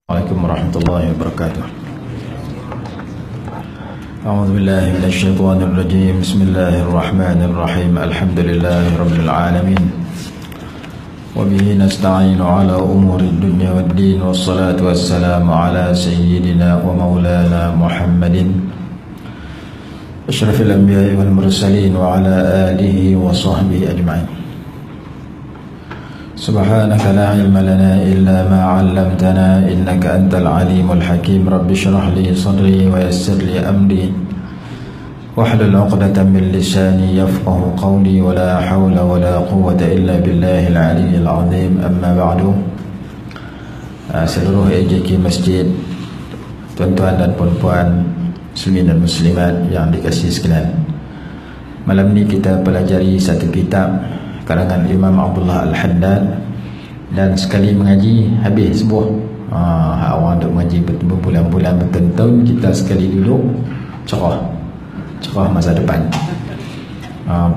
Assalamualaikum warahmatullahi wabarakatuh. A'udzu billahi minasy syaithanir rajim. Bismillahirrahmanirrahim. Alhamdulillahi rabbil alamin. Wa bihi nasta'inu ala umuri dunya waddin. Wassalatu wassalamu ala sayyidina wa maulana Muhammadin asyrafil anbiya'i wal mursalin wa ala alihi wa sahbihi ajma'in. Subhanaka la ilma lana illa ma 'allamtana innaka antal alimul hakim. Rabbi shrah li sadri wa yassir li amri wahlul 'uqdatam min lisani yafqahu qawli wa la hawla wa la quwwata illa billahil 'aliyyil 'azim. Amma ba'du. Seluruh AJK Masjid, tuan-tuan dan puan-puan, muslimin dan muslimat yang dikasihi sekalian, malam ni kita pelajari satu kitab karangan Imam Abdullah Al-Haddad, dan sekali mengaji habis sebuah. Orang duk mengaji berbulan-bulan bertahun-tahun, kita sekali duduk cerah masa depan.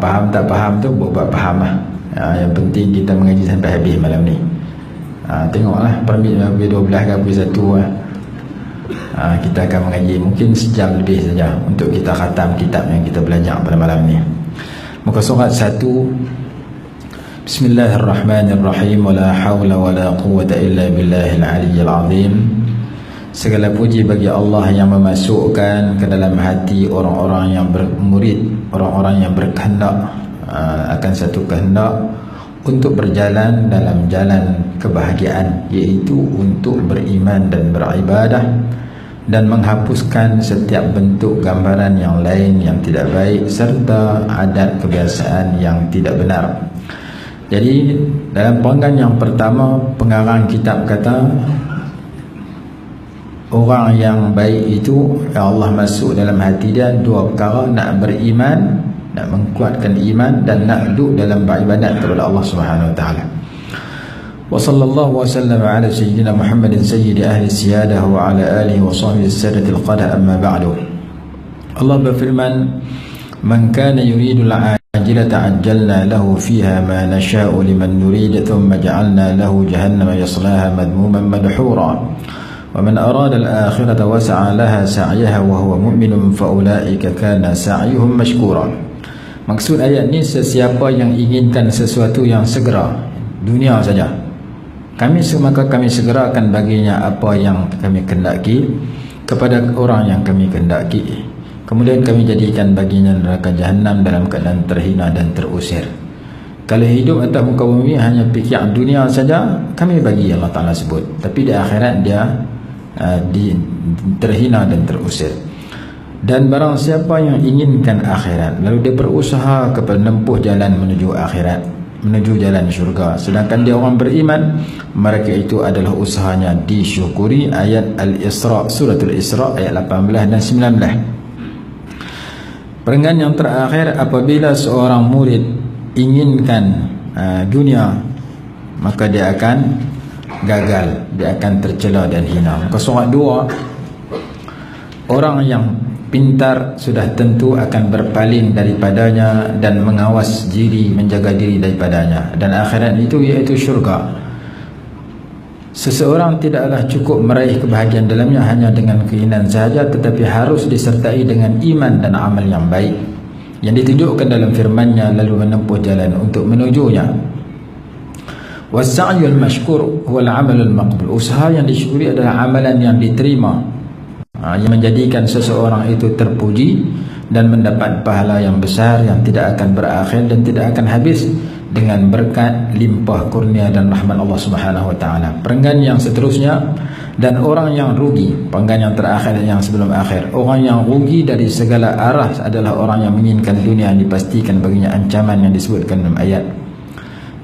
Faham tak faham tu buat faham lah. Yang penting kita mengaji sampai habis malam ni. Tengoklah permit lebih 12 ke lebih 1 lah. Kita akan mengaji mungkin sejam lebih saja untuk kita khatam kitab yang kita belajar pada malam ni. Muka surat 1. Bismillahirrahmanirrahim. Wa la hawla wa la quwwata illa billahil aliyyil azim. Segala puji bagi Allah yang memasukkan ke dalam hati orang-orang yang bermurid, orang-orang yang berkehendak akan satu kehendak untuk berjalan dalam jalan kebahagiaan, iaitu untuk beriman dan beribadah, dan menghapuskan setiap bentuk gambaran yang lain yang tidak baik serta adat kebiasaan yang tidak benar. Jadi dalam perenggan yang pertama, pengarang kitab kata orang yang baik itu Allah masuk dalam hati dia dua perkara: nak beriman, nak menguatkan iman, dan nak duduk dalam beribadat kepada Allah Subhanahu wa taala. Wa sallallahu wa sallam ala sayyidina Muhammadin sayyidi ahli siyadah wa ala alihi wa sahbihi sadatil qada, amma ba'du. Allah berfirman, man kana yuridu al-ajilata ajjalna lahu fiha ma nasha'u liman nurid thumma ja'alna lahu jahannama yaslaha madmuman madhura wa man arada al-akhirata wasa'a laha sa'yaha wa huwa mu'minun fa ulaika kana sa'yuhum mashkura. Maksud ayat ni, sesiapa yang inginkan sesuatu yang segera, dunia saja, maka kami segerakan baginya apa yang kami kehendaki kepada orang yang kami kehendaki. Kemudian kami jadikan baginya neraka Jahannam dalam keadaan terhina dan terusir. Kalau hidup atas muka bumi hanya fikir dunia saja, kami bagi Allah Ta'ala sebut, tapi di akhirat dia terhina dan terusir. Dan barang siapa yang inginkan akhirat lalu dia berusaha kepada menempuh jalan menuju akhirat, menuju jalan syurga, sedangkan dia orang beriman, mereka itu adalah usahanya disyukuri. Ayat Al-Isra, suratul Isra ayat 18 dan 19. Perenggan yang terakhir, apabila seorang murid inginkan dunia, maka dia akan gagal, dia akan tercela dan hina. Maka surat 2, orang yang pintar sudah tentu akan berpaling daripadanya dan mengawas diri, menjaga diri daripadanya, dan akhirat itu iaitu syurga. Seseorang tidaklah cukup meraih kebahagiaan dalamnya hanya dengan keinginan sahaja, tetapi harus disertai dengan iman dan amal yang baik yang ditunjukkan dalam firman-Nya, lalu menempuh jalan untuk menujunya. Was-sa'yul mashkur huwal 'amalul maqbul. Usaha yang disyukuri adalah amalan yang diterima, yang menjadikan seseorang itu terpuji dan mendapat pahala yang besar yang tidak akan berakhir dan tidak akan habis dengan berkat limpah kurnia dan rahmat Allah Subhanahu wa taala. Perenggan yang seterusnya, dan orang yang rugi, perenggan yang terakhir dan yang sebelum akhir, orang yang rugi dari segala arah adalah orang yang menginginkan dunia yang dipastikan baginya ancaman yang disebutkan dalam ayat.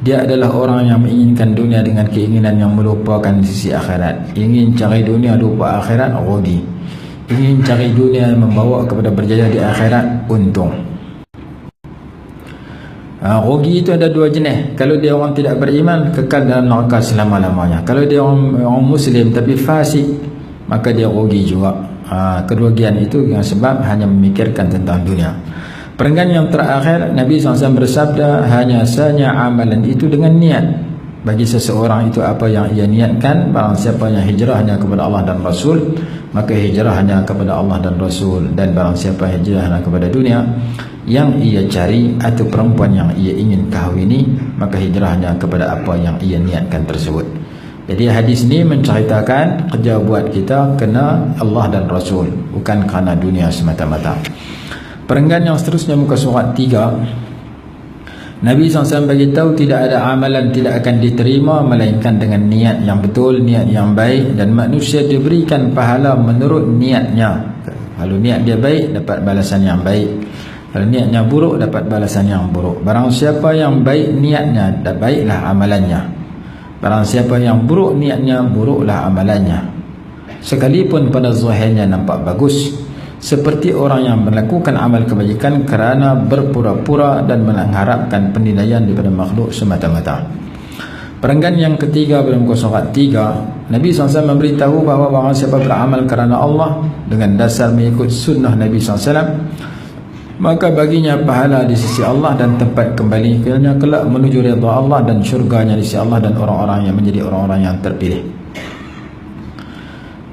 Dia adalah orang yang menginginkan dunia dengan keinginan yang melupakan sisi akhirat. Ingin cari dunia lupa akhirat, rugi. Ingin cari dunia yang membawa kepada berjaya di akhirat, untung. Rugi itu ada dua jenis. Kalau dia orang tidak beriman, kekal dalam neraka selama-lamanya. Kalau dia orang Muslim tapi fasik, maka dia rugi juga. Kerugian itu dengan sebab hanya memikirkan tentang dunia. Perenggan yang terakhir, Nabi SAW bersabda, hanya sahaja amalan itu dengan niat. bagi seseorang itu apa yang ia niatkan. Barang siapa yang hijrahnya kepada Allah dan Rasul, maka hijrahnya kepada Allah dan Rasul. Dan barang siapa hijrahnya kepada dunia yang ia cari atau perempuan yang ia ingin kahwini, maka hijrahnya kepada apa yang ia niatkan tersebut. Jadi hadis ini menceritakan kerja buat kita kena Allah dan Rasul, bukan kerana dunia semata-mata. Perenggan yang seterusnya, muka surat 3. Nabi SAW beritahu tidak ada amalan tidak akan diterima melainkan dengan niat yang betul, niat yang baik, dan manusia diberikan pahala menurut niatnya. Kalau niat dia baik, dapat balasan yang baik. Kalau niatnya buruk, dapat balasan yang buruk. Barang siapa yang baik niatnya, baiklah amalannya. Barang siapa yang buruk niatnya, buruklah amalannya. Sekalipun pada zahirnya nampak bagus, seperti orang yang melakukan amal kebajikan kerana berpura-pura dan mengharapkan penilaian daripada makhluk semata-mata. Perenggan yang ketiga pada muka surat 3, Nabi SAW memberitahu bahawa barang siapa beramal kerana Allah dengan dasar mengikut sunnah Nabi SAW, maka baginya pahala di sisi Allah dan tempat kembali kelak menuju redha Allah dan syurganya di sisi Allah dan orang-orang yang menjadi orang-orang yang terpilih.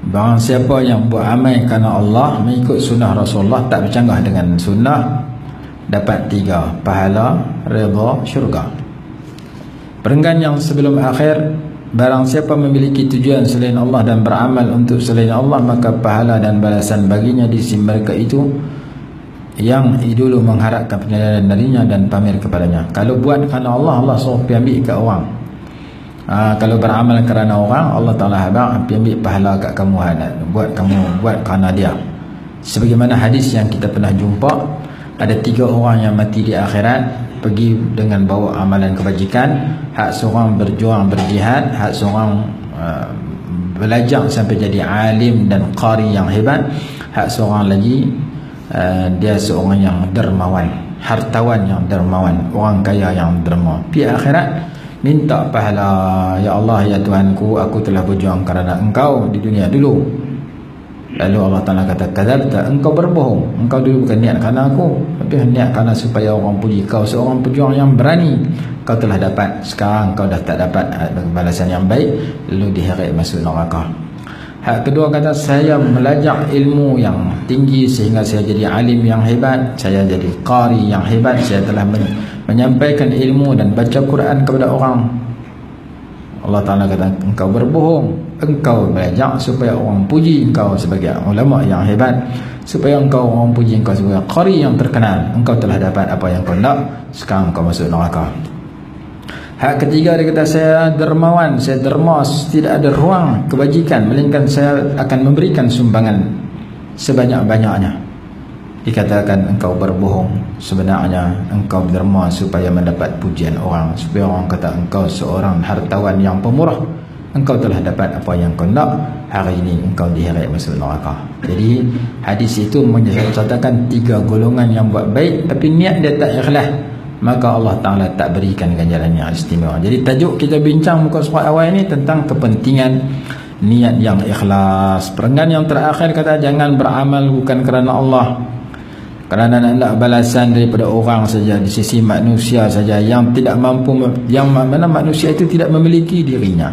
Barang siapa yang buat amal kerana Allah mengikut sunnah Rasulullah, tak bercanggah dengan sunnah, dapat 3 pahala, redha, syurga. Perenggan yang sebelum akhir, barang siapa memiliki tujuan selain Allah dan beramal untuk selain Allah, maka pahala dan balasan baginya di sisi mereka itu yang dulu mengharapkan penilaian darinya dan pamer kepadanya. Kalau buat kerana Allah, Allah suruh pergi ambil kat orang. Kalau beramal kerana orang, Allah Ta'ala pergi ambil pahala kat kamu, buat kerana dia. Sebagaimana hadis yang kita pernah jumpa, ada 3 orang yang mati di akhirat pergi dengan bawa amalan kebajikan. Hak seorang berjuang berjihad, hak seorang belajar sampai jadi alim dan qari yang hebat, hak seorang lagi dia seorang yang dermawan, hartawan yang dermawan, orang kaya yang dermawan. Pi akhirat minta pahala, ya Allah, ya Tuhanku, aku telah berjuang kerana Engkau di dunia dulu. Lalu Allah Ta'ala kata, kadzabta, engkau berbohong, engkau dulu bukan niat kerana aku, tapi niat kerana supaya orang puji kau. Seorang pejuang yang berani, kau telah dapat, sekarang kau dah tak dapat balasan yang baik, lalu diheret masuk neraka. Hak kedua kata, saya belajar ilmu yang tinggi sehingga saya jadi alim yang hebat, saya jadi qari yang hebat, saya telah menyampaikan ilmu dan baca Quran kepada orang. Allah Ta'ala kata, engkau berbohong, engkau belajar supaya orang puji engkau sebagai ulama yang hebat, supaya engkau orang puji engkau sebagai qari yang terkenal. Engkau telah dapat apa yang kau nak, sekarang kau masuk neraka. Hak ketiga dia kata, saya dermawan, saya dermas, tidak ada ruang kebajikan melainkan saya akan memberikan sumbangan sebanyak-banyaknya. Dikatakan engkau berbohong, sebenarnya engkau derma supaya mendapat pujian orang, supaya orang kata engkau seorang hartawan yang pemurah, engkau telah dapat apa yang kau nak, hari ini engkau diheret masuk neraka. Jadi hadis itu menyatakan 3 golongan yang buat baik tapi niat dia tak ikhlas, maka Allah Ta'ala tak berikan ganjaran yang istimewa. Jadi tajuk kita bincang muka surat awal ini tentang kepentingan niat yang ikhlas. Perenggan yang terakhir kata, jangan beramal bukan kerana Allah, kerana nak balasan daripada orang saja, di sisi manusia saja yang tidak mampu, yang mana manusia itu tidak memiliki dirinya,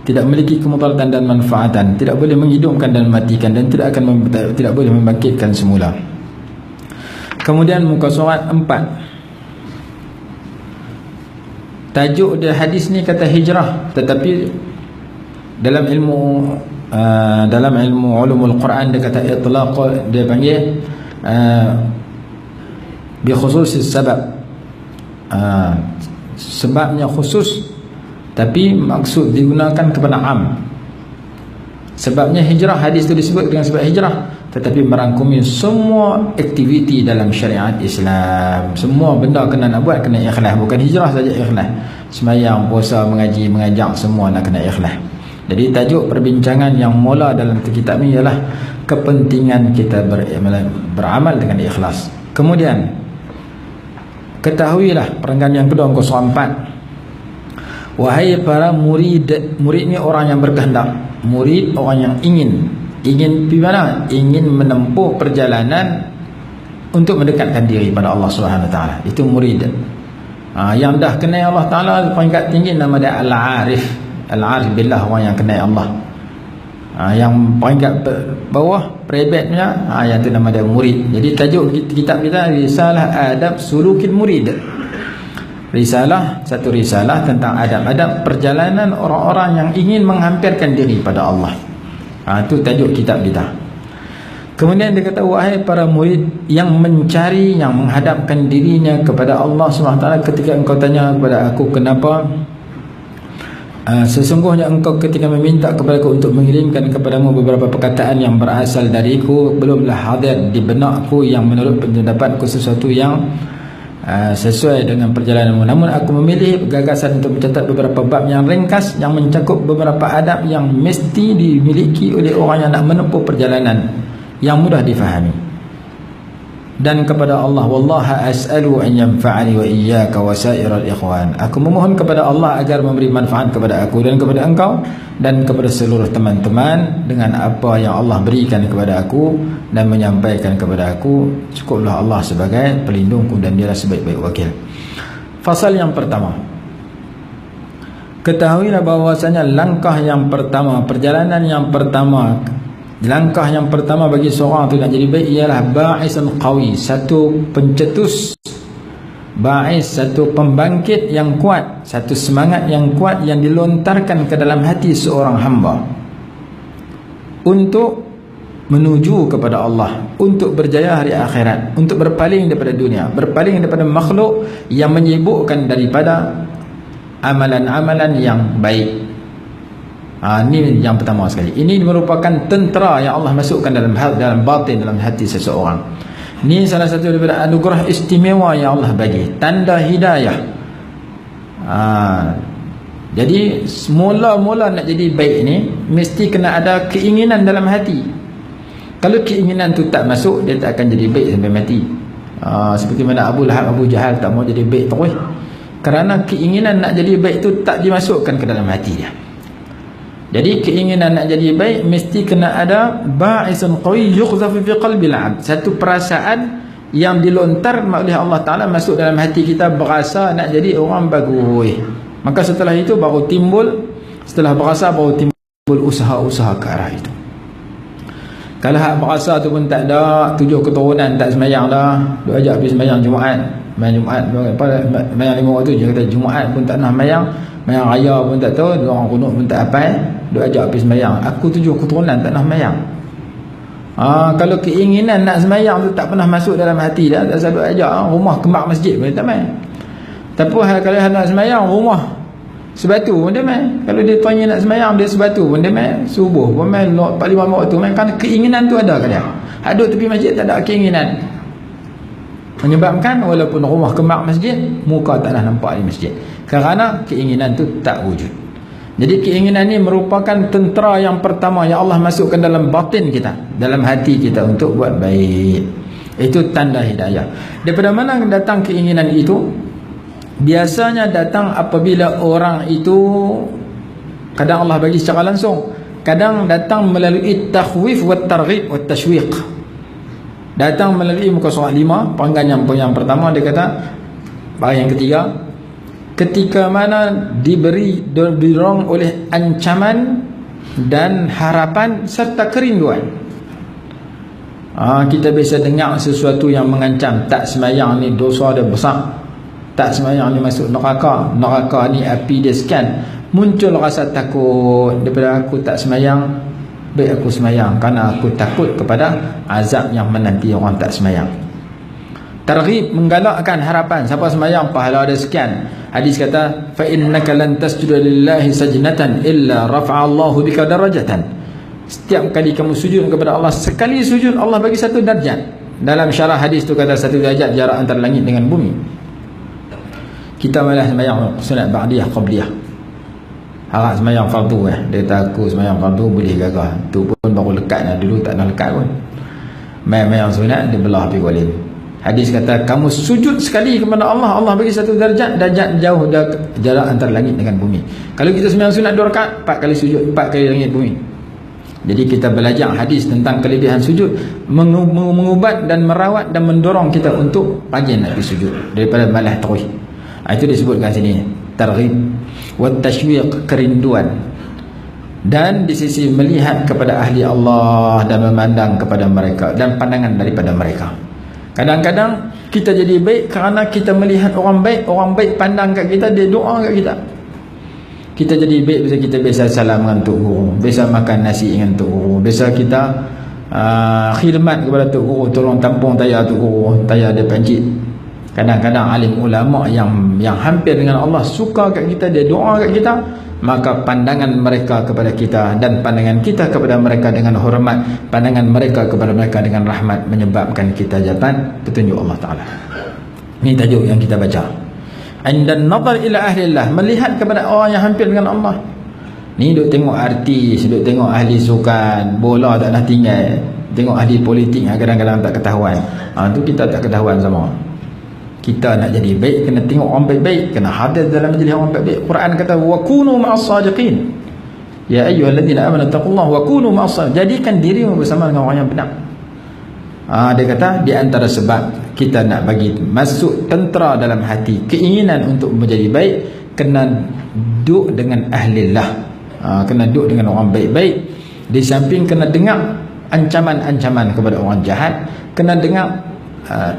tidak memiliki kemudaratan dan manfaatan, tidak boleh menghidupkan dan matikan, dan tidak boleh membangkitkan semula. Kemudian muka surat 4, tajuk dia hadis ni kata hijrah, tetapi dalam ilmu ulumul Quran dia kata itlaq, dia panggil bi khususis sebab, sebabnya khusus tapi maksud digunakan kepada am. Sebabnya hijrah, hadis itu disebut dengan sebab hijrah, tetapi merangkumi semua aktiviti dalam syariat Islam. Semua benda kena nak buat kena ikhlas, bukan hijrah saja ikhlas. Sembahyang, puasa, mengaji, mengajak, semua nak kena ikhlas. Jadi tajuk perbincangan yang mula dalam kitab ini ialah kepentingan kita beramal dengan ikhlas. Kemudian ketahuilah, perenggan yang kedua muka surat 4, wahai para murid. Murid ni orang yang berkehendak, murid orang yang ingin pergi mana? Ingin menempuh perjalanan untuk mendekatkan diri pada Allah Subhanahu Wa Taala. Itu murid. Yang dah kenal Allah Ta'ala peringkat tinggi nama dia Al-Arif. Al-Arif billah, orang yang kenal Allah. Yang peringkat bawah perebetnya, yang tu nama dia murid. Jadi tajuk kitab kita Risalah Adab Sulukil Murid. Satu risalah tentang adab-adab perjalanan orang-orang yang ingin menghampirkan diri pada Allah. Itu tajuk kitab kita. Kemudian dia kata, wahai para murid yang mencari, yang menghadapkan dirinya kepada Allah SWT, ketika engkau tanya kepada aku kenapa, sesungguhnya engkau ketika meminta kepada aku untuk mengirimkan kepadamu beberapa perkataan yang berasal dariku, belumlah hadir di benakku yang menurut pendapatku sesuatu yang sesuai dengan perjalananmu. Namun aku memilih gagasan untuk mencatat beberapa bab yang ringkas yang mencakup beberapa adab yang mesti dimiliki oleh orang yang nak menempuh perjalanan yang mudah difahami. Dan kepada Allah, wallaha as'alu an yanfa'ani wa iyyaka wa sa'iral ikhwan. Aku memohon kepada Allah agar memberi manfaat kepada aku dan kepada engkau dan kepada seluruh teman-teman dengan apa yang Allah berikan kepada aku dan menyampaikan kepada aku. Cukuplah Allah sebagai pelindungku dan Dialah sebaik-baik wakil. Fasal yang pertama. Ketahuilah bahawasanya langkah yang pertama, perjalanan yang pertama, langkah yang pertama bagi seorang itu nak jadi baik ialah ba'isun qawi, satu pencetus, ba'is, satu pembangkit yang kuat, satu semangat yang kuat yang dilontarkan ke dalam hati seorang hamba untuk menuju kepada Allah, untuk berjaya hari akhirat, untuk berpaling daripada dunia, berpaling daripada makhluk yang menyibukkan daripada amalan-amalan yang baik. Ini yang pertama sekali. Ini merupakan tentera yang Allah masukkan dalam batin, dalam hati seseorang. Ini salah satu daripada anugerah istimewa yang Allah bagi, tanda hidayah. Jadi mula-mula nak jadi baik ni mesti kena ada keinginan dalam hati. Kalau keinginan tu tak masuk, dia tak akan jadi baik sampai mati. Seperti mana Abu Lahab, Abu Jahal tak mau jadi baik terus, kerana keinginan nak jadi baik tu tak dimasukkan ke dalam hati dia. Jadi keinginan nak jadi baik mesti kena ada ba'isun qawi yuqdhafu fi qalbil 'abd, satu perasaan yang dilontar oleh Allah Ta'ala masuk dalam hati kita, berasa nak jadi orang bagus. Maka setelah itu baru timbul, setelah berasa baru timbul usaha-usaha ke arah itu. Kalau hak berasa tu pun tak ada, 7 keturunan tak semayang dah, duk ajak pergi semayang Jumaat, main Jumaat semayang 5 waktu je, kata Jumaat pun tak nak semayang, semayang raya pun tak tahu, orang kunut pun tak hafal, duk ajak pergi semayang. Aku 7 keturunan tak nak semayang. Kalau keinginan nak semayang tu tak pernah masuk dalam hati dah, tak selalu ajak rumah kembang masjid pun tak main. Tapi kalau nak semayang rumah sebatu pun dia main. Kalau dia tanya nak semayang dia sebatu pun dia main. Subuh pun main 4-5 waktu main, kerana keinginan tu ada kan dia. Hadut tepi masjid tak ada keinginan, menyebabkan walaupun rumah kembang masjid, muka tak nak nampak di masjid, kerana keinginan tu tak wujud. Jadi keinginan ni merupakan tentera yang pertama yang Allah masukkan dalam batin kita, dalam hati kita untuk buat baik. Itu tanda hidayah. Daripada mana datang keinginan itu? Biasanya datang apabila orang itu, kadang Allah bagi secara langsung, kadang datang melalui takhwif wa targhib wa tashwiq. Datang melalui muka surat 5, panggilan yang pertama dia kata, yang ketiga, ketika mana didorong oleh ancaman dan harapan serta kerinduan. Kita biasa dengar sesuatu yang mengancam, tak semayang ni dosa dia besar, tak semayang ni masuk neraka, neraka ni api dia sekian. Muncul rasa takut daripada aku tak semayang, baik aku semayang, kerana aku takut kepada azab yang menanti orang tak semayang. Targhib, menggalakkan harapan, siapa semayang pahala dia sekian. Hadis kata, fa innaka lan tasjuda lillahi sajdatan illa rafa'a Allahu bika darajatan. Setiap kali kamu sujud kepada Allah, sekali sujud Allah bagi satu darjat. Dalam syarah hadis tu kata 1 darjat jarak antara langit dengan bumi. Kita malah semayang sunat ba'diyah qabliyah, harap semayang fardu dia takut semayang fardu boleh gagal, tu pun baru lekat lah, dulu tak nak lekat pun. Semayang sunat dia belah pergi kualin. Hadis kata kamu sujud sekali kepada Allah, Allah bagi satu darjat jauh jarak antara langit dengan bumi. Kalau kita semayang sunat 2 rakaat, 4 kali sujud, 4 kali langit bumi. Jadi kita belajar hadis tentang kelebihan sujud, mengubat dan merawat dan mendorong kita untuk rajin nak pergi sujud daripada malas terus. Itu disebutkan sini targhib wa tashwiq, kerinduan, dan di sisi melihat kepada ahli Allah dan memandang kepada mereka dan pandangan daripada mereka. Kadang-kadang kita jadi baik kerana kita melihat orang baik pandang kat kita, dia doa kat kita. Kita jadi baik bila kita biasa salam dengan Tok Guru, biasa makan nasi dengan Tok Guru, biasa kita khidmat kepada Tok Guru, tolong tampung tayar Tok Guru, tayar dia pancit. Kadang-kadang alim ulama yang hampir dengan Allah suka kat kita, dia doa kat kita, maka pandangan mereka kepada kita dan pandangan kita kepada mereka dengan hormat, pandangan mereka kepada mereka dengan rahmat, menyebabkan kita dapat petunjuk Allah Ta'ala. Ini tajuk yang kita baca. Indan nazar ila ahlillah, melihat kepada orang yang hampir dengan Allah. Ni duk tengok artis, duk tengok ahli sukan, bola tak nak tinggal, tengok ahli politik yang kadang-kadang tak ketahuan. Tu kita tak ketahuan sama. Kita nak jadi baik, kena tengok orang baik-baik, kena hadir dalam majlis orang baik-baik. Quran kata wa kunu ma'as sadiqin, ya ayyuhalladzina amanu taqullaha wa kunu ma'as sadiqin, jadikan dirimu bersama dengan orang yang benar. Dia kata di antara sebab kita nak bagi masuk tentera dalam hati, keinginan untuk menjadi baik, kena duduk dengan ahlillah, kena duduk dengan orang baik-baik. Di samping kena dengar ancaman-ancaman kepada orang jahat, kena dengar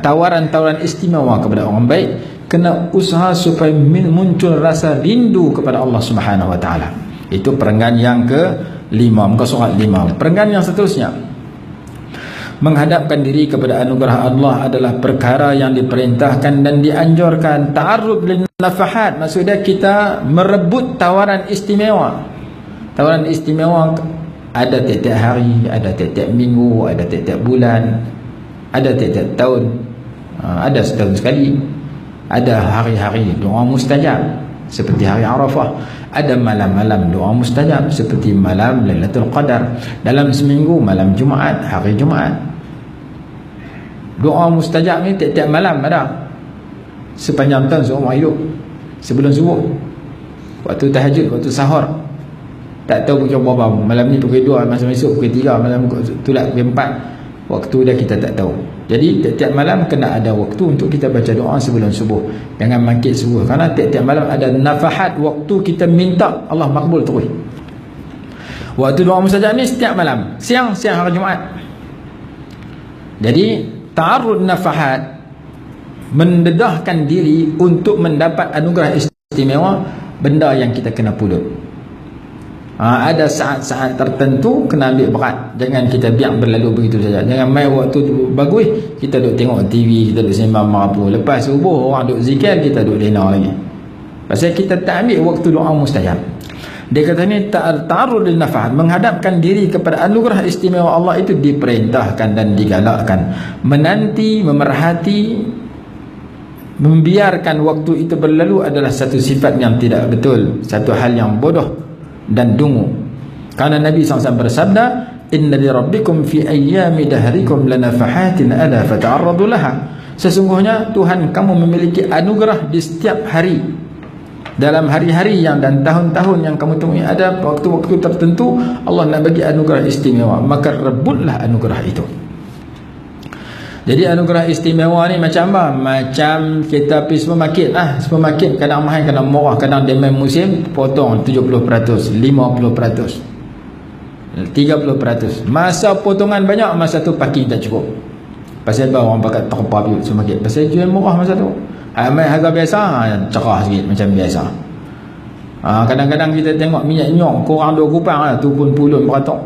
tawaran-tawaran istimewa kepada orang baik, kena usaha supaya muncul rasa rindu kepada Allah Subhanahu Wa Taala. Itu perenggan yang ke-5, muka surat 5. Perenggan yang seterusnya, menghadapkan diri kepada anugerah Allah adalah perkara yang diperintahkan dan dianjurkan. Ta'arrud lin nafahat, maksudnya kita merebut tawaran istimewa. Tawaran istimewa ada tiap-tiap hari, ada tiap-tiap minggu, ada tiap-tiap bulan, ada tiap-tiap tahun, ada setahun sekali, ada hari-hari doa mustajab seperti hari Arafah, ada malam-malam doa mustajab seperti malam Lailatul Qadar, dalam seminggu malam Jumaat, hari Jumaat. Doa mustajab ni tiap-tiap malam ada, sepanjang tahun seumur hidup, sebelum subuh, waktu tahajud, waktu sahur. Tak tahu pukul berapa, malam ni pukul 2, masa esok pukul 3, malam tulat pukul 4, waktu dah kita tak tahu. Jadi tiap-tiap malam kena ada waktu untuk kita baca doa sebelum subuh. Jangan mangkit subuh, kerana tiap-tiap malam ada nafahat, waktu kita minta Allah makbul terus. Waktu doa mustajab ni setiap malam, siang hari Jumaat. Jadi ta'arrud nafahat, mendedahkan diri untuk mendapat anugerah istimewa, benda yang kita kena pulut. Ada saat-saat tertentu kena ambil berat, jangan kita biar berlalu begitu saja. Jangan main waktu bagus kita duk tengok TV, kita duk sembang apa, lepas subuh orang duk zikir, kita duk lena lagi, pasal kita tak ambil waktu doa mustajab. Dia kata ni ta'arrud lin nafahat, menghadapkan diri kepada anugerah istimewa Allah itu diperintahkan dan digalakkan. Menanti, memerhati, membiarkan waktu itu berlalu adalah satu sifat yang tidak betul, satu hal yang bodoh dan dungu. Karena Nabi SAW bersabda, inna li rabbikum fi ayyami dahrikum lanafahatin ala fata'arradu laha, sesungguhnya Tuhan kamu memiliki anugerah di setiap hari, dalam hari-hari yang dan tahun-tahun yang kamu temui, ada waktu-waktu tertentu Allah nak bagi anugerah istimewa, maka rebutlah anugerah itu. Jadi anugerah istimewa ni macam apa? Macam kita pergi supermarket supermarket kadang mahal, kadang murah, kadang dia main musim potong 70%, 50%, 30%. Masa potongan banyak, masa tu parking tak cukup. Pasal apa orang pakai terpa pergi supermarket? Pasal jual murah masa tu. Main harga biasa cerah sikit macam biasa. Kadang-kadang kita tengok minyak nyok kurang 2 kupang lah, tu pun pulun beratok.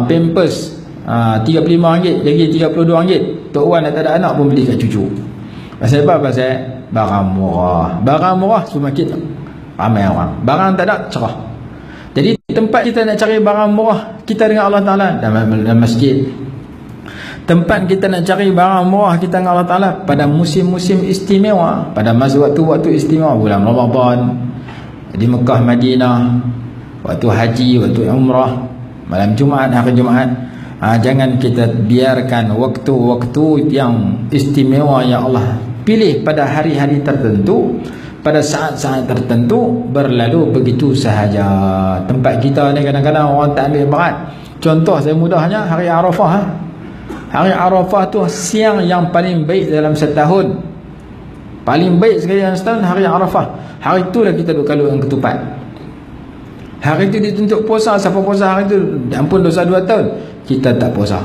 Pampers RM35 lagi RM32. Tok Wan tak ada anak pun beli kat cucu. Pasal apa? Pasal barang murah. Barang murah supermarket ramai orang, barang tak ada cerah. Jadi tempat kita nak cari barang murah kita dengan Allah Ta'ala dalam masjid. Tempat kita nak cari barang murah kita dengan Allah Ta'ala pada musim-musim istimewa, pada masa waktu-waktu istimewa, bulan Ramadan, di Mekah, Madinah, waktu haji, waktu umrah, malam Jumaat, hari Jumaat. Jangan kita biarkan waktu-waktu yang istimewa yang Allah pilih pada hari-hari tertentu, pada saat-saat tertentu berlalu begitu sahaja. Tempat kita ni kadang-kadang orang tak ambil berat. Contoh saya mudahnya hari Arafah. Hari Arafah tu siang yang paling baik dalam setahun. Paling baik sekali dalam setahun hari Arafah. Hari itulah kita duk kalut dengan ketupat. Hari itu dituntut puasa. Siapa puasa hari itu ampun dosa 2 tahun. Kita tak puasa.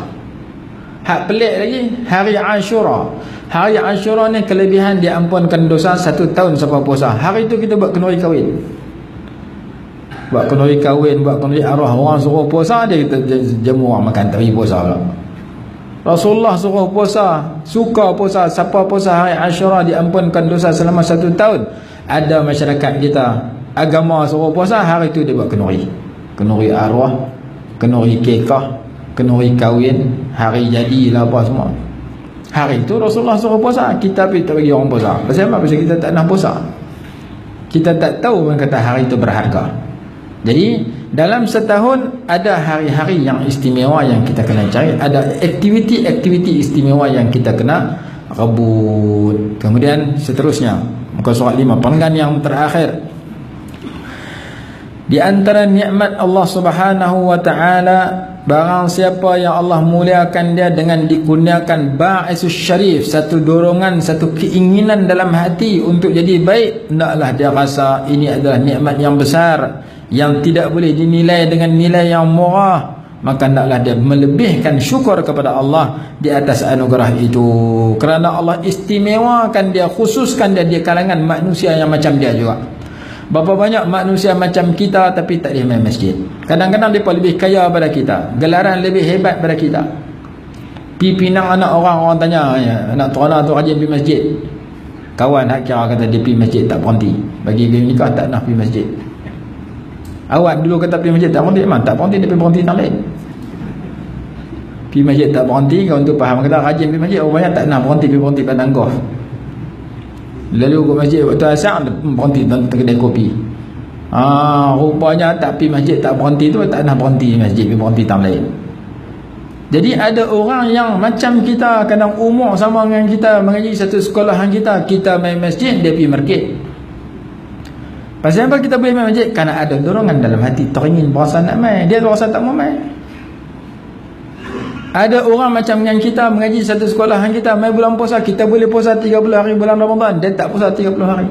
Hak pelik lagi hari Ashura. Hari Ashura ni kelebihan dia ampunkan dosa 1 tahun siapa puasa. Hari itu kita buat kenduri kahwin. Buat kenduri kahwin, buat kenduri arwah. Orang suruh puasa, dia kita jamu orang makan, tak pergi puasa pula. Rasulullah suruh puasa, suka puasa. Siapa puasa hari Ashura diampunkan dosa selama 1 tahun. Ada masyarakat kita agama suruh puasa, hari itu dia buat kenduri. Kenduri arwah, kenduri kekah, kenduri kahwin, hari jadilah apa semua. Hari itu Rasulullah suruh puasa, kita pergi tak bagi orang puasa. Pasal apa? Pasal kita tak nak puasa. Kita tak tahu orang kata hari itu berharga. Jadi dalam setahun ada hari-hari yang istimewa yang kita kena cari, ada aktiviti-aktiviti istimewa yang kita kena rebut. Kemudian seterusnya, muka surat 5, penggan yang terakhir. Di antara nikmat Allah Subhanahu wa taala, barang siapa yang Allah muliakan dia dengan dikurniakan ba'isus syarif, satu dorongan, satu keinginan dalam hati untuk jadi baik, hendaklah dia rasa ini adalah nikmat yang besar yang tidak boleh dinilai dengan nilai yang murah. Maka hendaklah dia melebihkan syukur kepada Allah di atas anugerah itu, kerana Allah istimewakan dia, khususkan dia di kalangan manusia yang macam dia juga. Berapa banyak manusia macam kita tapi tak boleh main masjid. Kadang-kadang mereka lebih kaya pada kita, gelaran lebih hebat pada kita. Pi pinang anak orang tanya, anak terana tu rajin pergi masjid. Kawan hak kira kata dia pergi masjid tak berhenti. Bagi dia nikah tak nak pergi masjid. Awak dulu kata pergi masjid tak berhenti, memang tak berhenti, dia pergi berhenti tak lain. Pergi masjid tak berhenti, kau untuk faham kata rajin pergi masjid, orang banyak tak nak berhenti, pergi berhenti padang golf. Lalu ke masjid waktu asar berhenti dalam kedai kopi. Rupanya tak pergi masjid tak berhenti tu tak nak berhenti masjid, pergi berhenti tak lain. Jadi ada orang yang macam kita, kadang umur sama dengan kita, mengaji satu sekolahan kita main masjid, dia pergi market. Pasal apa kita boleh main masjid? Kerana ada dorongan dalam hati, teringin berasa nak main, dia berasa tak mau main. Ada orang macam dengan kita, mengaji satu sekolahan kita, main bulan puasa, kita boleh puasa 30 hari bulan Ramadan, dia tak puasa 30 hari.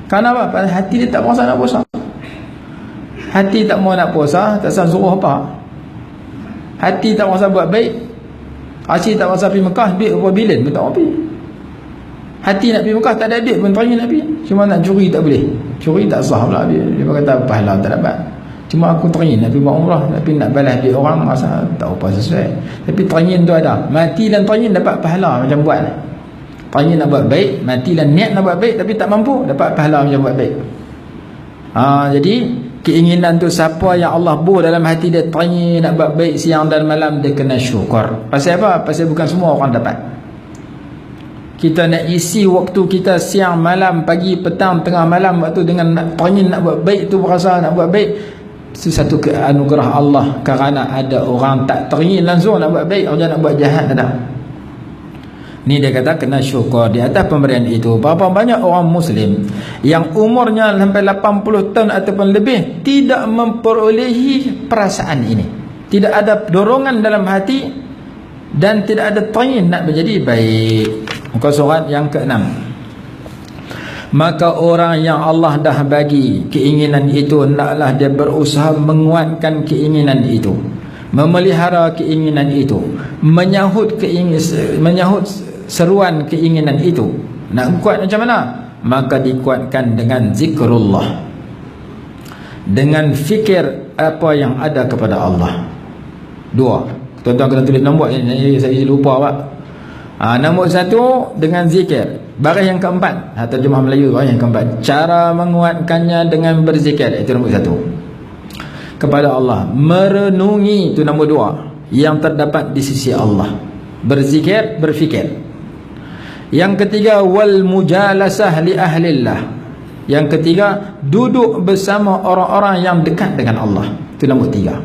Kerana apa? Pasal hati dia tak berasa nak puasa. Hati tak mau nak puasa, tak salah suruh apa. Hati tak berasa buat baik. Hati tak berasa pergi Mekah, duit berapa bilion pun tak mau pergi. Hati nak pergi Mekah, tak ada duit pun teringin nak pergi. Cuma nak curi tak boleh. Curi tak sah pula. Dia kata pahala tak dapat. Cuma aku teringin nak pergi buat umrah, tapi nak balas duit orang rasa tak apa sesuai. Tapi teringin tu ada. Mati dan teringin dapat pahala macam buat. Teringin nak buat baik, mati dan niat nak buat baik tapi tak mampu, dapat pahala macam buat baik. Jadi keinginan tu siapa yang Allah buh dalam hati dia, teringin nak buat baik siang dan malam, dia kena syukur. Pasal apa? Pasal bukan semua orang dapat. Kita nak isi waktu kita siang, malam, pagi, petang, tengah malam, waktu dengan teringin nak buat baik tu, berasa nak buat baik. Itu satu anugerah Allah. Kerana ada orang tak teringin langsung nak buat baik, orang nak buat jahat ada. Ni dia kata kena syukur di atas pemberian itu. Berapa banyak orang Muslim yang umurnya sampai 80 tahun ataupun lebih tidak memperolehi perasaan ini, tidak ada dorongan dalam hati dan tidak ada teringin nak menjadi baik. Muka surat yang ke-6. Maka orang yang Allah dah bagi keinginan itu, hendaklah dia berusaha menguatkan keinginan itu, memelihara keinginan itu, menyahut seruan keinginan itu. Nak kuat macam mana? Maka dikuatkan dengan zikrullah, dengan fikir apa yang ada kepada Allah. 2. Tuan-tuan kena tulis nombor ini, saya lupa Pak. Nombor 1 dengan zikir. Baris yang keempat, terjemah Melayu yang keempat, cara menguatkannya dengan berzikir. Itu nombor 1 kepada Allah. Merenungi, itu nombor 2, yang terdapat di sisi Allah. Berzikir, berfikir. Yang ketiga, wal mujalasah li ahlillah. Yang ketiga, duduk bersama orang-orang yang dekat dengan Allah. Itu nombor 3.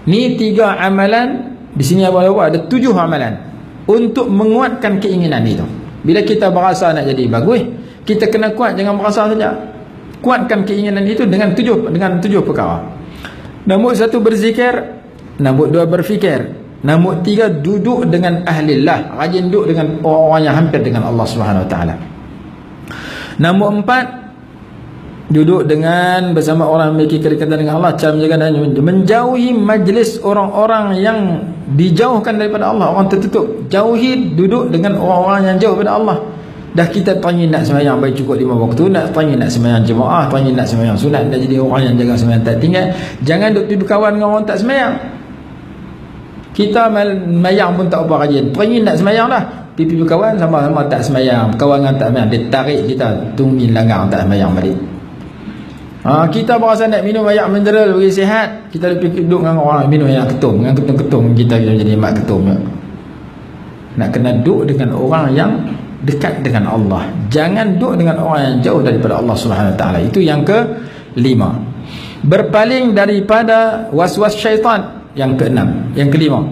Ni 3 amalan. Di sini ada 7 amalan untuk menguatkan keinginan itu. Bila kita berasa nak jadi bagus, kita kena kuat, jangan berasa saja. Kuatkan keinginan itu dengan 7 perkara. Nombor 1 berzikir, nombor 2 berfikir, nombor 3 duduk dengan ahlillah, rajin duduk dengan orang-orang yang hampir dengan Allah Subhanahu Wa Taala. Nombor 4, duduk dengan bersama orang memiliki kedekatan dengan Allah. Cara menjaga dan menjauhi majlis orang-orang yang dijauhkan daripada Allah, orang tertutup. Jauhi duduk dengan orang-orang yang jauh daripada Allah. Dah kita tanya nak sembahyang baik cukup 5 waktu, nak tanya nak sembahyang jemaah, tanya nak sembahyang sunat, dah jadi orang yang jaga sembahyang tak tinggal. Jangan duduk berkawan dengan orang tak sembahyang. Kita sembahyang pun tak apa rajin, tanya nak sembahyang dah, pipi berkawan sama-sama tak sembahyang, kawan dengan tak sembahyang, dia tarik kita tungguin langgar tak sembahyang balik. Kita berasa nak minum air mineral bagi sihat, kita lebih duduk dengan orang minum air ketum, dengan ketum-ketum kita jadi mak ketum. Nak kena duduk dengan orang yang dekat dengan Allah, jangan duduk dengan orang yang jauh daripada Allah Subhanahu Wa Taala. Itu yang ke-5. Berpaling daripada was-was syaitan. Yang ke-6. Yang ke-5,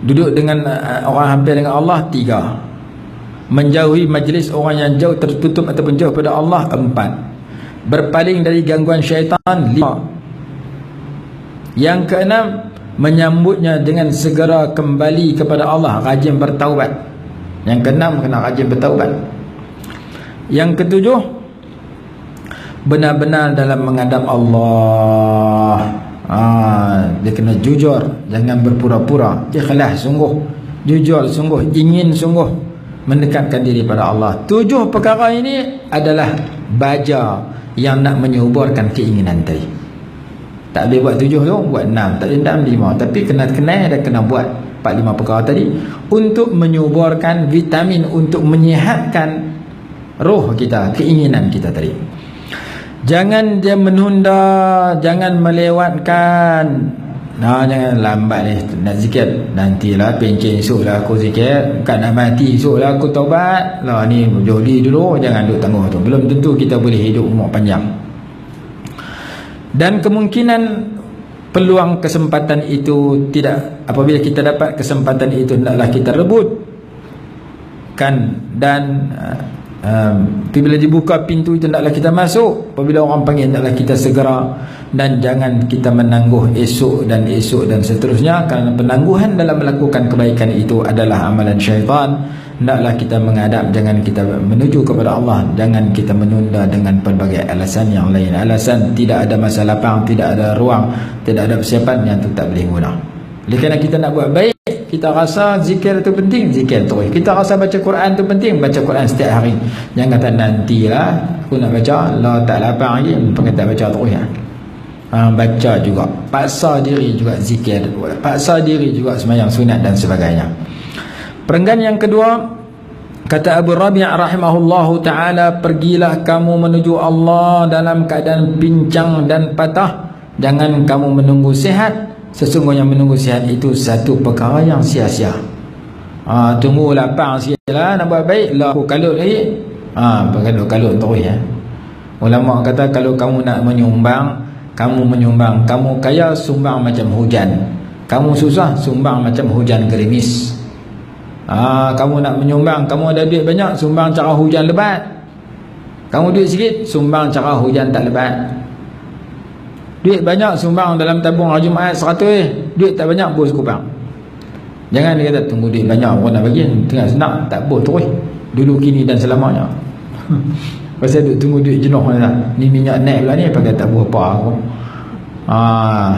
duduk dengan orang hampir dengan Allah. 3, menjauhi majlis orang yang jauh, tertutup ataupun jauh pada Allah. 4, berpaling dari gangguan syaitan. 5, yang ke-6, menyambutnya dengan segera kembali kepada Allah, rajin bertaubat. Yang ke-6, kena rajin bertaubat. Yang ke-7, benar-benar dalam menghadap Allah. Dia kena jujur, jangan berpura-pura, ikhlas sungguh, jujur sungguh, ingin sungguh mendekatkan diri pada Allah. 7 perkara ini adalah baja yang nak menyuburkan keinginan tadi. Tak boleh buat 7 tu, buat 6, tak boleh 5, tapi kena kenal dan kena buat 4-5 perkara tadi untuk menyuburkan vitamin, untuk menyihatkan roh kita, keinginan kita tadi. Jangan dia menunda, jangan melewatkan. Jangan lambat ni nak zikir, nantilah pencen esok lah aku zikir, bukan nak mati esok lah aku taubat lah, ni joli dulu, jangan duk tangguh tu. Belum tentu kita boleh hidup umur panjang. Dan kemungkinan peluang kesempatan itu tidak, apabila kita dapat kesempatan itu, hendaklah kita rebut kan. Dan bila dibuka pintu itu, hendaklah kita masuk. Apabila orang panggil, hendaklah kita segera. Dan jangan kita menangguh esok dan esok dan seterusnya, kerana penangguhan dalam melakukan kebaikan itu adalah amalan syaitan. Hendaklah kita menghadap, jangan kita menuju kepada Allah, jangan kita menunda dengan pelbagai alasan yang lain. Alasan tidak ada masa lapang, tidak ada ruang, tidak ada persiapan, yang itu tak boleh guna. Oleh kerana kita nak buat baik, kita rasa zikir itu penting, zikir terus. Kita rasa baca Quran itu penting, baca Quran setiap hari. Jangan kata nantilah aku nak baca, lah tak lapang lagi, pengen tak baca terus ya. Baca juga, paksa diri juga zikir, paksa diri juga sembahyang sunat dan sebagainya. Perenggan yang kedua, kata Abu Rabi' rahimahullahu ta'ala, pergilah kamu menuju Allah dalam keadaan pincang dan patah, jangan kamu menunggu sihat. Sesungguhnya menunggu sihat itu satu perkara yang sia-sia. Tunggu lapang sikit lah, nak buat baik lah, aku kalut lagi. Kalut terus ya. Ulama kata, kalau kamu nak menyumbang, kamu kaya, sumbang macam hujan. Kamu susah, sumbang macam hujan gerimis. Kamu nak menyumbang, kamu ada duit banyak, sumbang cara hujan lebat. Kamu duit sikit, sumbang cara hujan tak lebat. Duit banyak, sumbang dalam tabung hari Jumaat 100, duit tak banyak, bos kupang. Jangan dia kata tunggu duit banyak orang nak bagi, tengah senang, tak bos terus. Dulu, kini dan selamanya. Pasal duk tunggu duit jenuh lah. Ni minyak naik pula ni, pakai tak buat apa aku.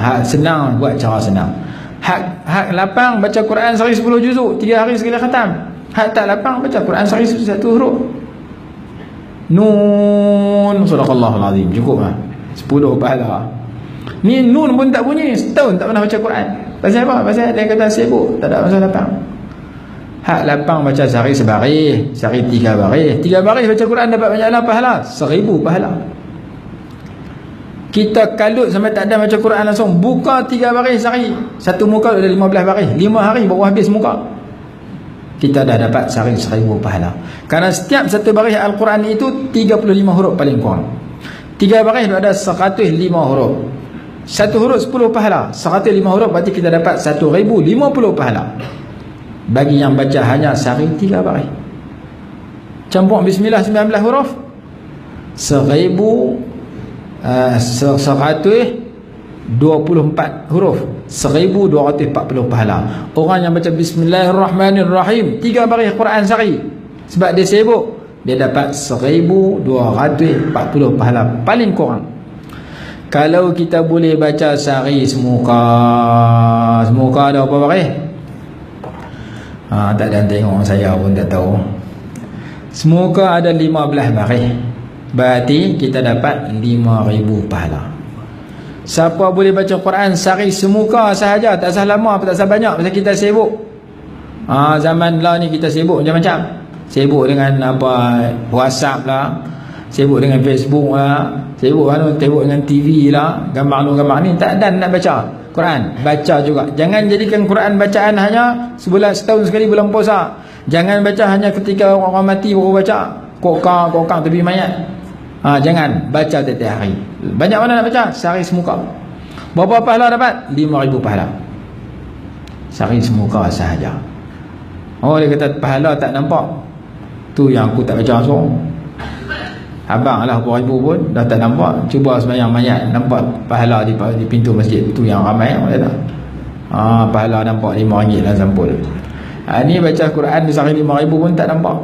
Hak senang buat cara senang. Hak lapang baca Quran sehari 10 juzuk, 3 hari sekali khatam. Hak tak lapang baca Quran sehari 1 huruf. Nun, sadaqallahul azim, cukup lah 10 pahala. Ni nun pun tak bunyi, setahun tak pernah baca Quran. Pasal apa? Pasal dia kata sibuk, tak ada masa lapang. Hak lapang baca sehari sebaris, sehari 3 baris. 3 baris baca Quran dapat banyak pahala, 1000 pahala. Kita kalut sampai tak ada baca Quran langsung, buka 3 baris sehari, satu muka ada 15 baris, 5 hari baru habis muka, kita dah dapat sehari 1000 pahala. Kerana setiap satu baris Al-Quran itu 35 huruf paling kurang. 3 baris ada 105 huruf. Satu huruf 10 pahala, 105 huruf berarti kita dapat 1050 pahala. Bagi yang baca hanya sehari 3 baris, campur bismillah 19 huruf, 124 huruf, 1240 pahala. Orang yang baca bismillahirrahmanirrahim 3 baris Quran sehari, sebab dia sibuk, dia dapat 1240 pahala paling kurang. Kalau kita boleh baca sehari semuka ada apa baris? Tak ada tengok, saya pun tak tahu. Semuka ada 15 baris, berarti kita dapat 5,000 pahala. Siapa boleh baca Quran sehari semuka sahaja, tak usah lama, tak usah banyak, pasal kita sibuk. Zaman lah ni kita sibuk macam-macam. Sibuk dengan apa, WhatsApp lah, sibuk dengan Facebook lah, sibuk dengan TV lah, gambar ni, tak ada nak baca Quran. Baca juga, jangan jadikan Quran bacaan hanya sebulan, setahun sekali bulan puasa. Jangan baca hanya ketika orang mati baru baca, kokang tepi mayat. Jangan baca setiap hari. Banyak mana nak baca? Sehari semuka. Berapa pahala dapat? 5,000 pahala sehari semuka sahaja. Dia kata pahala tak nampak, tu yang aku tak baca langsung. Abang lah berapa ribu pun dah tak nampak. Cuba sembahyang mayat, nampak pahala di pintu masjid, tu yang ramai orang kata. Pahala nampak RM5 lah sampul. Ni baca Quran sehari 5,000 pun tak nampak.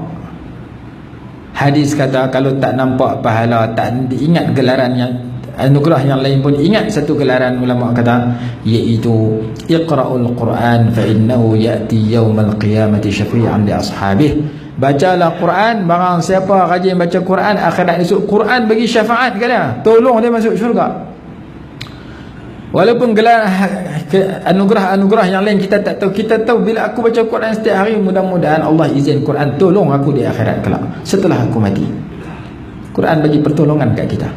Hadis kata kalau tak nampak pahala, tak ingat gelaran yang anugerah yang lain pun, ingat satu gelaran ulama kata, iaitu iqra'ul Quran fa innahu ya'ti yaumal qiyamati syafi'an li ashabih. Bacalah Quran, barang siapa rajin baca Quran, akhirat esok Quran bagi syafaat ke dia, tolong dia masuk syurga. Walaupun gelar anugerah yang lain kita tak tahu, kita tahu bila aku baca Quran setiap hari, mudah-mudahan Allah izin Quran tolong aku di akhirat kelak setelah aku mati. Quran bagi pertolongan kat kita.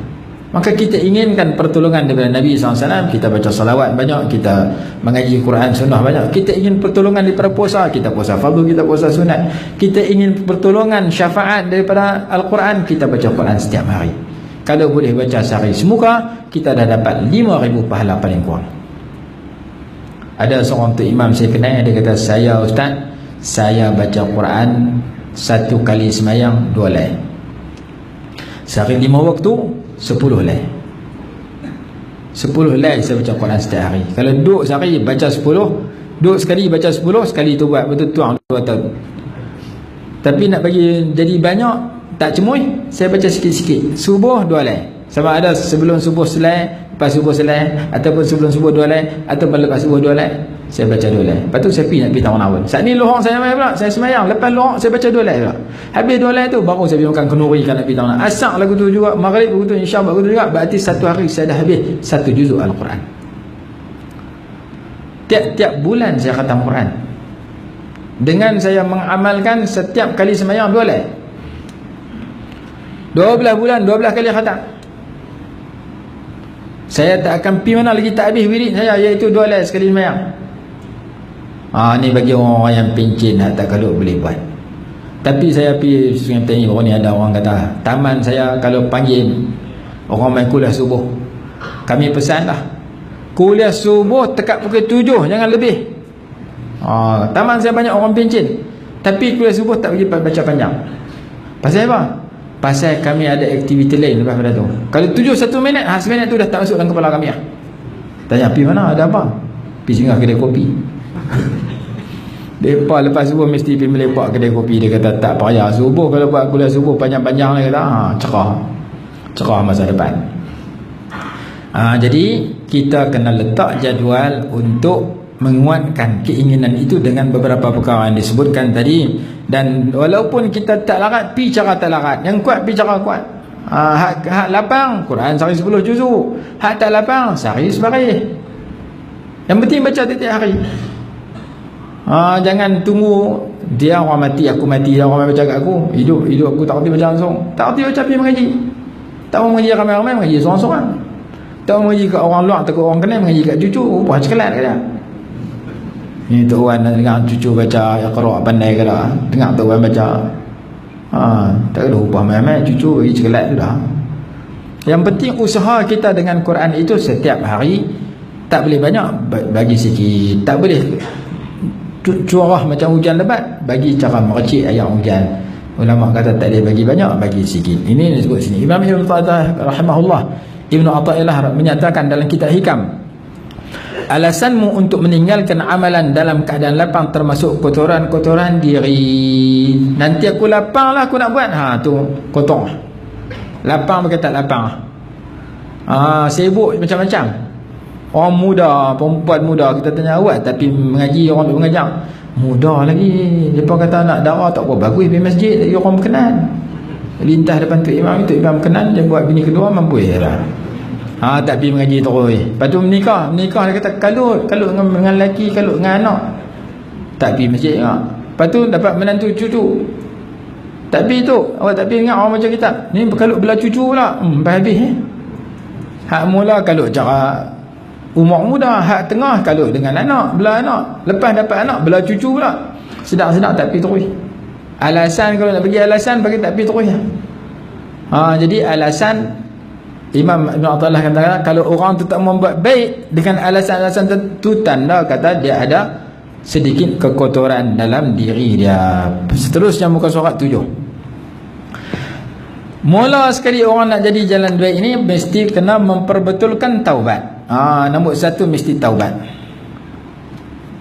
Maka kita inginkan pertolongan daripada Nabi SAW. Kita baca salawat banyak, kita mengaji Quran sunnah banyak. Kita ingin pertolongan daripada puasa, kita puasa fardu, kita puasa sunat. Kita ingin pertolongan syafaat daripada Al-Quran, kita baca Quran setiap hari. Kalau boleh baca sehari semuka, kita dah dapat 5,000 pahala paling kurang. Ada seorang tu imam saya kenal, dia kata, saya ustaz, saya baca Quran satu kali semayang 2 lay. Sehari 5 waktu 10 lay. 10 lay saya baca Quran setiap hari. Kalau duduk sehari baca 10, duduk sekali baca 10, sekali tu buat betul tuang 2 tahun. Tapi nak bagi jadi banyak, tak cemuih, saya baca sikit-sikit. Subuh 2 lay, sama ada sebelum subuh selai, lepas subuh selai, ataupun sebelum subuh 2 lay, ataupun lepas subuh 2 lay, saya baca 2 lay. Lepas tu saya pergi nak pergi tawon-tawon. Saat ni lohong saya main pula, saya semayang, lepas lohong saya baca 2 lay pula. Habis 2 lay tu baru saya pergi makan kenduri kan nak pergi tawon. Asar lagu tu juga, maghrib lagu tu, insya Allah lagu tu juga. Berarti satu hari saya dah habis 1 juzuk Al-Quran. Tiap-tiap bulan saya khatam Quran, dengan saya mengamalkan setiap kali semayang 2 lay. 12 bulan 12 kali khatam. Saya tak akan pergi mana lagi tak habis wirid saya, iaitu 2 lay sekali semayang. Ni bagi orang-orang yang pencin, tak kalau boleh buat. Tapi saya pergi Sungai Petani, baru ni ada orang kata, taman saya kalau panggil orang main kuliah subuh, kami pesan lah, kuliah subuh tekat pukul 7, jangan lebih. Taman saya banyak orang pencin, tapi kuliah subuh tak pergi baca panjang. Pasal apa? Pasal kami ada aktiviti lain lepas pada tu. Kalau 7 1 minit, 1 minit tu dah tak masuk dalam kepala kami lah. Tanya, pergi mana, ada apa? Pergi singgah kedai kopi. Mereka lepas subuh mesti pergi melepak kedai kopi. Dia kata tak payah subuh, kalau buat kuliah subuh panjang-panjang, dia kata cerah masa depan. Jadi kita kena letak jadual untuk menguatkan keinginan itu dengan beberapa perkara yang disebutkan tadi. Dan walaupun kita tak larat, pi cara tak larat, yang kuat pi cara kuat. Hak lapang Quran sehari 10 juzuk, hak tak lapang sehari sebaris. Yang penting baca tiap hari. Jangan tunggu dia orang mati aku mati, dia orang baca kat aku, hidup aku tak reti baca langsung, tak reti baca pergi mengaji. Tak mau mengaji ramai-ramai, mengaji seorang-seorang. Tak mau mengaji kat orang luar, takut orang kenal, mengaji kat cucu, buah cekelat ke dia. Ni Tok Wan nak dengar cucu baca Iqra' pandai ke tak? Dengar Tok Wan baca. Tak ada upah mai-mai, cucu bagi cekelat tu dah. Yang penting usaha kita dengan Quran itu setiap hari. Tak boleh banyak, bagi sikit. Tak boleh curah macam hujan lebat, bagi cara mercik ayat hujan. Ulama kata tak boleh bagi banyak, bagi sikit. Ini disebut sini. Imam Ibn Ata'illah rahimahullah, Ibn Ata'illah menyatakan dalam kitab Hikam, alasanmu untuk meninggalkan amalan dalam keadaan lapang termasuk kotoran-kotoran diri. Nanti aku lapang lah, aku nak buat. Tu kotor. Lapang pakai tak lapang. Sibuk macam-macam. Orang muda, perempuan muda, kita tanya awak tapi mengaji, orang duk mengajar muda lagi. Depa kata nak dakwah tak apa, bagus pergi masjid, dia orang berkenan. Lintas depan tu imam berkenan, dia buat bini kedua mampu lah. Tak pergi mengaji terus. Lepas tu menikah dia kata kalut dengan lelaki, kalut dengan anak. Tak pergi masjid juga. Lepas tu dapat menantu cucu. Tak pergi tu, awak tak pergi dengan orang macam kita. Ni berkalut belah cucu pula. Habis hak mula kalut cara umur muda, hak tengah kalut dengan anak, belah anak. Lepas dapat anak, belah cucu pula. Sedap-sedap tak pergi terus. Alasan kalau nak bagi alasan, bagi tak pergi terus. Jadi alasan Imam Ibn Athaillah kata, kalau orang tu tak membuat baik dengan alasan-alasan tertentu, tanda kata dia ada sedikit kekotoran dalam diri dia. Seterusnya muka surat 7. Mula sekali orang nak jadi jalan baik ini mesti kena memperbetulkan taubat. Nombor 1 mesti taubat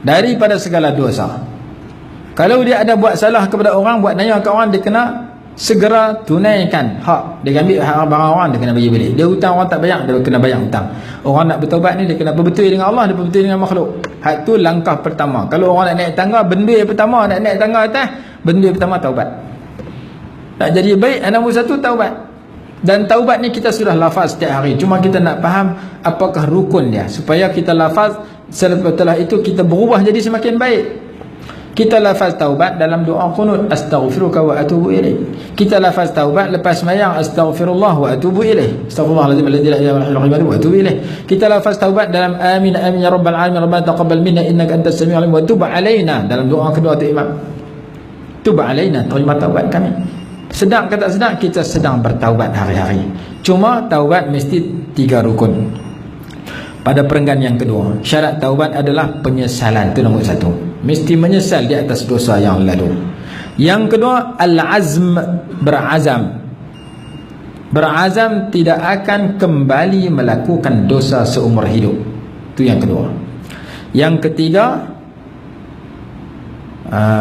daripada segala dosa. Kalau dia ada buat salah kepada orang, buat naya ke orang, dia kena segera tunaikan hak. Dia ambil hak barang orang, dia kena bagi balik. Dia hutang orang tak bayar, dia kena bayar hutang. Orang nak bertaubat ni, dia kena berbetul dengan Allah, dia berbetul dengan makhluk. Hak tu langkah pertama. Kalau orang nak naik tangga, benda yang pertama nak naik tangga atas, benda yang pertama taubat. Nak jadi baik, nombor 1 taubat. Dan taubat ni kita sudah lafaz setiap hari, cuma kita nak faham apakah rukun dia, supaya kita lafaz, setelah itu kita berubah jadi semakin baik. Kita lafaz taubat dalam doa qunut, astaghfiruka wa atubu ilaih. Kita lafaz taubat lepas sembahyang, astaghfirullah wa atubu ilaih, astaghfirullahalazim alladzi la ilaha illa huwa wa atubu ilaih. Kita lafaz taubat dalam amin amin ya rabbal alamin, rabbana taqabbal minna innaka antas samiul alim wa tub alaina, dalam doa kedua tu imam, tub alaina, terima taubat kami. Sedang ke tak sedang, kita sedang bertaubat hari-hari. Cuma taubat mesti 3 rukun. Pada perenggan yang kedua, syarat taubat adalah penyesalan. Itu nombor 1. Mesti menyesal di atas dosa yang lalu. Yang kedua, al-azm, berazam. Berazam tidak akan kembali melakukan dosa seumur hidup. Itu yang kedua. Yang ketiga,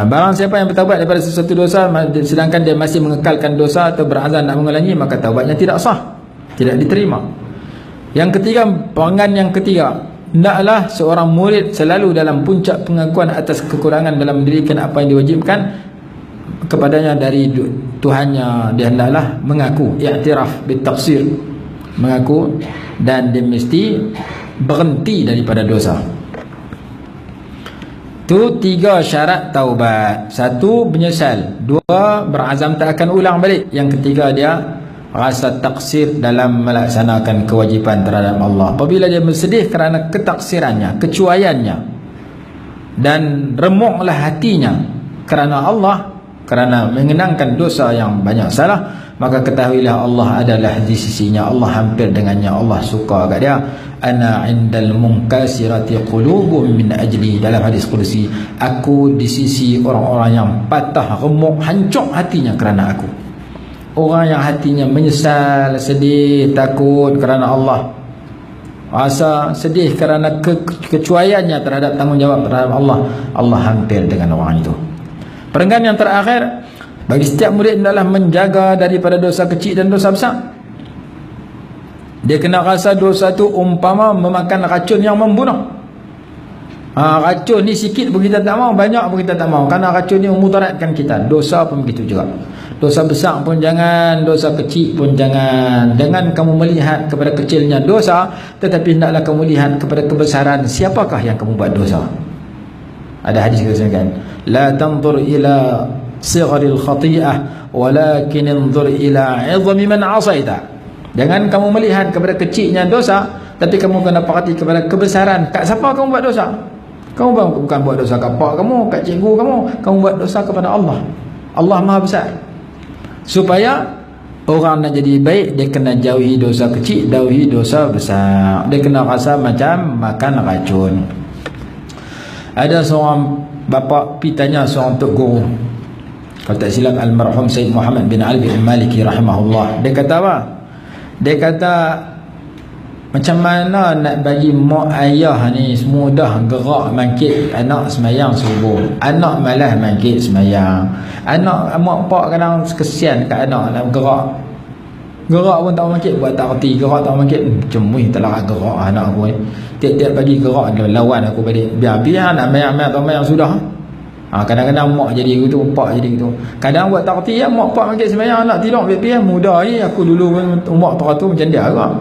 barang siapa yang bertaubat daripada sesuatu dosa sedangkan dia masih mengekalkan dosa atau berazam nak mengulangi, maka taubatnya tidak sah, tidak diterima. Yang ketiga, perenggan yang ketiga, hendaklah seorang murid selalu dalam puncak pengakuan atas kekurangan dalam mendirikan apa yang diwajibkan kepadanya dari Tuhannya. Dia hendaklah mengaku, i'tiraf bitaqsir, mengaku, dan dia mesti berhenti daripada dosa. Itu 3 syarat taubat. 1, menyesal. 2, berazam tak akan ulang balik. Yang ketiga, dia rasa taksir dalam melaksanakan kewajipan terhadap Allah. Apabila dia bersedih kerana ketaksirannya, kecuaiannya, dan remuklah hatinya kerana Allah, kerana mengenangkan dosa yang banyak salah, maka ketahuilah Allah adalah di sisinya, Allah hampir dengannya, Allah suka kat dia. Ana indal munkasirati qulubuhum min ajli, dalam hadis qudsi, aku di sisi orang-orang yang patah, remuk, hancur hatinya kerana aku. Orang yang hatinya menyesal, sedih, takut kerana Allah, rasa sedih kerana kecuaiannya terhadap tanggungjawab terhadap Allah, Allah hampir dengan orang itu. Perenggan yang terakhir, bagi setiap murid adalah menjaga daripada dosa kecil dan dosa besar. Dia kena rasa dosa tu umpama memakan racun yang membunuh. Racun ni sikit pun kita tak mau, banyak pun kita tak mau, kerana racun ni memudaratkan kita. Dosa pun begitu juga. Dosa besar pun jangan, dosa kecil pun jangan. Jangan kamu melihat kepada kecilnya dosa, tetapi hendaklah kamu lihat kepada kebesaran siapakah yang kamu buat dosa. Ada hadis katakan, la tanzur ila sigharil khati'ah walakin anzur ila 'idhami man 'asaita. Jangan kamu melihat kepada kecilnya dosa, tapi kamu kena perhati kepada kebesaran kat siapa kamu buat dosa. Kamu bukan buat dosa kat pak kamu, kat cikgu kamu buat dosa kepada Allah. Allah Maha Besar. Supaya orang nak jadi baik, dia kena jauhi dosa kecil, jauhi dosa besar. Dia kena rasa macam makan racun. Ada seorang bapa pergi tanya seorang tok guru, kalau tak silap almarhum Said Muhammad bin Ali bin Maliki rahimahullah. Dia kata apa? Dia kata, Macam mana nak bagi mak ayah ni mudah gerak bangkit anak semayang subuh, anak malas bangkit semayang, anak mak pak kadang kesian kat anak nak gerak pun tak bangkit, buat tak reti gerak tak bangkit, cemui tak larat gerak anak aku ni, tiap-tiap pagi gerak lawan aku balik, biar nak mayang-mayang tak mayang sudah. Kadang-kadang mak jadi gitu, pak jadi gitu. Kadang buat tak reti mak pak bangkit semayang, anak tidur biar mudah je. Aku dulu umur 100 macam dia agak.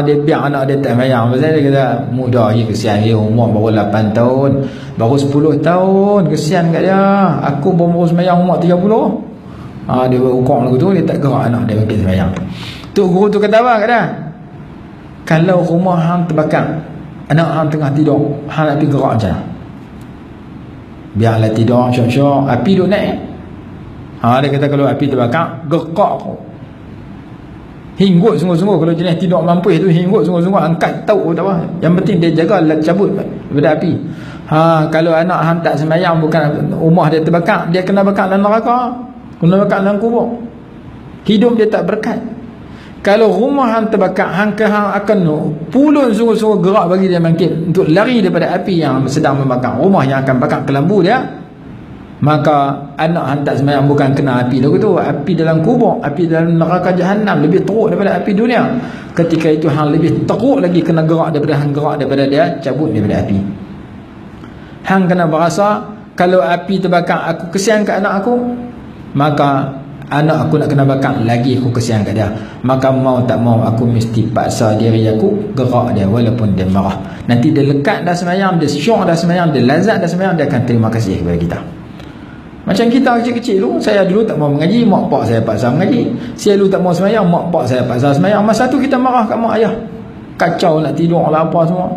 Dia biar anak dia tak mayang. Pasal dia kata mudah je, kesian dia, umur baru 8 tahun, baru 10 tahun, kesian kat dia. Aku baru semayang umur 30. Dia berukong lagu tu, dia tak gerak anak dia bangkit semayang. Tu guru tu kata apa kat dia? Kalau rumah hang terbakar, anak hang tengah tidur, hang nak pergi gerak macam mana? Biarlah tidur syok-syok, api duk naik. Dia kata kalau api terbakar, gekak kau, hinggut sungguh-sungguh. Kalau jenis tidur mampus tu, hinggut sungguh-sungguh, angkat tahu tak apa. Yang penting dia jaga cabut daripada api. Kalau anak hang tak sembahyang, bukan rumah dia terbakar, dia kena bakar dalam neraka, kena bakar dalam kubur. Hidup dia tak berkat. Kalau rumah hang terbakar, hang akan pulun sungguh-sungguh gerak bagi dia bangkit untuk lari daripada api yang sedang membakar. Rumah yang akan bakar kelambu dia. Maka anak hang tak sembahyang bukan kena api lagu tu, api dalam kubur, api dalam neraka jahanam, lebih teruk daripada api dunia. Ketika itu hang lebih teruk lagi kena gerak daripada dia cabut daripada api. Hang kena berasa kalau api terbakar aku kesian kat anak aku, maka anak aku nak kena bakar lagi aku kesian kat dia. Maka mau tak mau aku mesti paksa diri aku gerak dia walaupun dia marah. Nanti dia lekat dah sembahyang, dia syok dah sembahyang, dia lazat dah sembahyang, dia akan terima kasih kepada kita. Macam kita kecil-kecil tu, saya dulu tak mau mengaji, mak pak saya paksa mengaji. Saya dulu tak mau sembahyang, mak pak saya paksa sembahyang. Masa tu kita marah kat mak ayah, kacau nak tidur lah apa semua.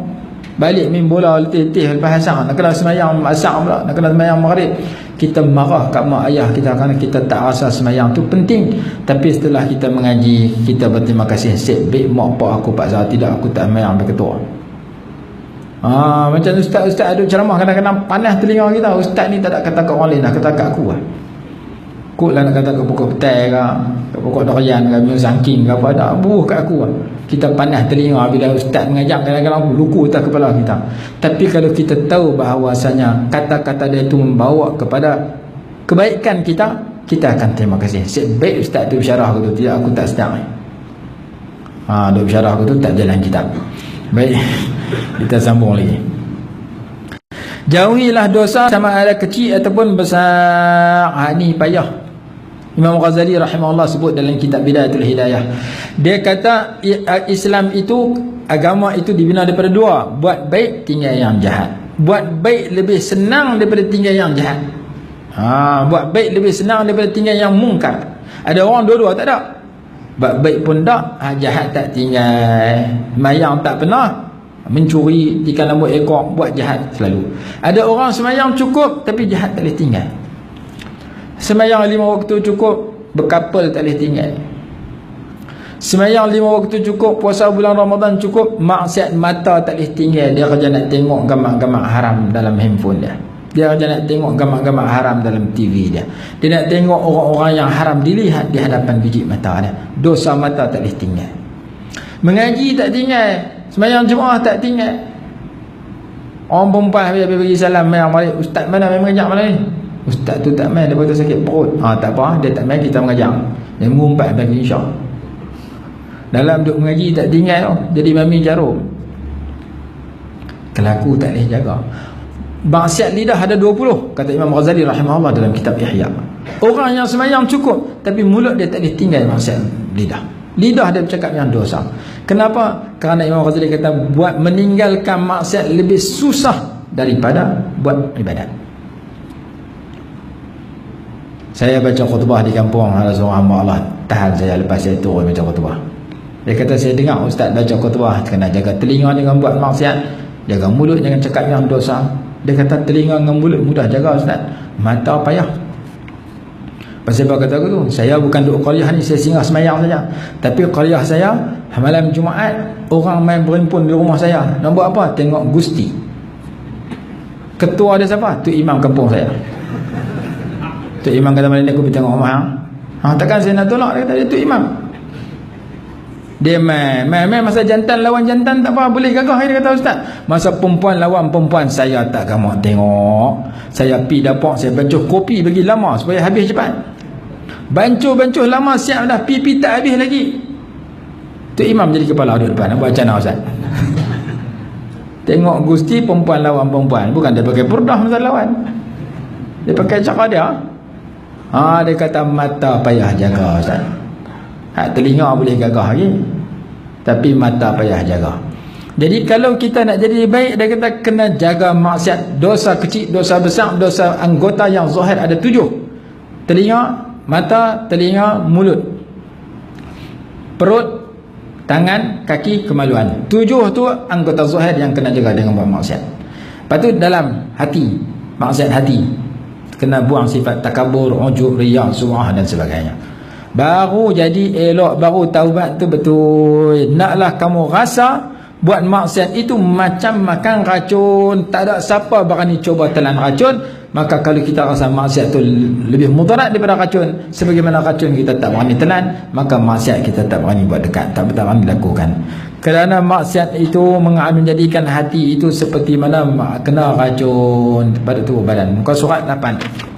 Balik main bola letih-letih lepas asar, nak kena sembahyang asar pula, nak kena sembahyang maghrib. Kita marah kat mak ayah kita kerana kita tak rasa sembahyang tu penting. Tapi setelah kita mengaji, kita berterima kasih, baik mak pak aku paksa, tidak aku tak sembahyang berketua. Macam ustaz-ustaz ada ceramah, kadang-kadang panas telinga kita. Ustaz ni tak ada kata kat orang lain, nak kata kat aku lah. Kot lah nak kata kat pokok petai ke, kat pokok durian ke, minum sangking ke apa, tak buruh kat aku lah. Kita panas telinga bila ustaz mengajar, kadang-kadang luku atas kepala kita. Tapi kalau kita tahu bahawasanya kata-kata dia itu membawa kepada kebaikan kita, kita akan terima kasih. Baik ustaz tu bersyarah aku tu, tidak aku tak sedang. Dia bersyarah aku tu tak jalan kitab. Baik, kita sambung lagi. Jauhilah dosa sama ada kecil ataupun besar. Ni payah. Imam Ghazali rahimahullah sebut dalam kitab Bidayatul Hidayah. Dia kata Islam itu, agama itu dibina daripada dua. Buat baik, tinggal yang jahat. Buat baik lebih senang daripada tinggal yang jahat. Buat baik lebih senang daripada tinggal yang mungkar. Ada orang dua-dua tak ada. Buat baik pun tak, jahat tak tinggal. Mayang tak pernah, mencuri, tikar rambut ekor, buat jahat selalu. Ada orang semayang cukup tapi jahat tak boleh tinggal. Semayang 5 waktu cukup, berkapal tak boleh tinggal. Semayang 5 waktu cukup, puasa bulan Ramadan cukup, maksiat mata tak boleh tinggal. Dia kerja nak tengok gambar-gambar haram dalam handphone dia. Dia kerja nak tengok gambar-gambar haram dalam TV dia. Dia nak tengok orang-orang yang haram dilihat di hadapan biji mata dia. Dosa mata tak boleh tinggal. Mengaji tak tinggal, semayang Jumaat tak tinggal. Orang perempuan habis bagi salam, mayang balik, ustaz mana main mengajar malam ni? Ustaz tu tak main, dia berkata sakit perut. Tak apa, dia tak main, kita mengajar. Yang mengumpat bagi insya. Dalam duk mengaji tak tinggal, jadi mami jarum. Kelaku tak boleh jaga. Maksiat lidah ada 20, kata Imam Ghazali rahimahullah dalam kitab Ihya. Orang yang semayang cukup tapi mulut dia tak boleh tinggal maksiat lidah. Lidah dia bercakap yang dosa. Kenapa? Kerana Imam Ghazali kata buat meninggalkan maksiat lebih susah daripada buat ibadat. Saya baca khutbah di kampung, ada seorang hamba Allah tahan saya lepas saya turun baca khutbah. Dia kata, saya dengar ustaz baca khutbah, kena jaga telinga jangan buat maksiat, jaga mulut jangan cakap yang dosa. Dia kata telinga dengan mulut mudah jaga ustaz, mata payah. Pasal apa kata aku tu? Saya bukan duduk qaryah ni, saya singgah semayang saja. Tapi qaryah saya, malam Jumaat, orang main berhimpun di rumah saya. Nak buat apa? Tengok Gusti. Ketua dia siapa? Tu imam kampung saya. Tu imam kata, malam ni aku pergi tengok rumah. Takkan saya nak tolak? Dia kata, dia tu imam. Dia main masa jantan lawan jantan tak apa, boleh gagah dia kata ustaz. Masa perempuan lawan perempuan, saya tak gamak tengok. Saya pi dapur, saya bancuh kopi bagi lama supaya habis cepat. Bancuh lama siap dah, pi tak habis lagi. Tu imam jadi kepala duduk depan, nak buat macam mana ustaz? Tengok gusti perempuan lawan perempuan, bukan dia pakai purdah masa lawan. Dia pakai cakap dia. Dia kata mata payah jaga ustaz. Telinga boleh gagah lagi, tapi mata payah jaga. Jadi kalau kita nak jadi baik, dia kata kena jaga maksiat. Dosa kecil, dosa besar, dosa anggota yang zahir ada 7. Telinga, mata, telinga, mulut, perut, tangan, kaki, kemaluan. 7 tu anggota zahir yang kena jaga dengan buat maksiat. Lepas tu dalam hati, maksiat hati, kena buang sifat takabur, ujub, riya, sum'ah dan sebagainya. Baru jadi elok, baru taubat tu betul. Naklah kamu rasa buat maksiat itu macam makan racun, tak ada siapa berani cuba telan racun. Maka kalau kita rasa maksiat tu lebih mudarat daripada racun, sebagaimana racun kita tak berani telan, maka maksiat kita tak berani buat dekat, tak berani lakukan. Kerana maksiat itu menjadikan hati itu seperti mana kena racun pada tubuh badan. Muka surat 8.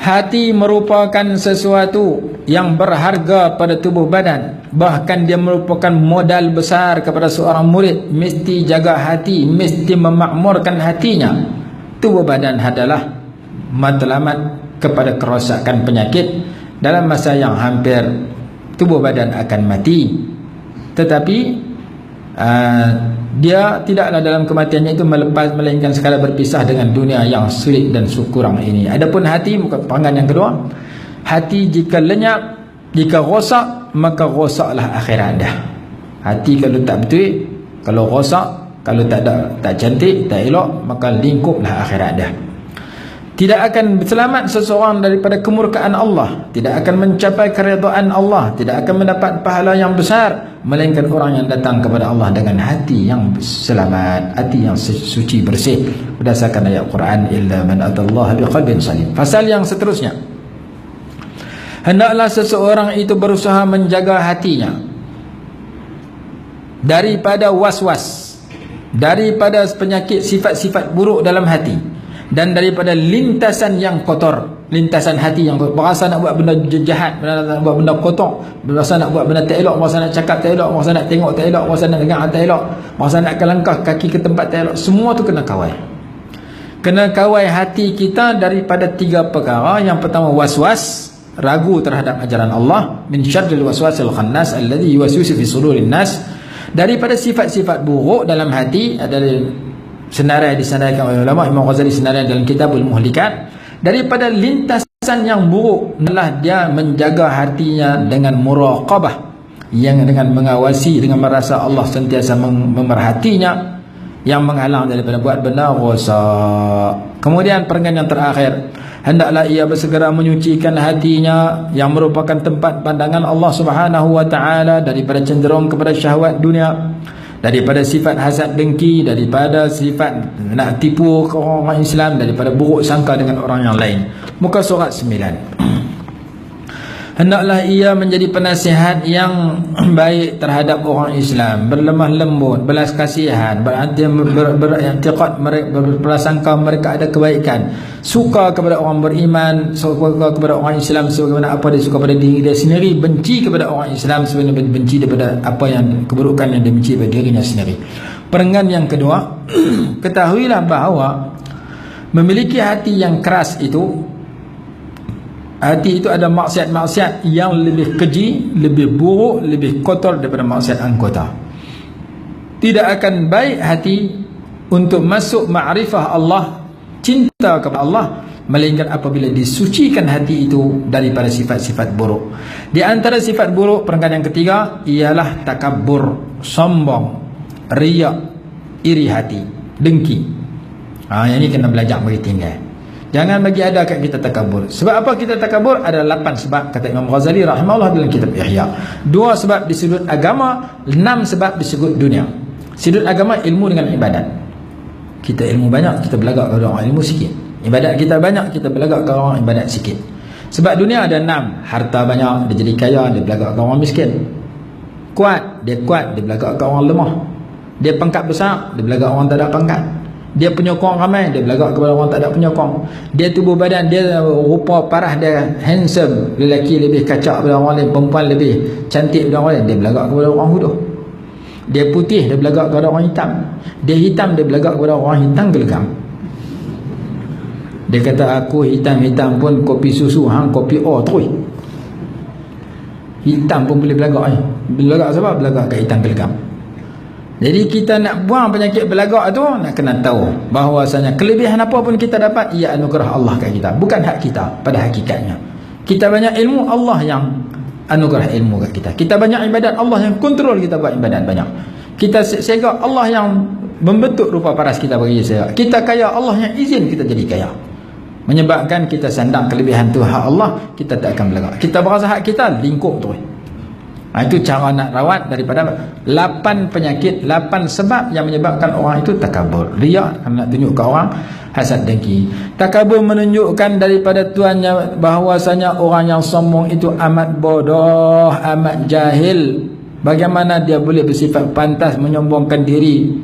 Hati merupakan sesuatu yang berharga pada tubuh badan. Bahkan dia merupakan modal besar kepada seorang murid. Mesti jaga hati, mesti memakmurkan hatinya. Tubuh badan adalah matlamat kepada kerosakan penyakit. Dalam masa yang hampir tubuh badan akan mati. Tetapi dia tidaklah dalam kematiannya itu melainkan sekadar berpisah dengan dunia yang sulit dan kurang ini. Adapun hati, pangan yang kedua, hati jika lenyap, jika rosak, maka rosaklah akhirat dah. Hati kalau tak betul, kalau rosak, kalau tak cantik, tak elok, maka lingkuplah akhirat dah. Tidak akan selamat seseorang daripada kemurkaan Allah, tidak akan mencapai keridhaan Allah, tidak akan mendapat pahala yang besar, melainkan orang yang datang kepada Allah dengan hati yang selamat, hati yang suci bersih, berdasarkan ayat Quran, illa man atallaha biqalbin salim. Pasal yang seterusnya, hendaklah seseorang itu berusaha menjaga hatinya daripada was-was, daripada penyakit sifat-sifat buruk dalam hati, dan daripada lintasan yang kotor, lintasan hati yang kotor. Berasa nak buat benda jahat, berasa nak buat benda kotor, berasa nak buat benda tak elok, berasa nak cakap tak elok, berasa nak tengok tak elok, berasa nak dengar tak elok, berasa nak kelangkah kaki ke tempat tak elok. Semua tu kena kawal. Kena kawal hati kita daripada 3 perkara. Yang pertama, was-was, ragu terhadap ajaran Allah. Min syarril waswasil khannas alladhi yuwaswisu fi sudurin nas. Daripada sifat-sifat buruk dalam hati, adalah senarai disandarkan oleh ulama. Imam Ghazali senarai dalam Kitabul Muhlikat. Daripada lintasan yang buruk adalah dia menjaga hatinya dengan muraqabah, yang dengan mengawasi, dengan merasa Allah sentiasa memerhatinya, yang menghalang daripada buat benda rosak. Kemudian perenggan yang terakhir, hendaklah ia bersegera menyucikan hatinya yang merupakan tempat pandangan Allah Subhanahu wa taala daripada cenderung kepada syahwat dunia, daripada sifat hasad dengki, daripada sifat nak tipu orang Islam, daripada buruk sangka dengan orang yang lain. Muka surat 9. Hendaklah ia menjadi penasihat yang baik terhadap orang Islam, berlemah lembut, belas kasihan, beriktikad, berprasangka mereka ada kebaikan, suka kepada orang beriman, suka kepada orang Islam sebagaimana apa dia suka pada diri dia sendiri, benci kepada orang Islam sebagaimana benci daripada apa yang keburukan yang dia benci pada dirinya sendiri. Perenggan yang kedua, ketahuilah bahawa memiliki hati yang keras itu, hati itu ada maksiat-maksiat yang lebih keji, lebih buruk, lebih kotor daripada maksiat anggota. Tidak akan baik hati untuk masuk ma'rifah Allah, cinta kepada Allah, melainkan apabila disucikan hati itu daripada sifat-sifat buruk. Di antara sifat buruk, perenggan yang ketiga, ialah takabur, sombong, riya, iri hati, dengki. Yang ini kena belajar bagi tinggal. Jangan bagi ada kat kita takabur. Sebab apa kita takabur? Ada 8 sebab, kata Imam Ghazali rahimahullah dalam kitab Ihya. 2 sebab di sudut agama, 6 sebab di sudut dunia. Sudut agama, ilmu dengan ibadat. Kita ilmu banyak, kita belagak kepada orang ilmu sikit. Ibadat kita banyak, kita belagak kepada orang ibadat sikit. Sebab dunia ada 6. Harta banyak, dia jadi kaya, dia belagak kat orang miskin. Kuat, dia belagak kat orang lemah. Dia pangkat besar, dia belagak orang tak ada pangkat. Dia penyokong ramai, dia belagak kepada orang tak ada penyokong. Dia tubuh badan, dia rupa parah, dia handsome, lelaki lebih kacak daripada orang lain, perempuan lebih cantik daripada orang lain, dia belagak kepada orang huduh. Dia putih, dia belagak kepada orang hitam. Dia hitam, dia belagak kepada orang hitam gelegam. Dia kata, aku hitam-hitam pun kopi susu, hang kopi O terus. Hitam pun boleh belagak. Belagak siapa? Belagak kat hitam gelegam. Jadi kita nak buang penyakit belagak tu, nak kena tahu bahawasanya kelebihan apa pun kita dapat, ia anugerah Allah kat kita, bukan hak kita pada hakikatnya. Kita banyak ilmu, Allah yang anugerah ilmu kat kita. Kita banyak ibadat, Allah yang kontrol kita buat ibadat banyak. Kita segak, Allah yang membentuk rupa paras kita bagi segak. Kita kaya, Allah yang izin kita jadi kaya. Menyebabkan kita sandang kelebihan tu hak Allah, kita tak akan belagak. Kita berasa hak kita, lingkup tu. Itu cara nak rawat daripada 8 penyakit, 8 sebab yang menyebabkan orang itu takabur. Riak, nak tunjuk ke orang, hasad dengki. Takabur menunjukkan daripada tuannya bahawasanya orang yang sombong itu amat bodoh, amat jahil. Bagaimana dia boleh bersifat pantas menyombongkan diri,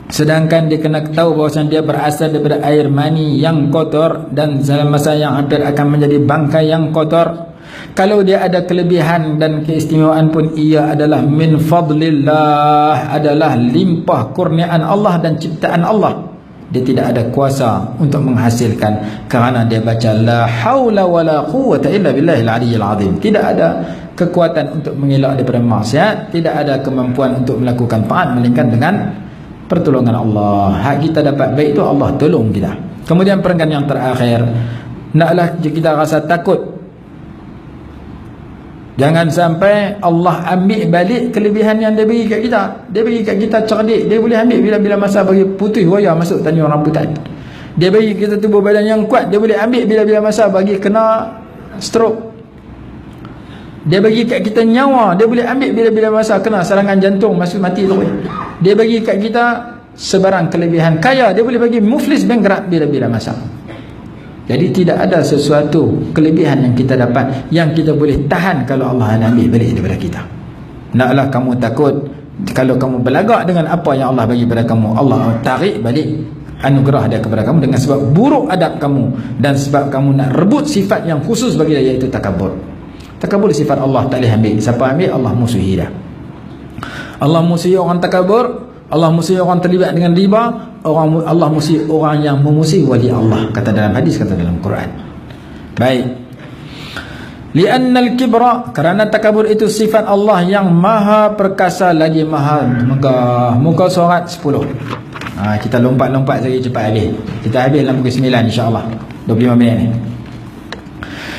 sedangkan dia kena tahu bahawasanya dia berasal daripada air mani yang kotor dan dalam masa yang hampir akan menjadi bangkai yang kotor. Kalau dia ada kelebihan dan keistimewaan pun, ia adalah min fadlillah, adalah limpah kurniaan Allah dan ciptaan Allah. Dia tidak ada kuasa untuk menghasilkan, kerana dia baca la haula wala quwwata illa billahil aliyyil azim. Tidak ada kekuatan untuk mengelak daripada maksiat, tidak ada kemampuan untuk melakukan taat melainkan dengan pertolongan Allah. Hak kita dapat baik itu Allah tolong kita. Kemudian perenggan yang terakhir, naklah kita rasa takut. Jangan sampai Allah ambil balik kelebihan yang dia bagi kat kita. Dia bagi kat kita cerdik, dia boleh ambil bila-bila masa bagi putih waya masuk tanjung rambutan. Dia bagi kita tubuh badan yang kuat, dia boleh ambil bila-bila masa bagi kena stroke. Dia bagi kat kita nyawa, dia boleh ambil bila-bila masa kena serangan jantung, masuk mati terus. Dia bagi kat kita sebarang kelebihan. Kaya, dia boleh bagi muflis bankrupt bila-bila masa. Jadi tidak ada sesuatu kelebihan yang kita dapat yang kita boleh tahan kalau Allah ambil balik daripada kita. Naklah kamu takut kalau kamu belagak dengan apa yang Allah bagi pada kamu, Allah tarik balik anugerah dia kepada kamu dengan sebab buruk adab kamu dan sebab kamu nak rebut sifat yang khusus bagi dia, iaitu takabur. Takabur sifat Allah tak boleh ambil. Siapa ambil, Allah musuhi dia. Allah musuhi orang takabur, Allah musuhi orang terlibat dengan riba, Allah musuhi orang yang memusuhi wali Allah, kata dalam hadis, kata dalam Quran. Baik. Li'annal kibra, kerana takabur itu sifat Allah yang maha perkasa lagi maha megah. Muka surat 10. Kita lompat-lompat saja cepat habis. Kita habis dalam pukul 9 insya-Allah. 25 minit ni.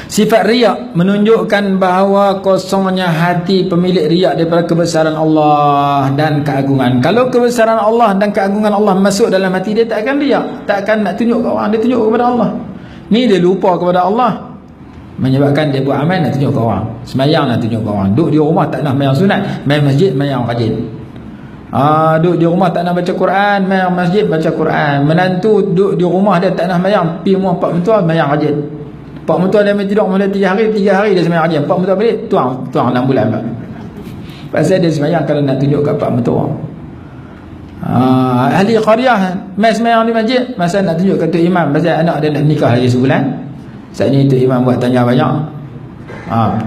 Sifat riak menunjukkan bahawa kosongnya hati pemilik riak daripada kebesaran Allah dan keagungan. Kalau kebesaran Allah dan keagungan Allah masuk dalam hati dia, tak akan riak, tak akan nak tunjuk ke orang, dia tunjuk kepada Allah. Ni dia lupa kepada Allah, menyebabkan dia buat amal nak tunjuk ke orang, semayang nak tunjuk ke orang, duduk di rumah tak nak mayang sunat, main masjid mayang rajin. Duduk di rumah tak nak baca Quran, mayang masjid baca Quran. Menantu duduk di rumah dia tak nak mayang, pergi rumah pak mentua mayang rajin. Pak mentua dia tidur mulai 3 hari dia semayang rajin. Pak mentua balik tuang 6 bulan pak. Pasal dia semayang kalau nak tunjuk kat pak mentua. Ahli qaryah mai semayang di masjid, masa nak tunjuk kat Tok Imam pasal anak dia nak nikah lagi sebulan. Saat ni Tok Imam buat tanya banyak.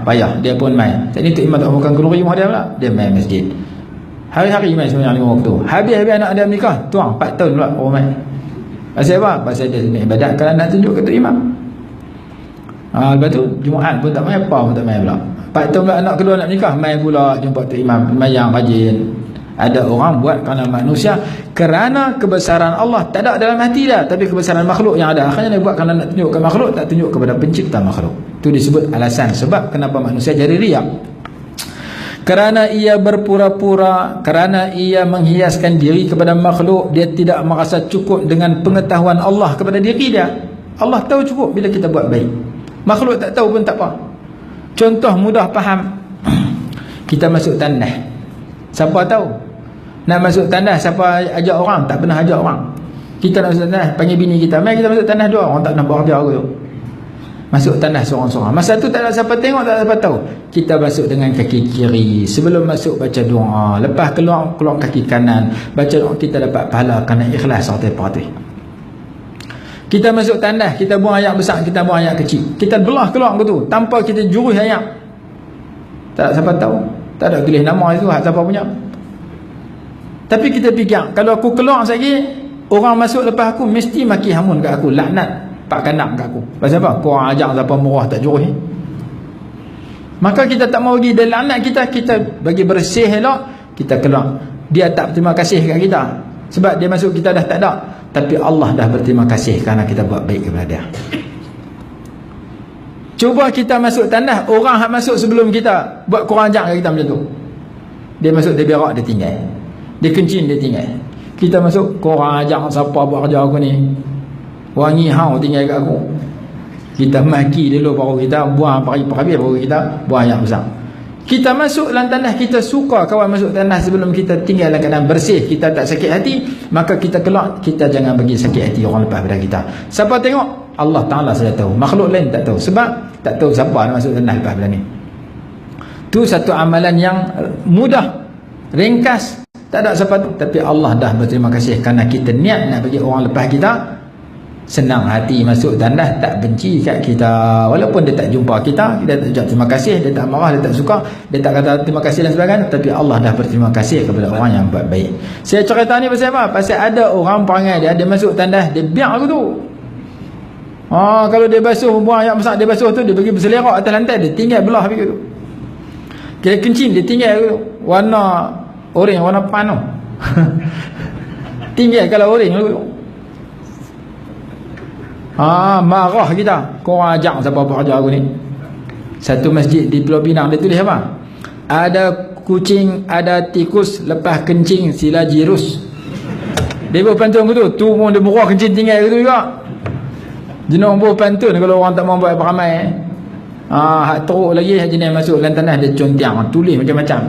Payah dia pun mai. Saat ni Tok Imam tak bukan keluar rumah dia pula, dia mai masjid. Hari-hari mai semayang 5 waktu. Habis anak dia menikah, tuang 4 tahun pula orang mai. Pasal apa? Pasal dia nak ibadat kalau nak tunjuk kat Tok Imam. Lepas tu Jumaat pun tak main, apa pun tak main pula. 4 tahun pula anak kedua nak nikah, main pula jumpa Tok Imam, mayang rajin. Ada orang buat kerana manusia, kerana kebesaran Allah tak ada dalam hati dia, tapi kebesaran makhluk yang ada. Akhirnya dia buat kerana nak tunjuk ke makhluk, tak tunjuk kepada pencipta makhluk. Itu disebut alasan sebab kenapa manusia jadi riak. Kerana ia berpura-pura, kerana ia menghiaskan diri kepada makhluk, dia tidak merasa cukup dengan pengetahuan Allah kepada diri dia. Allah tahu cukup bila kita buat baik. Makhluk tak tahu pun tak apa. Contoh mudah faham. Kita masuk tandas, siapa tahu? Nak masuk tandas siapa ajak orang? Tak pernah ajak orang. Kita nak masuk tandas, panggil bini kita, mari kita masuk tandas dua, orang tak nak bawa dia aku tu. Masuk tandas seorang-seorang. Masa tu tak ada siapa tengok, tak ada siapa tahu. Kita masuk dengan kaki kiri. Sebelum masuk baca doa. Lepas keluar kaki kanan. Baca doa, kita dapat pahala kerana ikhlas serta patuh. Kita masuk tandas, kita buang ayat besar, kita buang ayat kecil. Kita belah keluar ke tu tanpa kita jurus ayat. Tak ada siapa tahu. Tak ada tulis nama itu hak siapa punya. Tapi kita fikir, kalau aku keluar sekali, orang masuk lepas aku mesti maki hamun kat aku, laknat pak kanak kat aku. Pasal apa? Kau ajak siapa murah tak jurus ni. Maka kita tak mau pergi dia laknat kita bagi bersih elok, kita keluar. Dia tak berterima kasih kat kita sebab dia masuk kita dah tak ada, tapi Allah dah berterima kasih kerana kita buat baik kepada dia. Cuba kita masuk tandas, orang yang masuk sebelum kita buat kurang ajar kat kita macam tu. Dia masuk, dia berak, dia tinggal. Dia kencing, dia tinggal. Kita masuk, kurang ajar siapa buat kerja aku ni, wangi hau tinggal kat aku. Kita maki dulu baru kita buang pagi-pagi, baru kita buang yang besar. Kita masuk dalam tandas, kita suka kawan masuk tandas sebelum kita tinggal dalam keadaan bersih, kita tak sakit hati, maka kita keluar, kita jangan bagi sakit hati orang lepas pada kita. Siapa tengok? Allah Ta'ala saja tahu, makhluk lain tak tahu, sebab tak tahu siapa nak masuk tandas lepas pada ni. Tu satu amalan yang mudah, ringkas, tak ada siapa tahu, tapi Allah dah berterima kasih kerana kita niat nak bagi orang lepas kita senang hati masuk tandas, tak benci kat kita. Walaupun dia tak jumpa kita, dia tak ucap terima kasih, dia tak marah, dia tak suka, dia tak kata terima kasih dan sebagainya, tapi Allah dah berterima kasih kepada orang yang buat baik. Saya cerita ni pasal apa? Pasal ada orang perangai dia masuk tandas, dia biar aku tu. Kalau dia basuh, buang ayat besar, dia basuh tu, dia pergi berselerak atas lantai, dia tinggal belah pergi tu. Kira kencing, dia tinggal tu. Warna oren, warna panu. Tinggal kalau oren tu. Marah kita, kau ajak siapa buat kerja aku ni. Satu masjid di Pulau Pinang, dia tulis apa? Ada kucing, ada tikus, lepas kencing sila jirus. Dia buat pantun ke tu, tu pun dia berah kencing tinggal ke tu juga. Jenis buat pantun kalau orang tak mau buat beramai. Hak teruk lagi, jenis masuk dalam tanah, dia contiang, tulis macam-macam.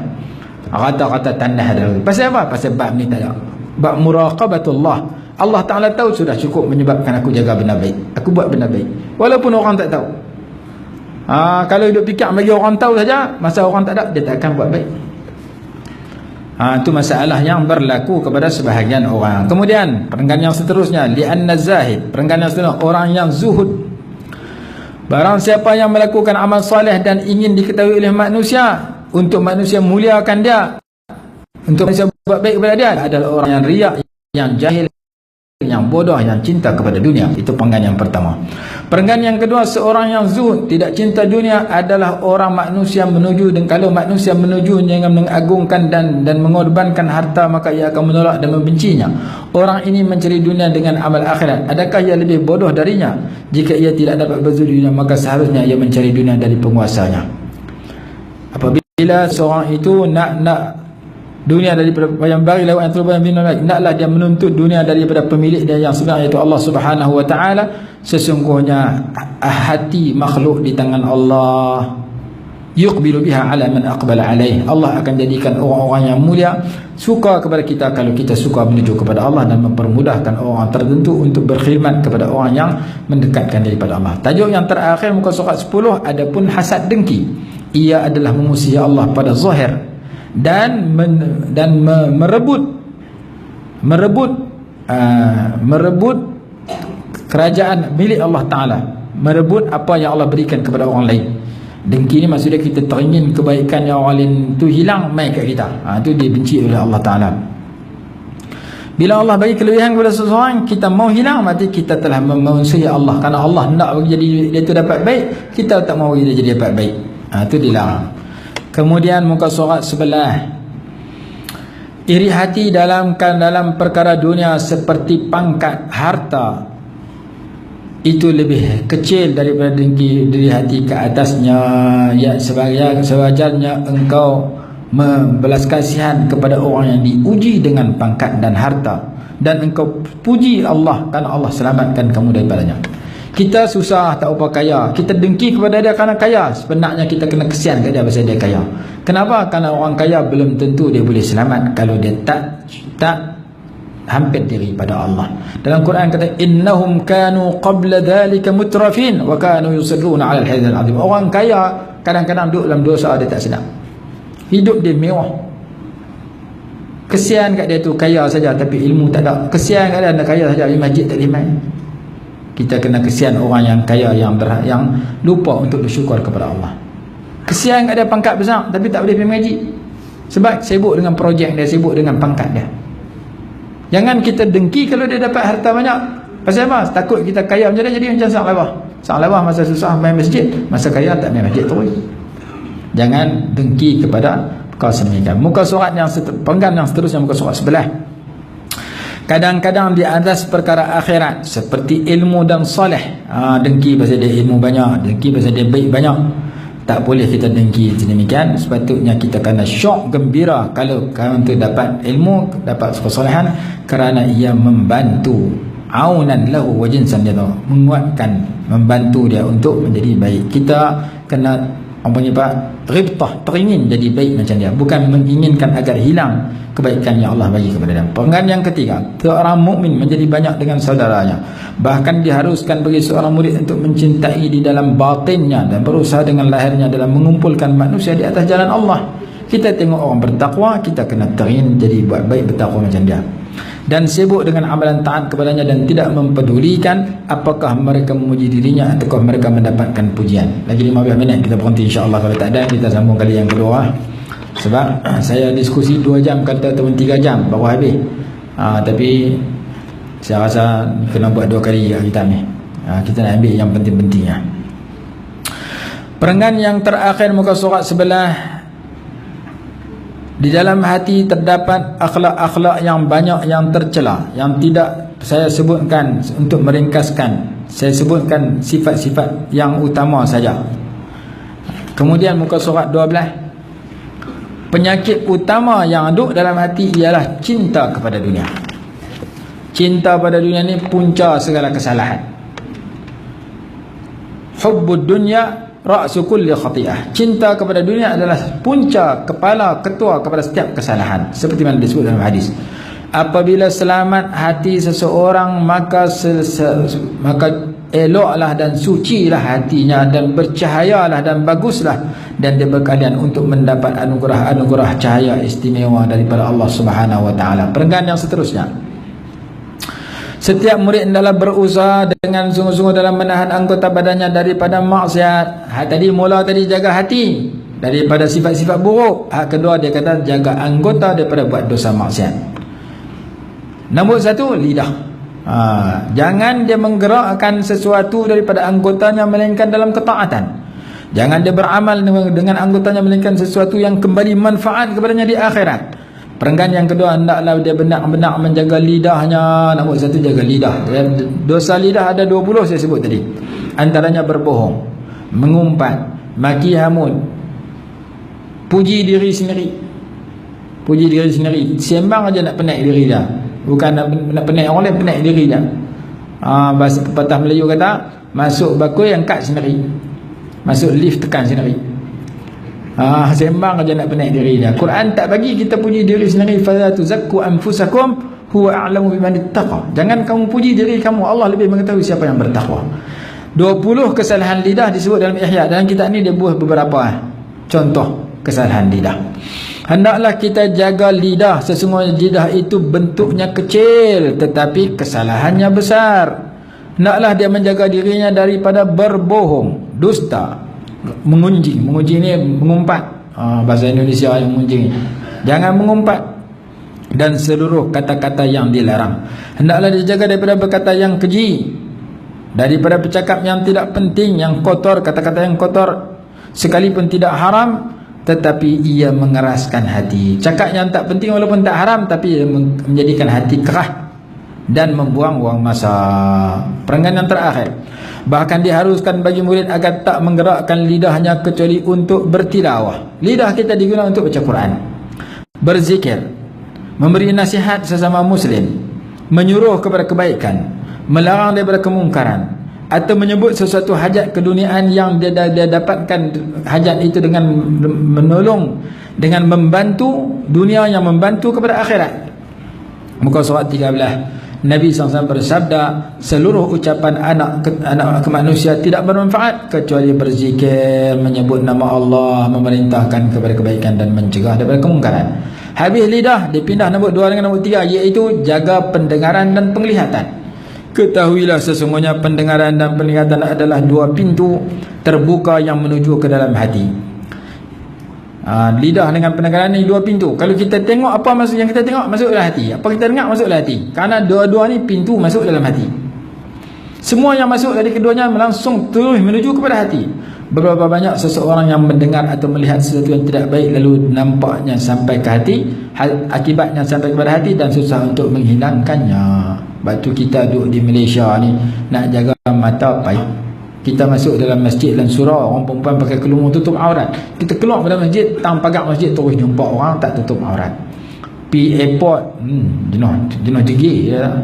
Kata-kata tanah ada. Pasal apa? Pasal bab ni tak ada. Bab muraqabatullah. Allah Ta'ala tahu sudah cukup menyebabkan aku jaga benda baik, aku buat benda baik walaupun orang tak tahu. Kalau hidup fikir bagi orang tahu saja, masa orang tak ada, dia tak akan buat baik. Itu masalah yang berlaku kepada sebahagian orang. Kemudian perenggan yang seterusnya, li'anna zahid, perenggan yang seterusnya, orang yang zuhud. Barang siapa yang melakukan amal soleh dan ingin diketahui oleh manusia, untuk manusia muliakan dia, untuk manusia buat baik kepada dia, adalah orang yang riak, yang jahil, yang bodoh, yang cinta kepada dunia. Itu perenggan yang pertama. Perenggan yang kedua, seorang yang zuhud, tidak cinta dunia, adalah orang manusia menuju, dan kalau manusia menuju dengan mengagungkan dan mengorbankan harta, maka ia akan menolak dan membencinya. Orang ini mencari dunia dengan amal akhirat. Adakah ia lebih bodoh darinya? Jika ia tidak dapat berzuhud dunia, maka seharusnya ia mencari dunia dari penguasanya. Apabila seorang itu nak dunia daripada yang bagi lewat yang terbaik, naklah dia menuntut dunia daripada pemilik dia yang sebenarnya, iaitu Allah Subhanahu wa taala. Sesungguhnya hati makhluk di tangan Allah. Yuqbilu biha ala man aqbala alaih. Allah akan jadikan orang-orang yang mulia suka kepada kita kalau kita suka menuju kepada Allah, dan mempermudahkan orang tertentu untuk berkhidmat kepada orang yang mendekatkan daripada Allah. Tajuk yang terakhir muka surat 10, adapun hasad dengki, ia adalah memusuhi Allah pada zahir dan merebut kerajaan milik Allah Ta'ala, merebut apa yang Allah berikan kepada orang lain. Dengki ni maksudnya kita teringin kebaikan yang orang lain tu hilang, mai kat kita. Itu dibenci oleh Allah Ta'ala. Bila Allah bagi kelebihan kepada seseorang, kita mau hilang, berarti kita telah memusuhi Allah. Kerana Allah nak bagi jadi dia tu dapat baik, kita tak mau dia jadi dapat baik. Itu dilarang. Kemudian muka surat 11, iri hati dalam perkara dunia seperti pangkat, harta, itu lebih kecil daripada dengki hati ke atasnya. Ya, sewajarnya engkau membelas kasihan kepada orang yang diuji dengan pangkat dan harta, dan engkau puji Allah kerana Allah selamatkan kamu daripadanya. Kita susah tak apa kaya, kita dengki kepada dia kerana kaya, sebenarnya kita kena kesian kepada dia pasal dia kaya. Kenapa? Kerana orang kaya belum tentu dia boleh selamat kalau dia tak hampir diri pada Allah. Dalam Quran kata innahum kanu qabla dhalika mutrafin wa kanu yusirruna 'ala al-hadith al-'azim. Orang kaya kadang-kadang duduk dalam dosa dia tak sedar. Hidup dia mewah. Kesian kat dia tu kaya saja tapi ilmu tak ada. Kesian kat dia kaya saja, di masjid tak dimai. Kita kena kesian orang yang kaya yang lupa untuk bersyukur kepada Allah. Kesian kat dia pangkat besar tapi tak boleh pergi mengaji. Sebab sibuk dengan projek dia, sibuk dengan pangkat dia. Jangan kita dengki kalau dia dapat harta banyak. Pasal apa? Takut kita kaya macam dia jadi macam sang labah. Sang labah masa susah main masjid, masa kaya tak main masjid terus. Jangan dengki kepada perkara semacam. Muka surat yang penggan yang seterusnya, muka surat 11. Kadang-kadang di atas perkara akhirat seperti ilmu dan soleh. Dengki pasal dia ilmu banyak, dengki pasal dia baik banyak. Tak boleh kita dengki sedemikian. Sepatutnya kita kena syok gembira kalau kawan tu dapat ilmu, dapat kesolehan, kerana ia membantu aunan lahu wa jinsan, dia menguatkan, membantu dia untuk menjadi baik. Kita kena ribtah, teringin jadi baik macam dia, bukan menginginkan agar hilang kebaikan yang Allah bagi kepada dia. Perenggan yang ketiga, seorang mukmin menjadi banyak dengan saudaranya. Bahkan diharuskan bagi seorang murid untuk mencintai di dalam batinnya dan berusaha dengan lahirnya dalam mengumpulkan manusia di atas jalan Allah. Kita tengok orang bertakwa, kita kena teringin jadi buat baik, bertakwa macam dia. Dan sibuk dengan amalan taat kepadanya dan tidak mempedulikan apakah mereka memuji dirinya ataukah mereka mendapatkan pujian. Lagi 15 minit kita berhenti insya-Allah. Kalau tak ada kita sambung kali yang kedua. Sebab saya diskusi 2 jam kata ataupun 3 jam baru habis. Tapi saya rasa kena buat 2 kali kita ni. Kita nak ambil yang penting-pentingnya. Perenggan yang terakhir muka surat sebelah. Di dalam hati terdapat akhlak-akhlak yang banyak yang tercela, yang tidak saya sebutkan untuk meringkaskan. Saya sebutkan sifat-sifat yang utama saja. Kemudian muka surat 12. Penyakit utama yang ada dalam hati ialah cinta kepada dunia. Cinta pada dunia ni punca segala kesalahan. Hubbud dunya ra'su kulli khati'ah. Cinta kepada dunia adalah punca, kepala, ketua kepada setiap kesalahan, seperti mana disebut dalam hadis. Apabila selamat hati seseorang, maka eloklah dan sucilah hatinya dan bercahayalah dan baguslah, dan dia berkalian untuk mendapat anugerah-anugerah cahaya istimewa daripada Allah Subhanahu wa taala. Perenggan yang seterusnya. Setiap murid adalah berusaha dengan sungguh-sungguh dalam menahan anggota badannya daripada maksiat. Tadi jaga hati daripada sifat-sifat buruk. Hak kedua dia kata jaga anggota daripada buat dosa maksiat. Nombor 1, lidah. Jangan dia menggerakkan sesuatu daripada anggotanya melainkan dalam ketaatan. Jangan dia beramal dengan anggotanya melainkan sesuatu yang kembali manfaat kepadanya di akhirat. Perenggan yang kedua, hendaklah dia benar-benar menjaga lidahnya. Nombor 1, jaga lidah. Dosa lidah ada 20 saya sebut tadi. Antaranya berbohong, mengumpat, maki hamun, puji diri sendiri. Puji diri sendiri. Sembang aja nak penaik diri dia. Bukan nak penaik orang lain, penaik diri dia. Bahasa pepatah Melayu kata, masuk bakul angkat sendiri, masuk lift tekan sendiri. Sembang aja nak penaik diri dia. Quran tak bagi kita puji diri sendiri. Fala tuzakku anfusakum huwa a'lamu biman ittaqa. Jangan kamu puji diri kamu, Allah lebih mengetahui siapa yang bertakwa. 20 kesalahan lidah disebut dalam Ihya. Dalam kitab ni dia buat beberapa contoh kesalahan lidah. Hendaklah kita jaga lidah. Sesungguhnya lidah itu bentuknya kecil tetapi kesalahannya besar. Hendaklah dia menjaga dirinya daripada berbohong, dusta, mengunjing. Mengunjing ni mengumpat. Bahasa Indonesia yang mengunjing. Jangan mengumpat. Dan seluruh kata-kata yang dilarang. Hendaklah dijaga daripada berkata yang keji, daripada bercakap yang tidak penting, yang kotor, kata-kata yang kotor, sekalipun tidak haram tetapi ia mengeraskan hati. Cakap yang tak penting walaupun tak haram tapi menjadikan hati kerah dan membuang-buang masa. Perenggan yang terakhir, bahkan diharuskan bagi murid agar tak menggerakkan lidahnya kecuali untuk bertilawah. Lidah kita digunakan untuk baca Quran, berzikir, memberi nasihat sesama muslim, menyuruh kepada kebaikan, melarang daripada kemungkaran, atau menyebut sesuatu hajat keduniaan yang dia dapatkan hajat itu dengan menolong, dengan membantu dunia yang membantu kepada akhirat. Muka surat 13. Nabi SAW bersabda, seluruh ucapan anak ke manusia tidak bermanfaat kecuali berzikir, menyebut nama Allah, memerintahkan kepada kebaikan dan mencegah daripada kemungkaran. Habis lidah, dipindah nombor 2 dengan nombor 3, iaitu jaga pendengaran dan penglihatan. Ketahuilah sesungguhnya pendengaran dan penglihatan adalah 2 pintu terbuka yang menuju ke dalam hati. Lidah dengan pendengaran ni 2 pintu. Kalau kita tengok, apa maksud yang kita tengok masuk dalam hati, apa kita dengar masuk dalam hati. Kerana dua-dua ni pintu masuk dalam hati. Semua yang masuk dari keduanya langsung terus menuju kepada hati. Berapa banyak seseorang yang mendengar atau melihat sesuatu yang tidak baik, lalu nampaknya sampai ke hati, akibatnya sampai kepada hati dan susah untuk menghilangkannya. Sebab tu kita duduk di Malaysia ni nak jaga mata payah. Kita masuk dalam masjid dan surau, orang perempuan pakai kelumur tutup aurat. Kita keluar pada masjid, tang pagar masjid terus jumpa orang tak tutup aurat. Pi airport, jenuh jegi ya.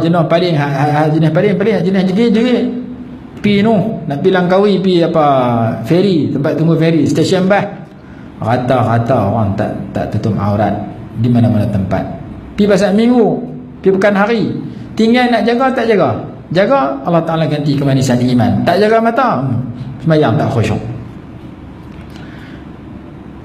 Jenuh paling jenis paling jenis jegi. Pi nak pi Langkawi, pi apa ferry, tempat tunggu ferry, stesen bas. Rata-rata orang tak tutup aurat di mana-mana tempat. Pi pasal minggu, pi pekan hari, tinggal nak jaga tak jaga. Jaga, Allah Ta'ala ganti kemanisan iman. Tak jaga mata, sembahyang tak khusyuk.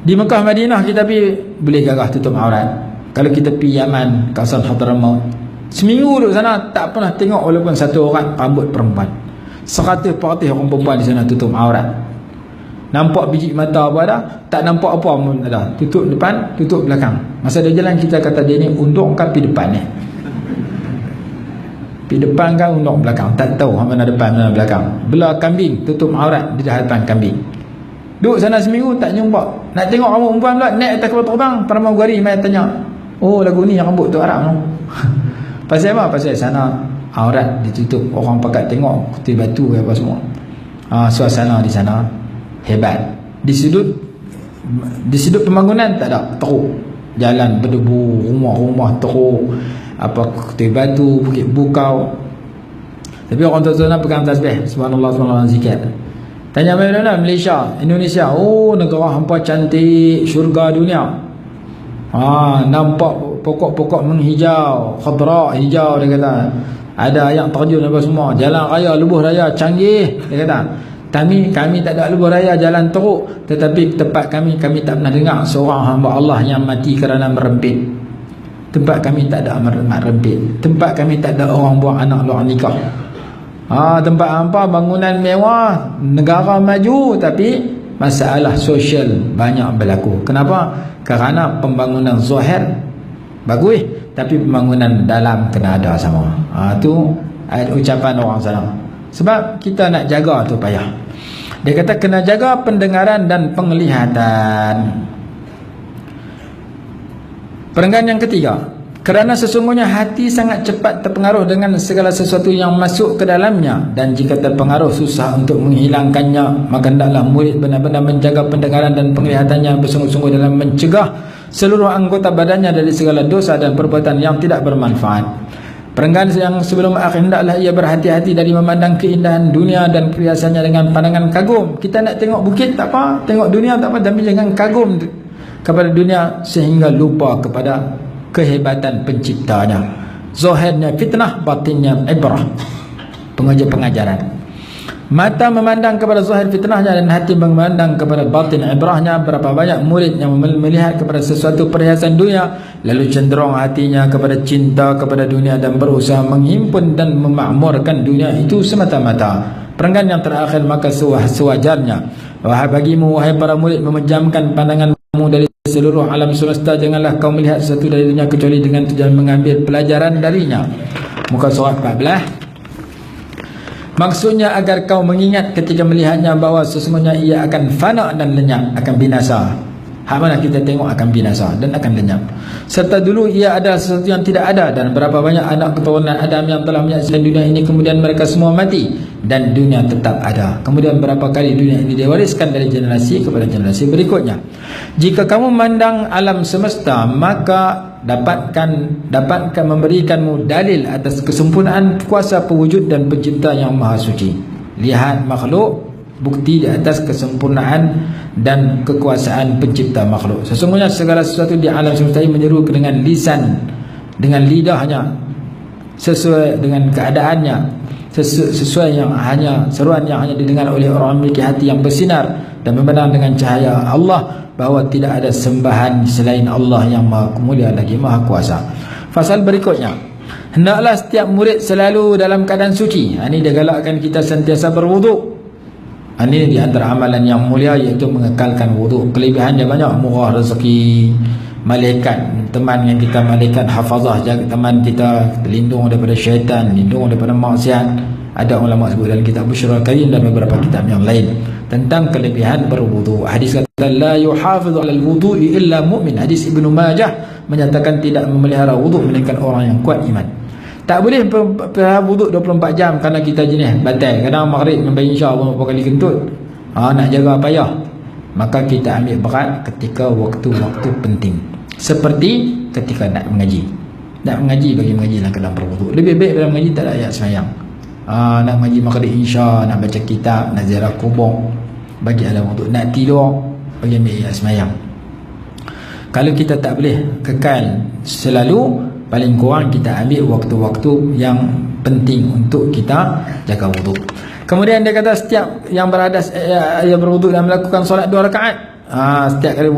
Di Mekah Madinah kita pergi, boleh gagah tutup aurat. Kalau kita pergi Yaman, kawasan Hadramaut, seminggu duduk sana tak pernah tengok walaupun satu orang rambut perempuan. 100% orang perempuan di sana tutup aurat. Nampak biji mata apa ada, tak nampak apa pun ada. Tutup depan, tutup belakang. Masa dia jalan kita kata dia ni unduk kan pergi depan ni. Di depan kan unduk belakang, tak tahu mana depan mana belakang. Belah kambing, tutup aurat di hadapan kambing. Duduk sana seminggu tak jumpa. Nak tengok rambut perempuan pula, naik atas kapal terbang, pramugari mai tanya, oh lagu ni rambut tu Arab no? Pasal apa? Pasal sana aurat ditutup, orang pakat tengok kuti batu ke apa semua. Suasana di sana hebat. Di sudut pembangunan tak ada, teruk. Jalan berdebu, rumah-rumah teruk, apa kuti batu, bukit bukau. Tapi orang tua-tua nak pegang tasbih, subhanallah, subhanallah, zikir. Tanya mana Malaysia, Indonesia, oh negara hampa cantik, syurga dunia. Nampak pokok-pokok menghijau, khadra, hijau, dia kata. Ada yang terjun apa semua, jalan raya, lebuh raya canggih, dia kata. Kami tak ada lebuh raya, jalan teruk, tetapi tempat kami tak pernah dengar seorang hamba Allah yang mati kerana merempit. Tempat kami tak ada merempit. Tempat kami tak ada orang buang anak luar nikah. Tempat hampa bangunan mewah, negara maju, tapi masalah sosial banyak berlaku. Kenapa? Kerana pembangunan zahir bagus, tapi pembangunan dalam kena ada sama. Tu ucapan orang sana. Sebab kita nak jaga tu payah. Dia kata kena jaga pendengaran dan penglihatan. Perenggan yang ketiga, kerana sesungguhnya hati sangat cepat terpengaruh dengan segala sesuatu yang masuk ke dalamnya, dan jika terpengaruh susah untuk menghilangkannya, maka hendaklah murid benar-benar menjaga pendengaran dan penglihatannya bersungguh-sungguh dalam mencegah seluruh anggota badannya dari segala dosa dan perbuatan yang tidak bermanfaat. Perenggan yang sebelum akhir, hendaklah ia berhati-hati dari memandang keindahan dunia dan perhiasannya dengan pandangan kagum. Kita nak tengok bukit tak apa, tengok dunia tak apa, tapi jangan kagum kepada dunia sehingga lupa kepada kehebatan penciptanya. Zahirnya fitnah, batinnya ibrah, pengajaran. Mata memandang kepada zahir fitnahnya dan hati memandang kepada batin ibrahnya. Berapa banyak murid yang melihat kepada sesuatu perhiasan dunia, lalu cenderung hatinya kepada cinta kepada dunia dan berusaha menghimpun dan memakmurkan dunia itu semata-mata. Perenggan yang terakhir, maka sewajarnya bagimu wahai para murid memejamkan pandanganmu dari seluruh alam semesta. Janganlah kau melihat sesuatu dari dunia kecuali dengan tujuan mengambil pelajaran darinya. Muka surat 14. Maksudnya agar kau mengingat ketika melihatnya bahawa sesungguhnya ia akan fana dan lenyap, akan binasa. Hak mana kita tengok akan binasa dan akan lenyap. Serta dulu ia adalah sesuatu yang tidak ada, dan berapa banyak anak keturunan Adam yang telah menyaksikan dunia ini, kemudian mereka semua mati dan dunia tetap ada. Kemudian berapa kali dunia ini diwariskan dari generasi kepada generasi berikutnya. Jika kamu memandang alam semesta, maka dapatkan memberikanmu dalil atas kesempurnaan kuasa pewujud dan pencipta yang maha suci. Lihat makhluk, bukti di atas kesempurnaan dan kekuasaan pencipta makhluk. Sesungguhnya segala sesuatu di alam semesta ini menyeru dengan lisan, dengan lidahnya, sesuai dengan keadaannya, sesuai yang hanya seruan yang hanya didengar oleh orang memiliki hati yang bersinar dan memandang dengan cahaya Allah bahawa tidak ada sembahan selain Allah yang Maha Mulia lagi Maha Kuasa. Fasal berikutnya, hendaklah setiap murid selalu dalam keadaan suci. Ini dia galakkan kita sentiasa berwuduk. Ini di antara amalan yang mulia, iaitu mengekalkan wuduk. Kelebihannya banyak, murah rezeki, malaikat, teman yang kita, malaikat hafazah, jaga teman kita, lindung daripada syaitan, lindung daripada maksiat. Ada ulama sebut dalam kitab Bushrul Karim dan beberapa kitab yang lain tentang kelebihan berwuduk. Hadis kata la yuhafizu 'alal wudu'i illa mu'min. Hadis Ibnu Majah menyatakan tidak memelihara wuduk melainkan orang yang kuat iman. Tak boleh pelihara wuduk 24 jam kerana kita jenis batal. Kadang maghrib sampai isyak berapa kali kentut. Nak jaga payah. Maka kita ambil berat ketika waktu-waktu penting. Seperti ketika nak mengaji. Nak mengaji, bagi mengaji dalam keadaan berwuduk. Lebih baik dalam mengaji tak ada ayat semayang. Nak mengaji maghrib isyak, nak baca kitab, nak ziarah kubur, bagi ada wuduk. Nak tidur, bagi ambil ayat semayang. Kalau kita tak boleh kekal selalu, paling kurang kita ambil waktu-waktu yang penting untuk kita jaga wuduk. Kemudian dia kata setiap yang berhadas yang berwuduk dan melakukan solat 2 rakaat, setiap kali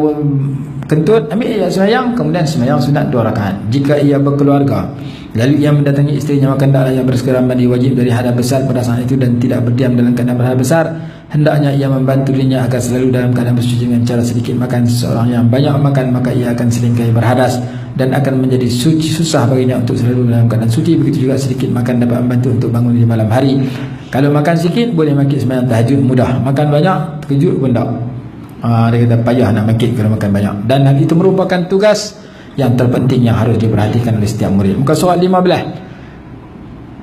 kentut ambil ia sembahyang, kemudian sembahyang sunat 2 rakaat. Jika ia berkeluarga lalu ia mendatangi isterinya, maka hendaklah ia bersegera mandi wajib dari hadas besar pada saat itu dan tidak berdiam dalam keadaan berhadas besar. Hendaknya ia membantu dirinya agar selalu dalam keadaan bersuci dengan cara sedikit makan. Seseorang yang banyak makan maka ia akan seringkali berhadas dan akan menjadi susah baginya untuk selalu dalam keadaan suci. Begitu juga sedikit makan dapat membantu untuk bangun di malam hari. Kalau makan sikit boleh makit sembahyang tahajud mudah. Makan banyak terkejut pun tak. Dia kata payah nak makit kalau makan banyak. Dan hal itu merupakan tugas yang terpenting yang harus diperhatikan oleh setiap murid. Muka surat 15.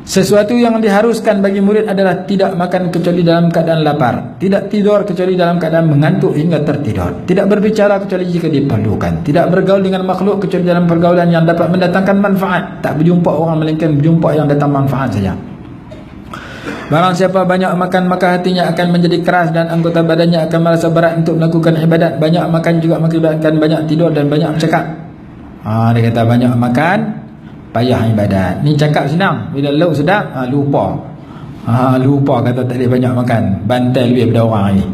Sesuatu yang diharuskan bagi murid adalah tidak makan kecuali dalam keadaan lapar, tidak tidur kecuali dalam keadaan mengantuk hingga tertidur, tidak berbicara kecuali jika diperlukan, tidak bergaul dengan makhluk kecuali dalam pergaulan yang dapat mendatangkan manfaat, tak berjumpa orang melainkan berjumpa yang datang manfaat saja. Barang siapa banyak makan maka hatinya akan menjadi keras dan anggota badannya akan merasa berat untuk melakukan ibadat. Banyak makan juga mengakibatkan banyak tidur dan banyak bercakap. Dia kata banyak makan payah ibadat. Ni cakap senang, bila lauk sedap lupa. Lupa kata tak boleh banyak makan, bantai lebih daripada orang ni.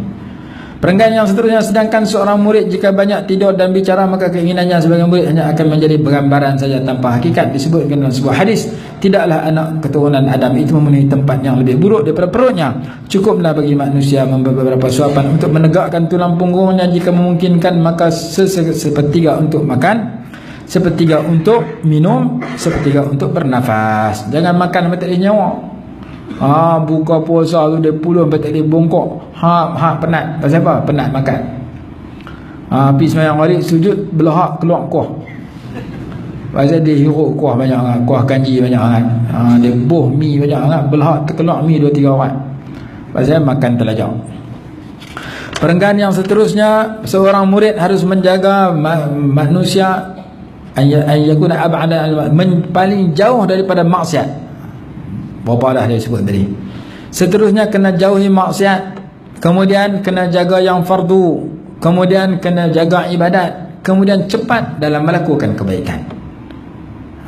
Perenggan yang seterusnya, sedangkan seorang murid jika banyak tidur dan bicara maka keinginannya sebagai murid hanya akan menjadi gambaran saja tanpa hakikat. Disebutkan dalam sebuah hadis, tidaklah anak keturunan Adam itu memenuhi tempat yang lebih buruk daripada perutnya. Cukuplah bagi manusia memberi beberapa suapan untuk menegakkan tulang punggungnya jika memungkinkan, maka sepertiga untuk makan, sepertiga untuk minum, sepertiga untuk bernafas. Jangan makan sampai tak ada nyawa. Buka puasa tu dia puluh sampai tak boleh bongkok. Penat. Pasal apa? Penat makan. Pergi sembahyang balik, sujud, belahak keluar kuah. Pasal dia hirup kuah banyak sangat, kuah kanji banyak sangat. Dia buh mi banyak sangat, belahak terkeluar mi 2-3 orang. Pasal makan terlajak. Perenggan yang seterusnya, seorang murid harus menjaga manusia ayyakuna ab'ada paling jauh daripada maksiat. Berapa dah dia sebut tadi. Seterusnya kena jauhi maksiat, kemudian kena jaga yang fardu, kemudian kena jaga ibadat, kemudian cepat dalam melakukan kebaikan.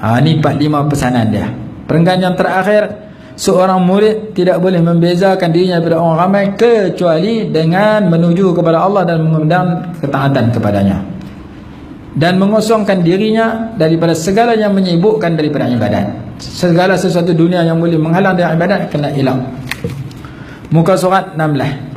Ini 4-5 pesanan dia. Perenggan yang terakhir, seorang murid tidak boleh membezakan dirinya daripada orang ramai kecuali dengan menuju kepada Allah dan mengundang ketaatan kepadanya, dan mengosongkan dirinya daripada segala yang menyibukkan daripada ibadat. Segala sesuatu dunia yang boleh menghalang dari ibadat kena hilang. Muka surat 16.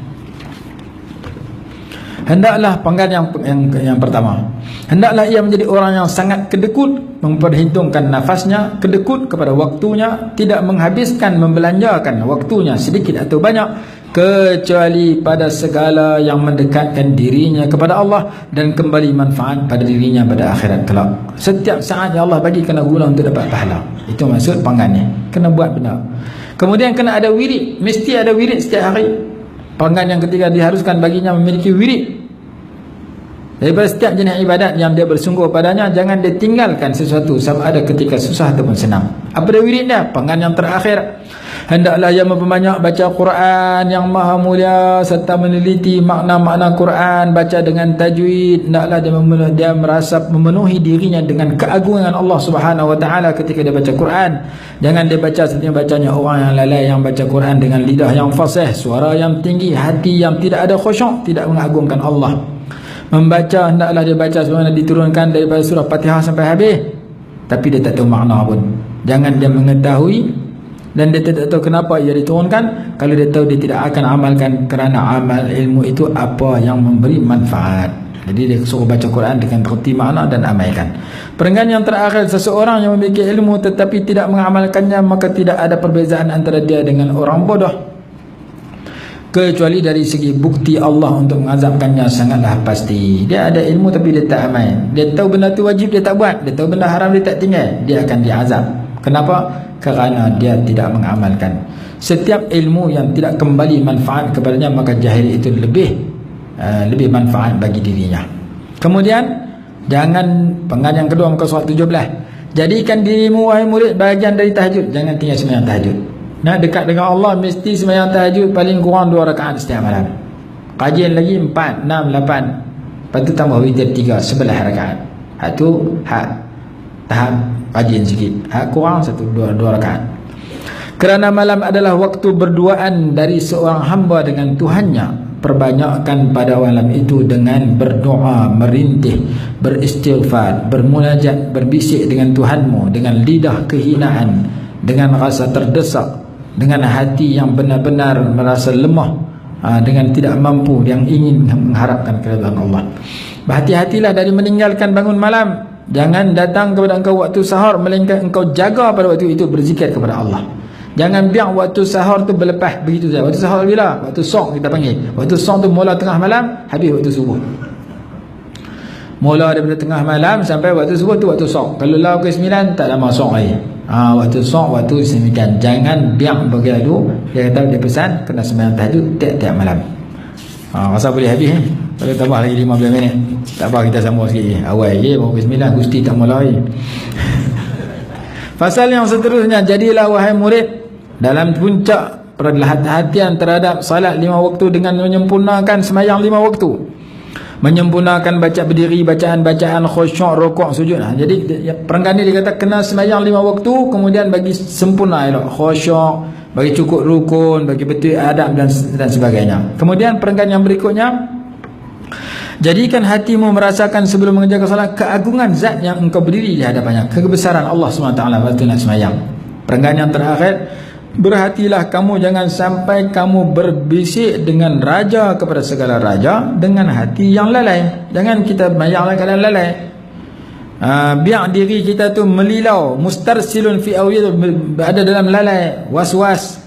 Hendaklah pangkat yang pertama, hendaklah ia menjadi orang yang sangat kedekut, memperhitungkan nafasnya, kedekut kepada waktunya, tidak menghabiskan membelanjakan waktunya sedikit atau banyak kecuali pada segala yang mendekatkan dirinya kepada Allah dan kembali manfaat pada dirinya pada akhirat kelak. Setiap saat yang Allah bagi kena guna untuk dapat pahala. Itu maksud panggannya. Kena buat benar. Kemudian kena ada wirid, mesti ada wirid setiap hari. Panggan yang ketiga, diharuskan baginya memiliki wirid. Daripada setiap jenis ibadat yang dia bersungguh padanya, jangan dia tinggalkan sesuatu sama ada ketika susah ataupun senang. Apa dia wirid dia? Panggan yang terakhir, Hendaklah ia memperbanyak baca Quran yang maha mulia serta meneliti makna-makna Quran, baca dengan tajwid. Hendaklah dia merasa memenuhi dirinya dengan keagungan Allah Subhanahu wa taala ketika dia baca Quran. Jangan dia baca seperti bacanya orang yang lalai, yang baca Quran dengan lidah yang fasih, suara yang tinggi, hati yang tidak ada khusyuk, tidak mengagungkan Allah. Membaca, hendaklah dia baca sebagaimana diturunkan daripada surah Fatihah sampai habis, tapi dia tak tahu makna pun. Jangan dia mengetahui dan dia tidak tahu kenapa ia diturunkan. Kalau dia tahu, dia tidak akan amalkan, kerana amal ilmu itu apa yang memberi manfaat. Jadi dia suruh baca Quran dengan terti makna dan amalkan. Perenggan yang terakhir, seseorang yang memiliki ilmu tetapi tidak mengamalkannya, maka tidak ada perbezaan antara dia dengan orang bodoh, kecuali dari segi bukti Allah untuk mengazabkannya sangatlah pasti. Dia ada ilmu tapi dia tak amal. Dia tahu benda tu wajib, dia tak buat. Dia tahu benda haram, dia tak tinggal. Dia akan diazab. Kenapa? Kerana dia tidak mengamalkan. Setiap ilmu yang tidak kembali manfaat kepadanya, maka jahil itu lebih manfaat bagi dirinya. Kemudian, jangan, penggan yang kedua muka surat 17, jadikan dirimu wahai murid bahagian dari tahajud. Jangan tinggal sembahyang tahajud. Nak dekat dengan Allah, mesti sembahyang tahajud paling kurang 2 rakaat setiap malam. Kajian lagi 4, 6, 8. Lepas tu tambah witir 3, 11 rakaat. Itu tahap kajian sikit. Kurang 1-2 rakaat. Kerana malam adalah waktu berduaan dari seorang hamba dengan Tuhannya. Perbanyakkan pada malam itu dengan berdoa, merintih, beristighfar, bermunajat, berbisik dengan Tuhanmu dengan lidah kehinaan, dengan rasa terdesak, dengan hati yang benar-benar merasa lemah, dengan tidak mampu, yang ingin mengharapkan keridhaan Allah. Berhati-hatilah dari meninggalkan bangun malam. Jangan datang kepada engkau waktu sahur, melainkan engkau jaga pada waktu itu berzikir kepada Allah. Jangan biar waktu sahur tu berlepas begitu saja. Waktu sahur bila? Waktu song kita panggil. Waktu song tu mula tengah malam, habis waktu subuh. Mula daripada tengah malam sampai waktu subuh tu waktu song. Kalau lau ke 9 tak lama song lagi. Waktu song, waktu semikian. Jangan biar begitu. Dia kata, dia pesan kena sembahyang tahajud tiap-tiap malam. Rasa boleh habis Kalau tambah lagi 15 minit. Tak apa, kita sambung sikit. Awal lagi baru ke 9, Gusti tak mula lagi. Pasal yang seterusnya, jadilah wahai murid dalam puncak perhatian terhadap salat 5 waktu dengan menyempurnakan sembahyang 5 waktu. Menyempurnakan baca berdiri, bacaan-bacaan khusyuk, rukuk, sujud. Jadi perenggan ni dia kata kena sembahyang 5 waktu, kemudian bagi sempurna elok khusyuk, bagi cukup rukun, bagi betul adab dan sebagainya. Kemudian perenggan yang berikutnya, jadikan hatimu merasakan sebelum mengerjakan salat keagungan zat yang engkau berdiri di hadapannya, kebesaran Allah SWT waktu nak sembahyang. Perenggan yang terakhir, berhatilah kamu jangan sampai kamu berbisik dengan raja kepada segala raja dengan hati yang lalai. Jangan kita sembahyang keadaan lalai. Biar diri kita tu melilau, mustarsilun fi awiyah, ada dalam lalai, was-was,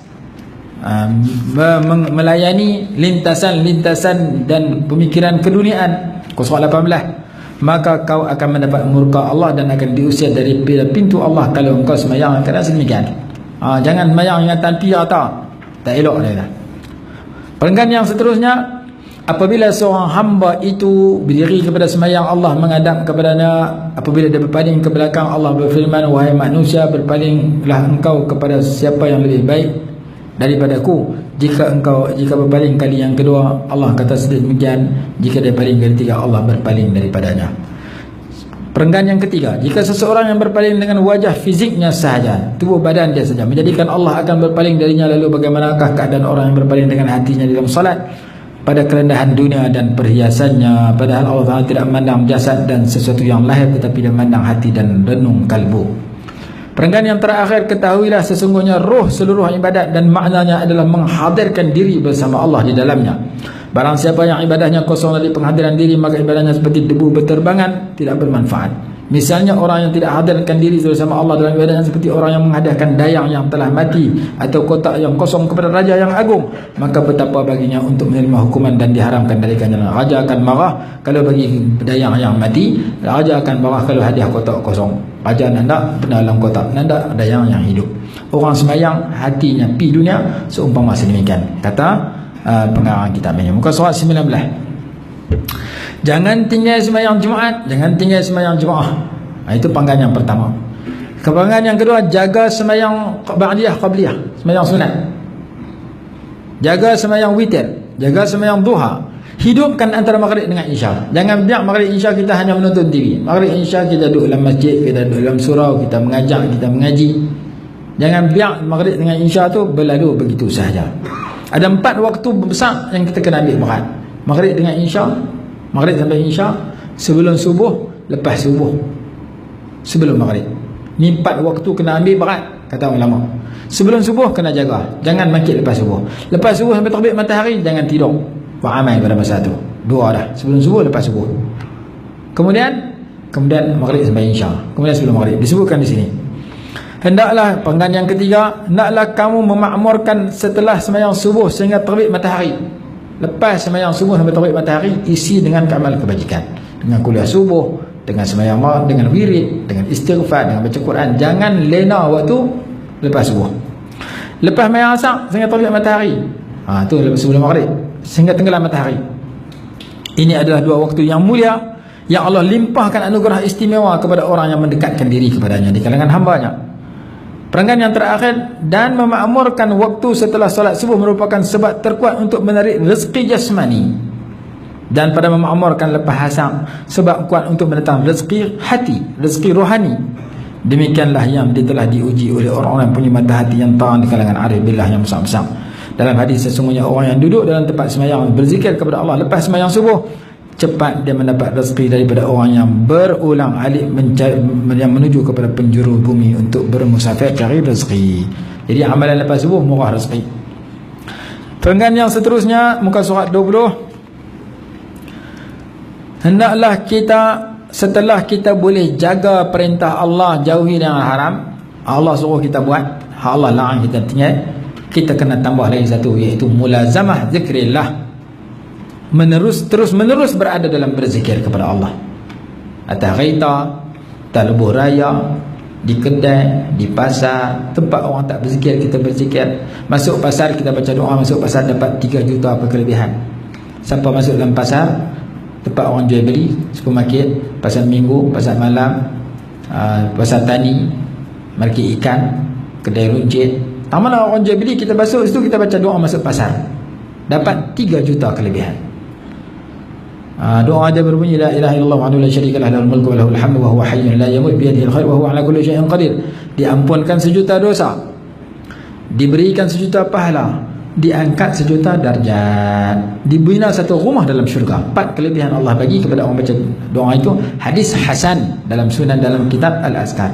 melayani lintasan-lintasan dan pemikiran keduniaan. Surah 18, maka kau akan mendapat murka Allah dan akan diusir dari pintu Allah kalau engkau sembahyang keadaan sedemikian. Jangan sembahyang ingatan pia tak elok dia. Perenggan yang seterusnya, apabila seorang hamba itu berdiri kepada sembahyang, Allah menghadap kepadanya. Apabila dia berpaling ke belakang, Allah berfirman, wahai manusia, berpalinglah engkau kepada siapa yang lebih baik daripadaku. Jika berpaling kali yang kedua, Allah kata sedemikian. Jika dia paling kali tiga, Allah berpaling daripadanya. Perenggan yang ketiga, jika seseorang yang berpaling dengan wajah fiziknya sahaja, tubuh badan dia saja, menjadikan Allah akan berpaling darinya, lalu bagaimanakah keadaan orang yang berpaling dengan hatinya dalam salat pada kerendahan dunia dan perhiasannya, padahal Allah Ta'ala tidak memandang jasad dan sesuatu yang lahir, tetapi dia memandang hati dan renung kalbu. Perenggan yang terakhir, ketahuilah sesungguhnya roh seluruh ibadat dan maknanya adalah menghadirkan diri bersama Allah di dalamnya. Barang siapa yang ibadahnya kosong dari penghadiran diri, maka ibadahnya seperti debu berterbangan, tidak bermanfaat. Misalnya orang yang tidak hadirkan diri bersama Allah dalam ibadahnya seperti orang yang menghadiahkan dayang yang telah mati atau kotak yang kosong kepada raja yang agung, maka betapa baginya untuk menerima hukuman dan diharamkan dari jalan. Raja akan marah kalau bagi dayang yang mati, raja akan marah kalau hadiah kotak kosong. Raja nanda dalam kotak, nanda dayang yang hidup. Orang sembahyang hatinya pi dunia seumpama sedemikian, kata pengarang kitab ini. Muka surat 19. Jangan tinggal sembahyang Jumaat, jangan tinggal sembahyang Jumaat. Itu panggilan yang pertama. Perkara yang kedua, jaga sembahyang ba'diyah qabliyah, sembahyang sunat. Jaga sembahyang witir, jaga sembahyang duha. Hidupkan antara maghrib dengan isya. Jangan biar maghrib isya kita hanya menonton TV. Maghrib isya kita duduk dalam masjid, kita duduk dalam surau, kita mengajar, kita mengaji. Jangan biar maghrib dengan isya tu berlalu begitu sahaja. Ada 4 waktu besar yang kita kena ambil berat. Maghrib dengan isya, maghrib sampai isya, sebelum subuh, lepas subuh, sebelum maghrib. Ni 4 waktu kena ambil berat, kata ulama. Sebelum subuh kena jaga, jangan bangkit lepas subuh. Lepas subuh sampai terbit matahari jangan tidur. Beramal pada masa tu. Dua dah, sebelum subuh, lepas subuh. Kemudian maghrib sampai isya. Kemudian sebelum maghrib. Disebutkan di sini. Hendaklah perkara yang ketiga, hendaklah kamu memakmurkan setelah sembahyang subuh sehingga terbit matahari. Lepas sembahyang subuh sampai terbit matahari, isi dengan amal kebajikan. Dengan kuliah subuh, dengan sembahyang maghrib, dengan wirid, dengan istighfar, dengan baca Quran. Jangan lena waktu lepas subuh. Lepas sembahyang asar sehingga terbit matahari. Tu sebelum maghrib sehingga tenggelam matahari. Ini adalah 2 waktu yang mulia yang Allah limpahkan anugerah istimewa kepada orang yang mendekatkan diri kepadanya di kalangan hambanya. Perenggan yang terakhir, dan memakmurkan waktu setelah solat subuh merupakan sebab terkuat untuk menarik rezeki jasmani, dan pada memakmurkan lepas asar sebab kuat untuk mendatang rezeki hati, rezeki rohani. Demikianlah yang telah diuji oleh orang-orang yang punya mata hati yang terang di kalangan arif billah yang besar-besar. Dalam hadis, sesungguhnya orang yang duduk dalam tempat sembahyang berzikir kepada Allah lepas sembahyang subuh, cepat dia mendapat rezeki daripada orang yang berulang alik yang menuju kepada penjuru bumi untuk bermusafir cari rezeki. Jadi amalan lepas subuh murah rezeki. Perenggan yang seterusnya, muka surat 20. Hendaklah kita, setelah kita boleh jaga perintah Allah, jauhi yang haram, Allah suruh kita buat, Allah larang kita tinggal, kita kena tambah lagi satu, iaitu mulazamah zikrillah. Terus menerus berada dalam berzikir kepada Allah. Atas kereta, atas lebuh raya, di kedai, di pasar, tempat orang tak berzikir kita berzikir. Masuk pasar kita baca doa, masuk pasar dapat 3 juta apa kelebihan. Siapa masuk dalam pasar, tempat orang jual beli, supermarket, pasar minggu, pasar malam, pasar tani, market ikan, kedai runcit, tak mana orang jual beli, kita masuk situ, kita baca doa masuk pasar, dapat 3 juta kelebihan. Doa dia berbunyi, la ilaha illallah wahdahu la syarika lahu, lahul mulku wa lahul hamdu wa huwa hayyun la yamut bi yadihi al-khair wa huwa ala kulli syai'in qadir. Diampunkan 1 juta dosa, diberikan 1 juta pahala, diangkat 1 juta darjat, dibina 1 rumah dalam syurga. 4 kelebihan Allah bagi kepada orang baca doa itu. Hadis hasan dalam sunan, dalam kitab Al-Azkar.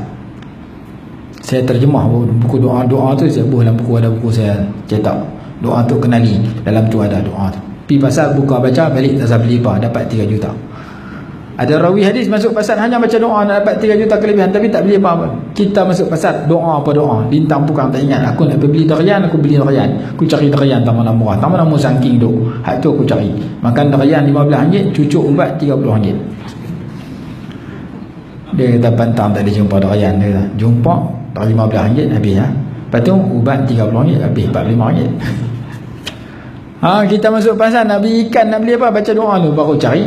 Saya terjemah buku doa-doa tu, saya buah dalam buku, ada buku saya cetak. Doa tu kenali, dalam tu ada doa tu. Pergi pasar, buka baca, balik tak beli apa, dapat 3 juta. Ada rawi hadis masuk pasar hanya baca doa nak dapat 3 juta kelebihan, tapi tak beli apa-apa. Kita masuk pasar, doa apa doa, lintang bukan tak ingat, aku nak beli durian, aku beli durian, aku cari durian tak mana murah, tak mana murah sangking tu, hak tu aku cari. Makan durian RM15, cucuk ubat RM30. Dia kata pantang tak ada jumpa durian, dia kata jumpa RM15 habis ya. Lepas tu ubat RM30 habis RM45. Kita masuk pasar nak beli ikan, nak beli apa, baca doa tu baru cari.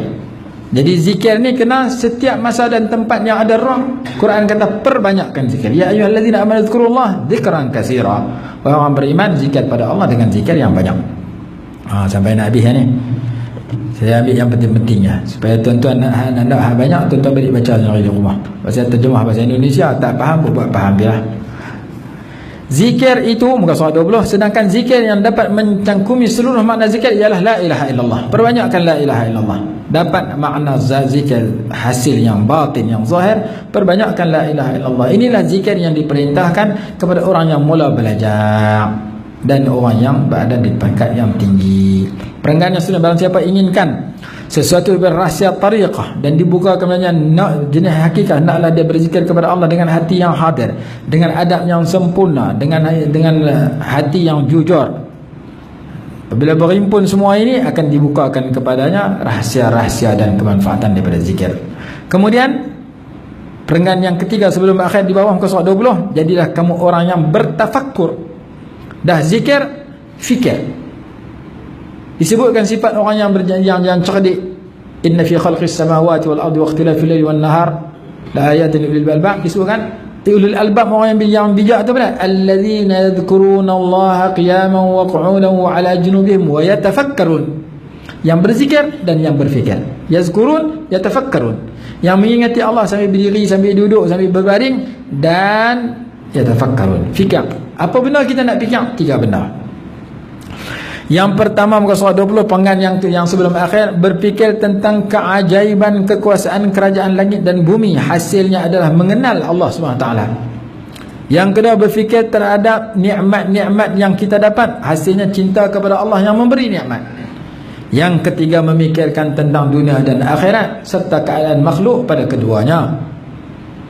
Jadi zikir ni kena setiap masa dan tempat yang ada ruang. Quran kata perbanyakkan zikir. Ya ayyuhallazina amanu dzkurullah dzikran katsira. Orang beriman zikir pada Allah dengan zikir yang banyak. Sampai nak habis ni. Saya ambil yang penting-pentingnya supaya tuan-tuan nak banyak, tuan-tuan balik baca di rumah. Pasal terjemah bahasa Indonesia tak faham, buat faham biarlah. Zikir itu muka surat 20. Sedangkan zikir yang dapat mencangkumi seluruh makna zikir ialah la ilaha illallah. Perbanyakkan la ilaha illallah. Dapat makna zikir hasil yang batin, yang zahir, perbanyakkan la ilaha illallah. Inilah zikir yang diperintahkan kepada orang yang mula belajar dan orang yang berada di pangkat yang tinggi. Perenggan yang sudah, barang siapa inginkan sesuatu berrahsia tariqah dan dibuka kepadanya jenis hakikat, naklah dia berzikir kepada Allah dengan hati yang hadir, dengan adab yang sempurna, dengan hati yang jujur. Apabila berhimpun semua ini, akan dibukakan kepadanya rahsia-rahsia dan kemanfaatan daripada zikir. Kemudian perenggan yang ketiga sebelum akhir di bawah muka surat 20, jadilah kamu orang yang bertafakkur. Dah zikir, fikir. Disebutkan sifat orang yang yang cerdik. Inna fi khalqis samawati wal ardi wa ikhtilafil laili wan nahar la ayatin lil albab. Disebutkan ulul albab, orang yang bijak tu benar, alladzina yadhkuruna Allah qiyaman wa qu'udan wa ala junubihim wa yatafakkarun, yang berzikir dan yang berfikir. Yazkurun, yatafakkarun, yang mengingati Allah sambil berdiri, sambil duduk, sambil berbaring, dan yatafakkarun, fikir. Apa benar kita nak fikir? 3 benda. Yang pertama, muka surah 20, penggan yang sebelum akhir, berfikir tentang keajaiban kekuasaan kerajaan langit dan bumi. Hasilnya adalah mengenal Allah SWT. Yang kedua, berfikir terhadap nikmat-nikmat yang kita dapat. Hasilnya cinta kepada Allah yang memberi nikmat. Yang ketiga, memikirkan tentang dunia dan akhirat serta keadaan makhluk pada keduanya.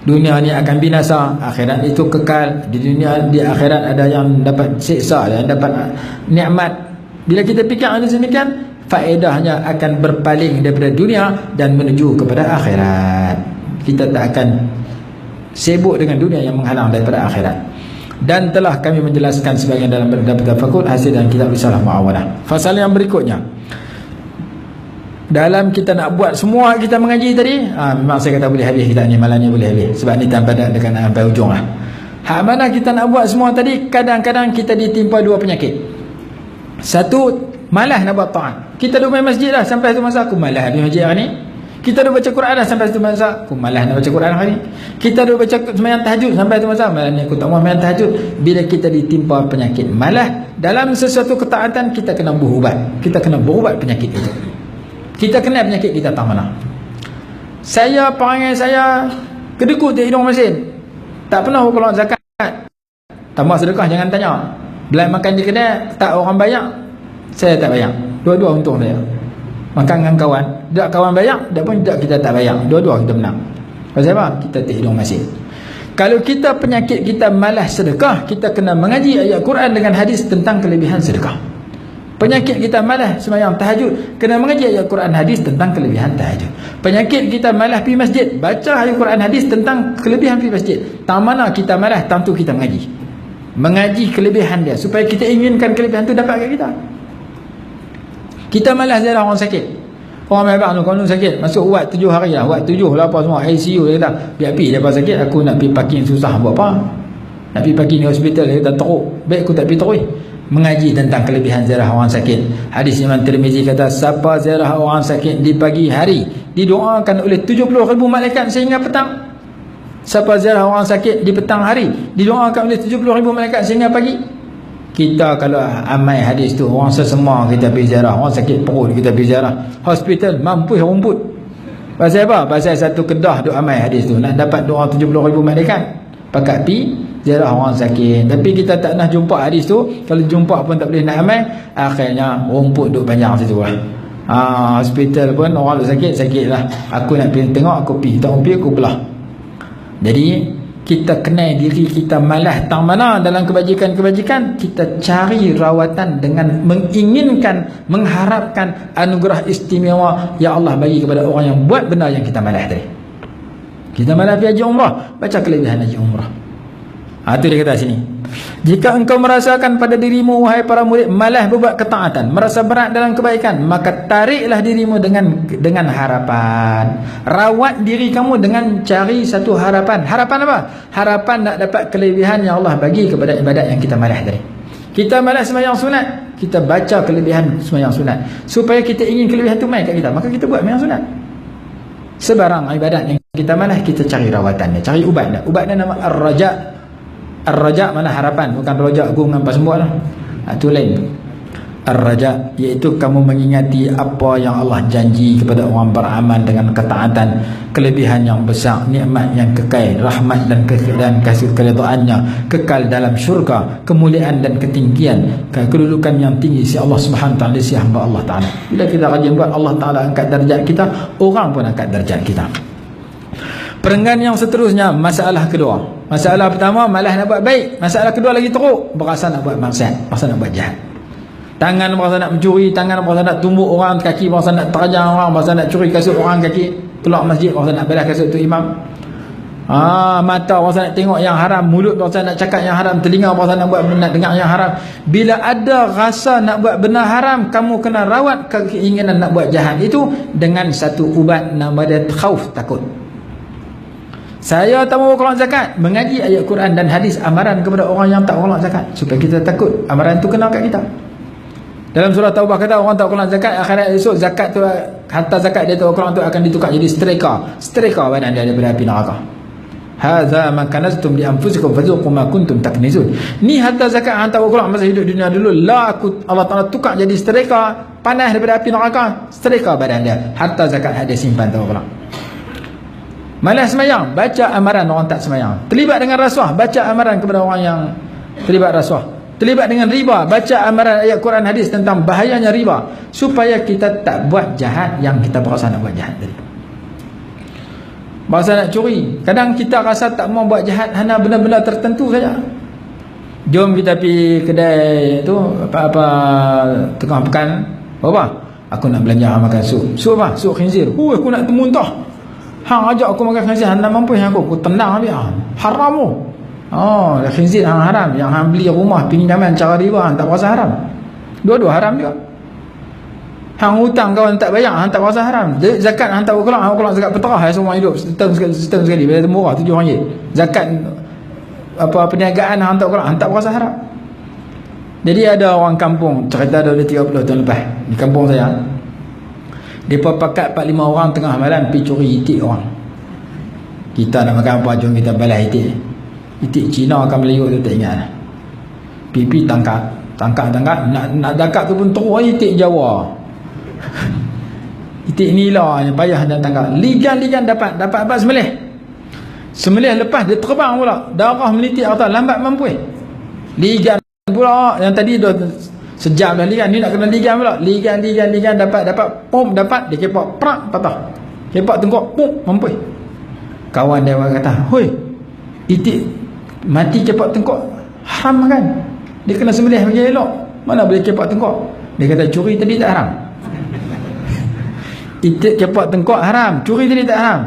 Dunia ni akan binasa, akhirat itu kekal. Di dunia, di akhirat ada yang dapat siksa, ada yang dapat nikmat. Bila kita fikir ada demikian, faedahnya akan berpaling daripada dunia dan menuju kepada akhirat. Kita tak akan sibuk dengan dunia yang menghalang daripada akhirat. Dan telah kami menjelaskan sebagian dalam tafakur hasil dan kitab Risalah Muawanah. Fasal yang berikutnya, dalam kita nak buat semua kita mengaji tadi, memang saya kata boleh habis kita ni, malam ni boleh habis, sebab ni tanpa dekat sampai hujung lah. Hak mana kita nak buat semua tadi, kadang-kadang kita ditimpa 2 penyakit. Satu, malas nak buat ta'at. Kita duduk main masjid dah sampai satu masa, aku malas habis masjid hari ni. Kita duduk baca Quran dah sampai satu masa, aku malas nak baca Quran hari ni. Kita duduk baca sembahyang tahajud sampai satu masa, malam ni aku tak mahu sembahyang tahajud. Bila kita ditimpa penyakit malas dalam sesuatu ketaatan, kita kena berubat. Kita kena berubat penyakit itu. Kita kena penyakit kita tak mana. Saya, perangai saya kedekut di hidung mesin, tak pernah keluar zakat. Tambah sedekah jangan tanya. Belai makan di kedai, tak orang bayar, saya tak bayar. Dua-dua untung saya. Makan dengan kawan, tak kawan bayar, tak pun tak, kita tak bayar. Dua-dua kita menang. Pasal apa? Kita hidung mesin. Kalau kita penyakit kita malas sedekah, kita kena mengaji ayat Quran dengan hadis tentang kelebihan sedekah. Penyakit kita malas sembahyang tahajud, kena mengaji ayat Quran hadis tentang kelebihan tahajud. Penyakit kita malas pergi masjid, baca ayat Quran hadis tentang kelebihan pergi masjid. Tak mana kita malas, tentu kita mengaji kelebihan dia, supaya kita inginkan kelebihan tu dapat kat kita. Kita malas ziarah orang sakit. Orang hebat tu, kalau sakit masuk ward 7 hari lah, ward 7 lah apa semua, ICU dia kata, biar pergi dia sakit, aku nak pergi parking susah buat apa, nak pergi parking di hospital dia kata teruk, baik aku tak pergi terus. Mengaji tentang kelebihan ziarah orang sakit. Hadis Imam Tirmizi kata, siapa ziarah orang sakit di pagi hari, didoakan oleh 70,000 malaikat sehingga petang. Siapa ziarah orang sakit di petang hari, didoakan oleh 70,000 malaikat sehingga pagi. Kita kalau amai hadis tu, orang sesama kita pergi ziarah, orang sakit perut kita pergi ziarah, hospital mampu rumput. Pasal apa? Pasal satu kedah duk amai hadis tu, nak dapat doa 70,000 malaikat, pakat pi ziarah orang sakit. Tapi kita tak nak jumpa hadis tu, kalau jumpa pun tak boleh nak amai, akhirnya rumput duk panjang situ lah. Hospital pun orang duk sakit lah, aku nak pergi tengok, aku pergi, tak pergi aku belah. Jadi kita kenal diri kita malas tang mana dalam kebajikan-kebajikan, kita cari rawatan dengan menginginkan, mengharapkan anugerah istimewa yang Allah bagi kepada orang yang buat benda yang kita malas tadi. Kita malas pergi haji umrah, baca kelebihan haji umrah. Itu dia kata sini, jika engkau merasakan pada dirimu, wahai para murid, malas berbuat ketaatan, merasa berat dalam kebaikan, maka tariklah dirimu dengan harapan. Rawat diri kamu dengan cari satu harapan. Harapan apa? Harapan nak dapat kelebihan yang Allah bagi kepada ibadat yang kita malas tadi. Kita malas sembahyang sunat, kita baca kelebihan sembahyang sunat, supaya kita ingin kelebihan tu main kat kita, maka kita buat sembahyang sunat. Sebarang ibadat yang kita malas, kita cari rawatan dia, cari ubat dia. Ubat dia nama Ar-Raja. Ar-Raja mana harapan, bukan rojak gung nampak sembuh lah. Itu lain. Ar-Raja iaitu kamu mengingati apa yang Allah janji kepada orang beramal dengan ketaatan, kelebihan yang besar, nikmat yang kekal, rahmat dan kasih keridhaannya, kekal dalam syurga, kemuliaan dan ketinggian, kedudukan yang tinggi si Allah Subhanahu wa taala, si hamba Allah taala. Bila kita rajin buat, Allah taala angkat darjat kita, orang pun angkat darjat kita. Perenggan yang seterusnya, masalah kedua. Masalah pertama, malas nak buat baik. Masalah kedua lagi teruk, berasa nak buat maksiat, berasa nak buat jahat. Tangan berasa nak mencuri, tangan berasa nak tumbuk orang, kaki berasa nak terjang orang, berasa nak curi kasut orang, kaki keluar masjid berasa nak balas kasut tu imam. Mata berasa nak tengok yang haram, mulut berasa nak cakap yang haram, telinga berasa nak buat nak dengar yang haram. Bila ada rasa nak buat benda haram, kamu kena rawat keinginan nak buat jahat itu dengan satu ubat nama dia khauf, takut. Saya tak mau keluar zakat, mengaji ayat Quran dan hadis amaran kepada orang yang tak keluar zakat, supaya kita takut amaran tu kena kat kita. Dalam surah Taubah kata orang tak keluar zakat, akhirat esok zakat tu, harta zakat dia tu keluar tu akan ditukar jadi setrika badan dia daripada api neraka. Hadza ma kanaztum li anfusikum fazuqu ma kuntum taknizun. Ni harta zakat hang tak keluar masa hidup dunia dulu, Allah Taala tukar jadi setrika panas daripada api neraka, setrika badan dia. Harta zakat ada simpan tak keluar. Malas semayang, baca amaran orang tak semayang. Terlibat dengan rasuah, baca amaran kepada orang yang terlibat rasuah. Terlibat dengan riba, baca amaran ayat Quran hadis tentang bahayanya riba, supaya kita tak buat jahat yang kita berasa nak buat jahat tadi. Berasa nak curi, kadang kita rasa tak mau buat jahat hanya benda-benda tertentu saja. Jom kita pergi kedai tu apa-apa tengah pekan, apa? Aku nak belanja makan sup. Sup apa? Sup khinzir. Aku nak termuntah. Hang ajak aku makan khinzir, hang tak mampu aku tendang habis. Haram tu. Oh, khinzir hang haram. Yang hang beli rumah pinjaman cara riba, hang tak berasa haram. Dua-dua haram juga. Hang hutang kawan tak bayar, hang tak berasa haram. Zakat hang tak keluar, hang keluar zakat peterah semua hidup setahun sekali bila murah RM7. Zakat apa perniagaan hang tak keluar, hang tak berasa haram. Jadi ada orang kampung cerita dah 30 tahun lepas di kampung saya. Depa pakat 4-5 orang tengah malam pergi curi itik orang. Kita nak makan apa, jom kita balas itik. Itik Cina akan Melayu tu tak ingat. Pipi tangkap nak dakak tu pun teruk itik Jawa. Itik nila yang payah nak tangkap. Ligan dapat apa sembelih lepas dia terbang pula. Darah melitik atas, lambat mampu. Ligan pula yang tadi dah sejam dah ligan, ni nak kena ligan pula. Ligan dapat pom dapat, dia kepak prak patah. Kepak tengkok pom mampu. Kawan dia kata, "Hoi, itik mati kepak tengkok haram kan? Dia kena sembelih bagi elok. Mana boleh kepak tengkok?" Dia kata, "Curi tadi tak haram." Itik kepak tengkok haram, curi tadi tak haram.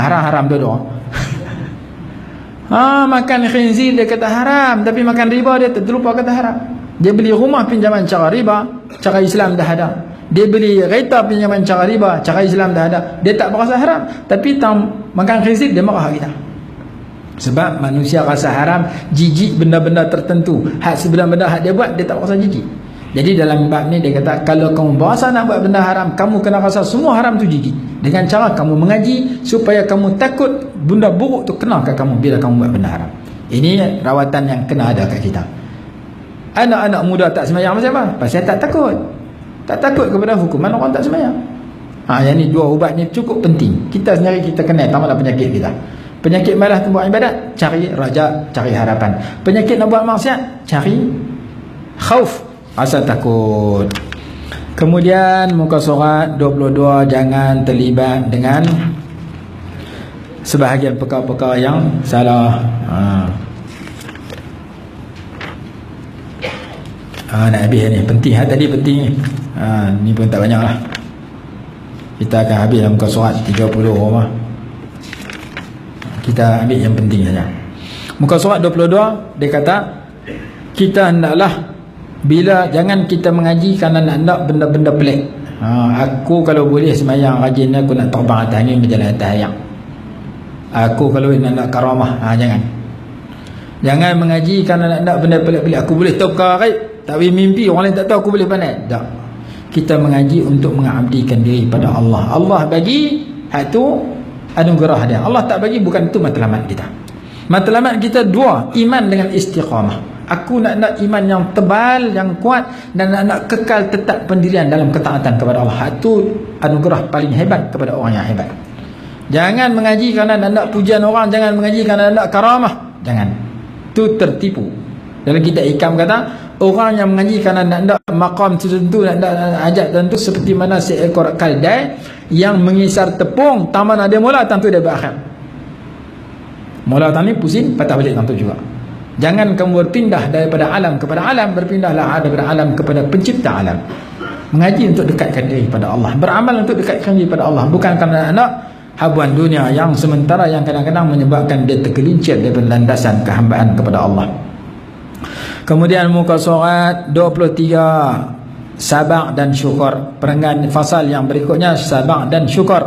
Haram dua-dua. Makan khinzir dia kata haram, tapi makan riba dia terlupa kata haram. Dia beli rumah pinjaman cara riba, cara Islam dah ada. Dia beli kereta pinjaman cara riba, cara Islam dah ada. Dia tak berasa haram, tapi makan khinzir dia marah kita. Sebab manusia rasa haram, jijik benda-benda tertentu. Benda-benda hak dia buat, dia tak rasa jijik. Jadi dalam bab ni dia kata, kalau kamu berasa nak buat benda haram, kamu kena rasa semua haram tu jijik. Dengan cara kamu mengaji, supaya kamu takut benda buruk tu kena kat kamu bila kamu buat benda haram. Ini rawatan yang kena ada kat kita. Anak-anak muda tak semayang pasal apa? Pasal tak takut. Tak takut kepada hukuman orang tak semayang. Yang ni dua ubat ni cukup penting. Kita sendiri kita kenal, tambahlah penyakit kita. Penyakit malas tu buat ibadat, cari raja, cari harapan. Penyakit nak buat maksiat, cari khauf, rasa takut. Kemudian muka surat 22, jangan terlibat dengan sebahagian perkara-perkara yang salah. Nak habis ni, penting. Tadi penting ni. Ni pun tak banyak lah. Kita akan habis dalam muka surat 30 rumah. Kita ambil yang penting saja. Muka surat 22 dia kata, kita hendaklah jangan kita mengaji kerana nak benda-benda pelik. Aku kalau boleh semayang rajin, aku nak terbang atas angin berjalan atas air. Aku kalau nak karamah, jangan mengaji kerana nak benda pelik-pelik. Aku boleh tahu perkara gaib, tapi mimpi orang lain tak tahu, aku boleh pandai. Tak. Kita mengaji untuk mengabdikan diri pada Allah. Allah bagi hak tu anugerah dia. Allah tak bagi, bukan itu matlamat kita. Matlamat kita dua, iman dengan istiqamah. Aku nak iman yang tebal, yang kuat, dan nak kekal tetap pendirian dalam ketaatan kepada Allah. Itu anugerah paling hebat kepada orang yang hebat. Jangan mengaji kerana nak pujian orang, jangan mengaji kerana nak karamah. Jangan. Itu tertipu. Dalam kitab Hikam kata, orang yang mengaji kerana nak maqam tertentu, nak hajat tertentu, seperti mana seekor keldai yang mengisar tepung, taman ada mula, tentu dia berakhir. Mula tani pusing, patah balik tentu juga. Jangan kamu berpindah daripada alam kepada alam, berpindahlah daripada alam kepada pencipta alam. Mengaji untuk dekatkan diri pada Allah, beramal untuk dekatkan diri pada Allah, bukan kerana nak habuan dunia yang sementara, yang kadang-kadang menyebabkan dia tergelincir daripada landasan kehambaan kepada Allah. Kemudian muka surat 23, sabar dan syukur. Perenggan fasal yang berikutnya, sabar dan syukur.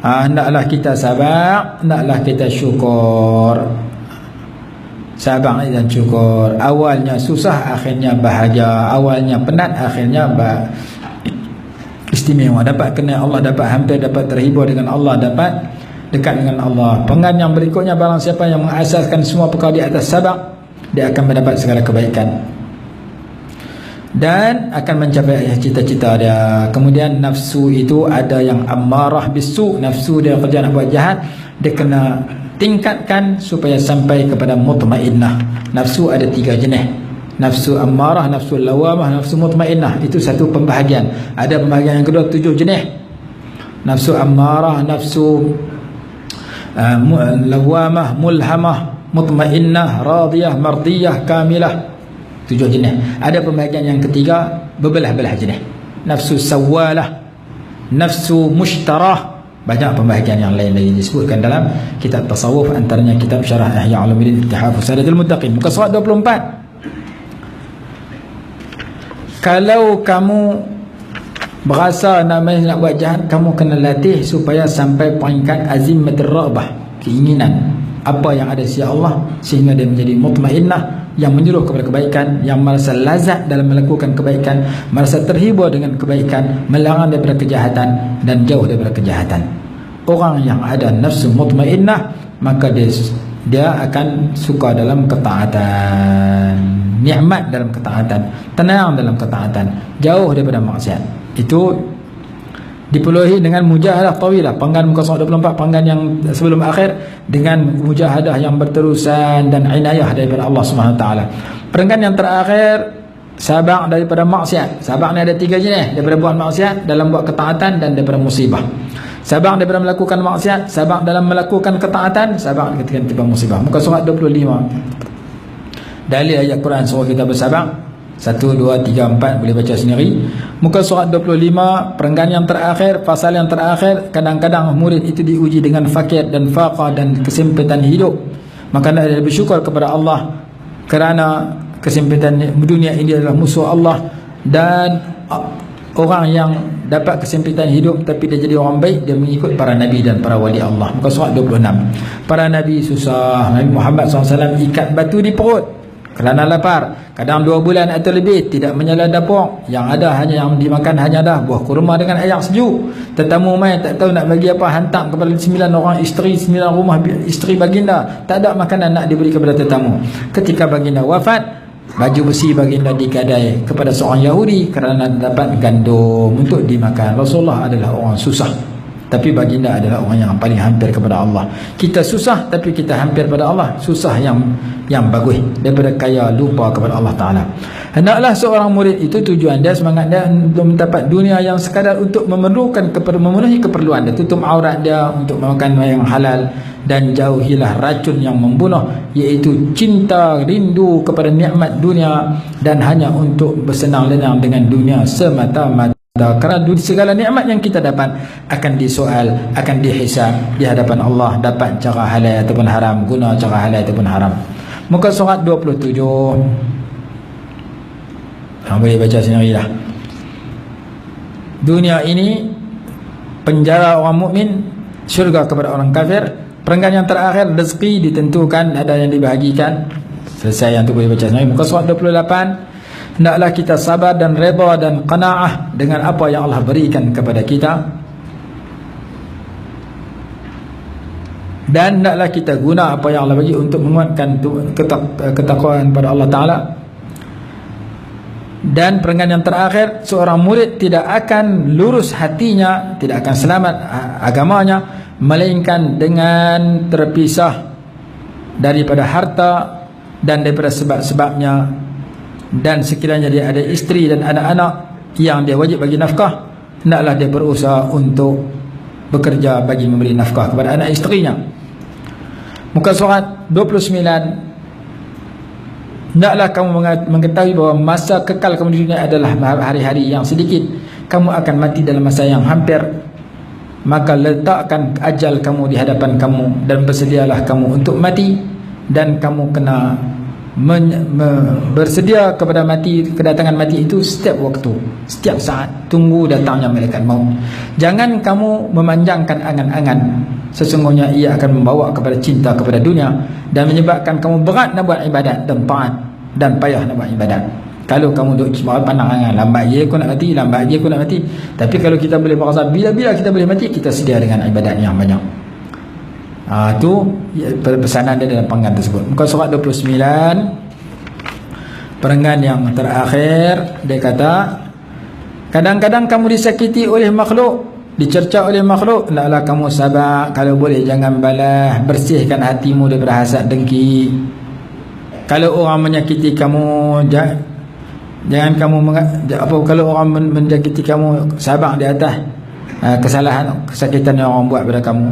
Hendaklah kita sabar, hendaklah kita syukur. Sabar dan syukur. Awalnya susah, akhirnya bahagia. Awalnya penat, akhirnya istimewa. Dapat kenal Allah, dapat hampir, dapat terhibur dengan Allah, dapat dekat dengan Allah. Penggan yang berikutnya, barang siapa yang mengasaskan semua perkara di atas sabar, dia akan mendapat segala kebaikan dan akan mencapai cita-cita dia. Kemudian nafsu itu ada yang ammarah bisu, nafsu dia kerja nak buat jahat, dia kena tingkatkan supaya sampai kepada mutmainnah. Nafsu ada 3 jenis. Nafsu ammarah, nafsu lawamah, nafsu mutmainnah. Itu satu pembahagian. Ada pembahagian yang kedua, 7 jenis. Nafsu ammarah, nafsu lawamah, mulhamah, mutmainnah, radiyah, mardiyah, kamilah. 7 jenis. Ada pembahagian yang ketiga, berbelah-belah jenis. Nafsu sawalah, nafsu mushtarah. Banyak pembahagian yang lain lagi disebutkan dalam kitab tasawuf, antaranya kitab Syarah Ihya Ulumuddin Ittihaf Sadatul Muttaqin, muka surat 24. Kalau kamu berasa nak buat jahat, kamu kena latih supaya sampai peringkat azimatul raghbah, keinginan apa yang ada sisi Allah, sehingga dia menjadi mutmainnah, yang menyuruh kepada kebaikan, yang merasa lazat dalam melakukan kebaikan, merasa terhibur dengan kebaikan, melarang daripada kejahatan dan jauh daripada kejahatan. Orang yang ada nafsu mutmainnah, maka dia akan suka dalam ketaatan, nikmat dalam ketaatan, tenang dalam ketaatan, jauh daripada maksiat. Itu dipenuhi dengan mujahadah tawilah. Panggan muka surat 24, panggan yang sebelum akhir, dengan mujahadah yang berterusan dan inayah daripada Allah Subhanahu Wa Taala. Panggan yang terakhir, sabar daripada maksiat. Sabar ni ada 3 jenis, daripada buat maksiat, dalam buat ketaatan, dan daripada musibah. Sabar daripada melakukan maksiat, sabar dalam melakukan ketaatan, sabar ketika tiba musibah. Muka surat 25. Dalil ayat Quran suruh kita bersabar. 1, 2, 3, 4 boleh baca sendiri. Muka surat 25, perenggan yang terakhir, pasal yang terakhir. Kadang-kadang murid itu diuji dengan fakir dan faqah dan kesempitan hidup, maka dia bersyukur kepada Allah kerana kesempitan dunia ini adalah musuh Allah. Dan orang yang dapat kesempitan hidup tapi dia jadi orang baik, dia mengikut para nabi dan para wali Allah. Muka surat 26. Para nabi susah. Nabi Muhammad SAW ikat batu di perut kerana lapar, kadang 2 bulan atau lebih tidak menyala dapur. Yang ada hanya yang dimakan hanya dah buah kurma dengan air sejuk. Tetamu mai tak tahu nak bagi apa, hantar kepada 9 orang isteri, 9 rumah isteri baginda, tak ada makanan nak diberi kepada tetamu. Ketika baginda wafat, baju besi baginda digadai kepada seorang Yahudi kerana dapat gandum untuk dimakan. Rasulullah adalah orang susah, tapi baginda adalah orang yang paling hampir kepada Allah. Kita susah tapi kita hampir pada Allah. Susah yang bagus daripada kaya lupa kepada Allah Ta'ala. Hendaklah seorang murid itu, tujuan dia, semangat dia untuk mendapat dunia yang sekadar untuk memenuhi keperluan dia, tutup aurat dia, untuk makan yang halal, dan jauhilah racun yang membunuh, iaitu cinta, rindu kepada nikmat dunia, dan hanya untuk bersenang-lenang dengan dunia semata-mata. Kerana segala nikmat yang kita dapat akan disoal, akan dihisab di hadapan Allah. Dapat cara halal ataupun haram, guna cara halal ataupun haram. Muka surat 27. Boleh baca sendirilah. Dunia ini penjara orang mukmin, syurga kepada orang kafir. Perenggan yang terakhir, rezeki ditentukan, ada yang dibahagikan. Selesai yang tu boleh baca sendiri. Muka surat 28. Hendaklah kita sabar dan redha dan qanaah dengan apa yang Allah berikan kepada kita, dan hendaklah kita guna apa yang Allah bagi untuk menguatkan ketakwaan kepada Allah Ta'ala. Dan perenggan yang terakhir, seorang murid tidak akan lurus hatinya, tidak akan selamat agamanya, melainkan dengan terpisah daripada harta dan daripada sebab-sebabnya. Dan sekiranya dia ada isteri dan anak-anak yang dia wajib bagi nafkah, hendaklah dia berusaha untuk bekerja bagi memberi nafkah kepada anak isterinya. Muka surat 29. Hendaklah kamu mengetahui bahawa masa kekal kamu di dunia adalah hari-hari yang sedikit. Kamu akan mati dalam masa yang hampir. Maka letakkan ajal kamu di hadapan kamu dan bersedialah kamu untuk mati, dan kamu kena bersedia kepada mati, kedatangan mati itu setiap waktu, setiap saat tunggu datangnya malaikat maut. Jangan kamu memanjangkan angan-angan, sesungguhnya ia akan membawa kepada cinta kepada dunia dan menyebabkan kamu berat nak buat ibadat dan taat dan payah nak buat ibadat. Kalau kamu duk pandang angan, lambat je aku nak mati, lambat je aku nak mati. Tapi kalau kita boleh berasa bila-bila kita boleh mati, kita sedia dengan ibadat yang banyak. Itu pesanan dia dalam panggan tersebut. Muka surat 29, perenggan yang terakhir, dia kata, kadang-kadang kamu disakiti oleh makhluk, dicerca oleh makhluk, hendaklah kamu sabar. Kalau boleh jangan balas, bersihkan hatimu daripada hasad dengki. Kalau orang menyakiti kamu, jangan kamu kalau orang menyakiti kamu, sabar di atas kesalahan, kesakitan yang orang buat pada kamu.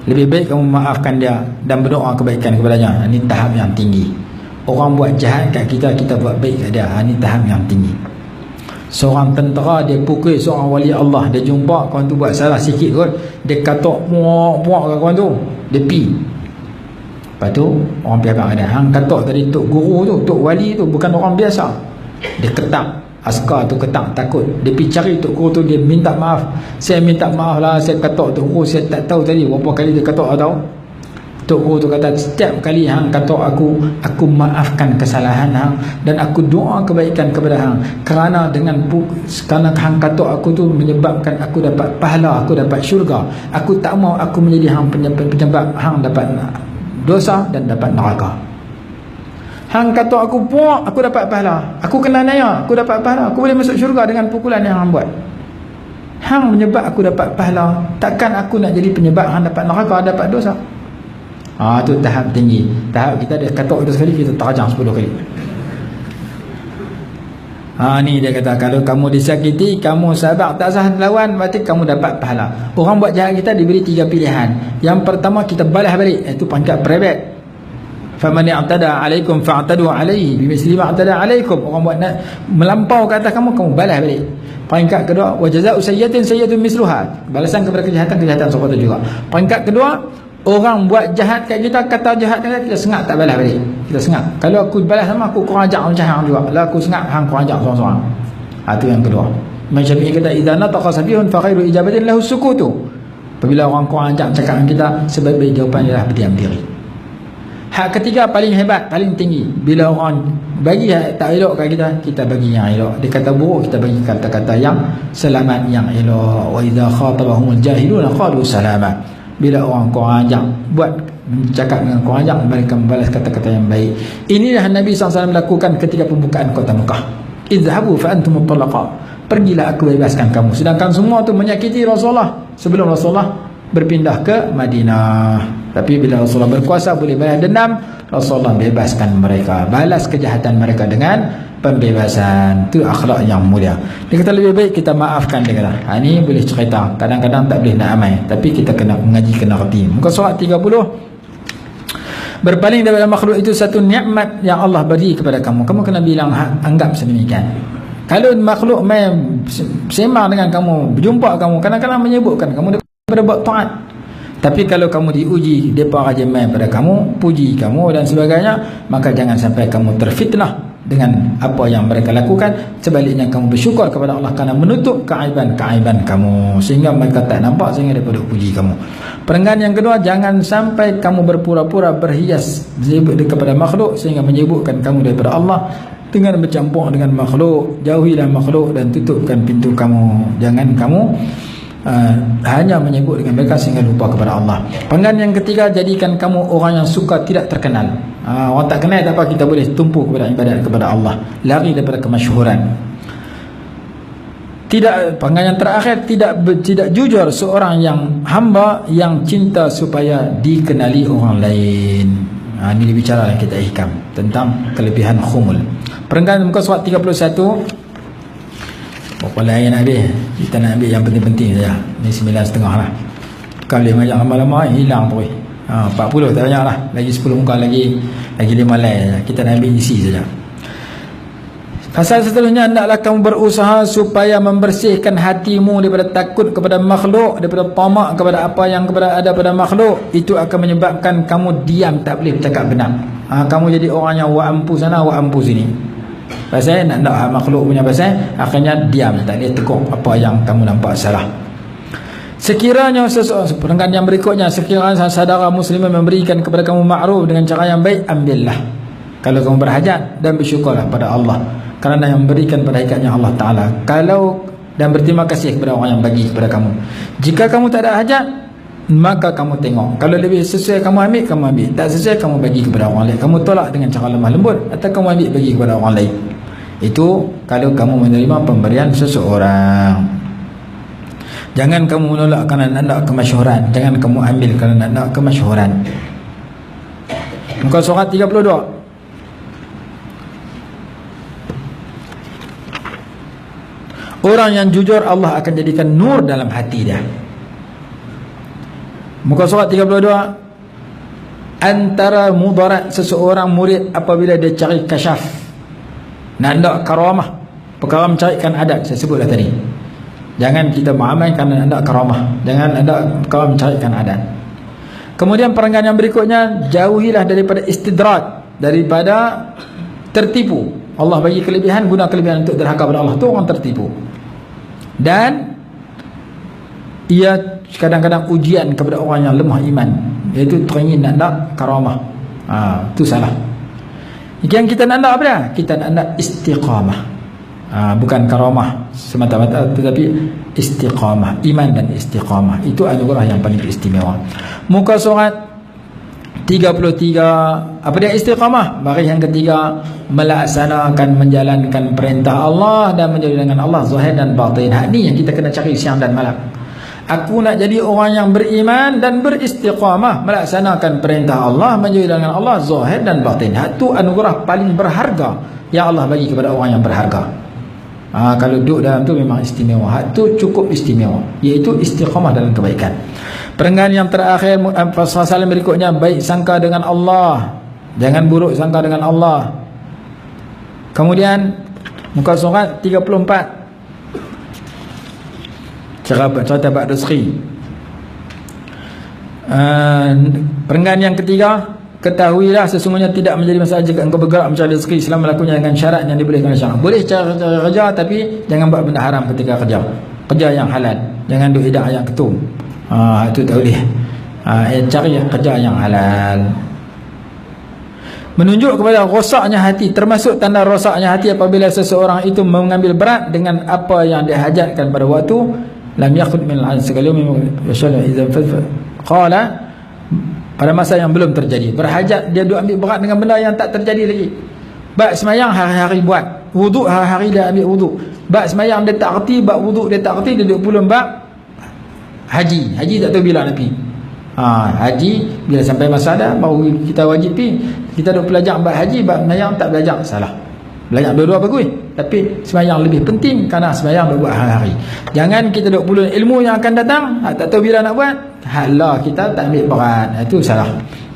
Lebih baik kamu maafkan dia dan berdoa kebaikan kepadanya. Ini tahap yang tinggi. Orang buat jahat kat kita, kita buat baik kat dia. Ini tahap yang tinggi. Seorang tentera dia pukul seorang wali Allah, dia jumpa kawan tu buat salah sikit kot, dia katok muak-muak kat kawan tu, dia pi. Lepas tu orang pihak ada, hang katok tadi tok guru tu, tok wali tu, bukan orang biasa. Dia ketak, askar tu ketak, takut. Dia pergi cari tok guru tu, dia minta maaf. Saya minta maaf lah, saya katok tok guru, saya tak tahu tadi berapa kali dia katok atau. Tok guru tu kata, setiap kali hang katok aku maafkan kesalahan hang dan aku doa kebaikan kepada hang, kerana kerana hang katok aku tu menyebabkan aku dapat pahala, aku dapat syurga. Aku tak mau aku menjadi hang penyebab hang dapat dosa dan dapat neraka. Hang katok aku puak, aku dapat pahala, aku kena naya, aku dapat pahala, aku boleh masuk syurga dengan pukulan yang hang buat. Hang menyebab aku dapat pahala, takkan aku nak jadi penyebab hang dapat neraka, dapat dosa. Itu tahap tinggi. Tahap kita dia katok itu sekali, kita terajang 10 kali. Ni dia kata, kalau kamu disakiti, kamu sabar, tak sah lawan, berarti kamu dapat pahala. Orang buat jahat kita diberi 3 pilihan. Yang pertama, kita balas balik, itu pangkat private. Faman i'tada 'alaikum fa'tadu 'alaihi bimithli ma 'atada 'alaikum. Orang buat melampau ke atas kamu, kamu balas balik. Peringkat kedua, wa jazaa'u sayyi'atin sayyi'atun misluha. Balasan kepada kejahatan seperti juga. Peringkat kedua, orang buat jahat kat kita, kata jahat kat kita sengak tak balas balik. Kita sengak. Kalau aku balas sama, aku kurang ajak macam hang juga. Kalau aku sengak, hang kurang ajak seorang-seorang. Itu yang kedua. Imam Syafi'i kata, idza nataqa sabihun fa khairu ijabatin lahu sukutu. Apabila orang kurang ajak cakap dengan kita, sebaik-baik jawapan ialah berdiam diri. Hak ketiga paling hebat, paling tinggi. Bila orang bagi tak elok kat kita, kita bagi yang elok. Dia kata buruk, kita bagi kata-kata yang selamat, yang elok. Wa idza khatabahumul jahiluna qalu salama. Bila orang kurang ajak buat cakap dengan kurang ajak, mereka membalas kata-kata yang baik. Inilah Nabi SAW lakukan ketika pembukaan kota Mekah. Idhabu fa antum mutlaqa. Pergilah, aku bebaskan kamu. Sedangkan semua tu menyakiti Rasulullah sebelum Rasulullah berpindah ke Madinah. Tapi bila Rasulullah berkuasa boleh balas dendam, Rasulullah bebaskan mereka, balas kejahatan mereka dengan pembebasan. Itu akhlak yang mulia. Dia kata lebih baik kita maafkan. Dia kata ini boleh cerita, kadang-kadang tak boleh nak amai, tapi kita kena mengaji, kena reti. Muka surat 30, berpaling daripada makhluk itu satu nikmat yang Allah beri kepada kamu. Kamu kena bilang, anggap sedemikian. Kalau makhluk main sembang dengan kamu, berjumpa kamu, kadang-kadang menyebutkan kamu daripada buat taat. Tapi kalau kamu diuji, mereka aja main pada kamu, puji kamu dan sebagainya, maka jangan sampai kamu terfitnah dengan apa yang mereka lakukan. Sebaliknya kamu bersyukur kepada Allah kerana menutup keaiban-keaiban kamu, sehingga mereka tak nampak, sehingga daripada puji kamu. Perenggan yang kedua, jangan sampai kamu berpura-pura berhias kepada makhluk sehingga menyebutkan kamu daripada Allah dengan bercampur dengan makhluk. Jauhilah makhluk dan tutupkan pintu kamu. Jangan kamu hanya menyebut dengan mereka sehingga lupa kepada Allah. Perenggan yang ketiga, jadikan kamu orang yang suka tidak terkenal. Orang tak kenal tak apa, kita boleh tumpu kepada ibadat kepada Allah, lari daripada kemasyhuran. Perenggan yang terakhir, tidak jujur seorang yang hamba yang cinta supaya dikenali orang lain. Ini dibicara dalam kitab Hikam tentang kelebihan khumul. Perenggan muka surat 31. Berapa lain nak habis? Kita nak ambil yang penting-penting saja. Ni 9.30 lah. Kalau boleh banyak lama-lama hilang terus. 40 tak banyak lah. Lagi 10 muka, lagi 5 lain. Kita nak ambil isi saja. Pasal seterusnya, hendaklah kamu berusaha supaya membersihkan hatimu daripada takut kepada makhluk, daripada tamak kepada apa yang ada pada makhluk. Itu akan menyebabkan kamu diam, tak boleh bercakap benar. Kamu jadi orang yang wa ampu sana wa ampu sini. Pasal nak makhluk punya pasal, akhirnya diam, tak boleh tegur apa yang kamu nampak salah. Sekiranya seseorang, perenggan yang berikutnya, sekiranya saudara muslimin memberikan kepada kamu ma'ruf dengan cara yang baik, ambillah. Kalau kamu berhajat, dan bersyukurlah pada Allah kerana yang memberikan pada hakikatnya Allah Ta'ala. Dan berterima kasih kepada orang yang bagi kepada kamu. Jika kamu tak ada hajat, maka kamu tengok. Kalau lebih sesuai kamu ambil. Tak sesuai kamu bagi kepada orang lain. Kamu tolak dengan cara lemah lembut, atau kamu ambil bagi kepada orang lain. Itu kalau kamu menerima pemberian seseorang. Jangan kamu menolak kerana nak kemasyhuran. Jangan kamu ambil kerana nak kemasyhuran. Muka surat 32. Orang yang jujur, Allah akan jadikan nur dalam hati dia. Muka surat 32. Antara mudarat seseorang murid apabila dia cari kasyaf, nak karamah, perkara mencarikan adab, saya sebutlah tadi. Jangan kita beramal kerana nak karamah. Jangan perkara mencarikan adab. Kemudian perenggan yang berikutnya, jauhilah daripada istidrak, daripada tertipu. Allah bagi kelebihan, guna kelebihan untuk derhaka pada Allah. Itu orang tertipu. Dan ia kadang-kadang ujian kepada orang yang lemah iman, iaitu teringin nak karamah. Itu salah. Yang kita nak apa dia? Kita nak istiqamah. Bukan karamah semata-mata, tetapi istiqamah, iman dan istiqamah. Itu anugerah yang paling istimewa. Muka surat 33. Apa dia istiqamah? Baris yang ketiga, melaksanakan, menjalankan perintah Allah dan menjadi dengan Allah zahir dan batin. Hak ni yang kita kena cari siang dan malam. Aku nak jadi orang yang beriman dan beristiqamah, melaksanakan perintah Allah, menjadi dengan Allah zahir dan batin. Hak tu anugerah paling berharga yang Allah bagi kepada orang yang berharga. Kalau duduk dalam tu memang istimewa. Hak tu cukup istimewa, iaitu istiqamah dalam kebaikan. Perenggan yang terakhir, pasal berikutnya, baik sangka dengan Allah, jangan buruk sangka dengan Allah. Kemudian muka surat 34, cerita bab rezeki. Perenggan yang ketiga, ketahuilah sesungguhnya tidak menjadi masalah jika engkau bergerak mencari rezeki selama melakukannya dengan syarat yang dibolehkan oleh syariat. Boleh cara kerja, tapi jangan buat benda haram ketika kerja. Kerja yang halal, jangan duk hidak yang ketum. Itu tak boleh. Cari kerja yang halal. Menunjuk kepada rosaknya hati. Termasuk tanda rosaknya hati apabila seseorang itu mengambil berat dengan apa yang dihajatkan pada waktu lam yakhud min al-'an sekali qala, pada masa yang belum terjadi. Berhajat, dia duk ambil berat dengan benda yang tak terjadi lagi. Bab semayang hari-hari buat, wuduk hari-hari dia ambil wuduk. Bab semayang dia tak erti, bab wuduk dia tak erti, dia duk pulun bab haji tak tahu bila nak pergi. Haji bila sampai masa dah baru kita wajib pergi. Kita duk belajar bab haji, bab semayang tak belajar, salah. Belajar dua-dua bagus, tapi semayang lebih penting kerana semayang duk buat hari-hari. Jangan kita duk pulun ilmu yang akan datang, tak tahu bila nak buat, halah kita tak ambil berat. Itu salah.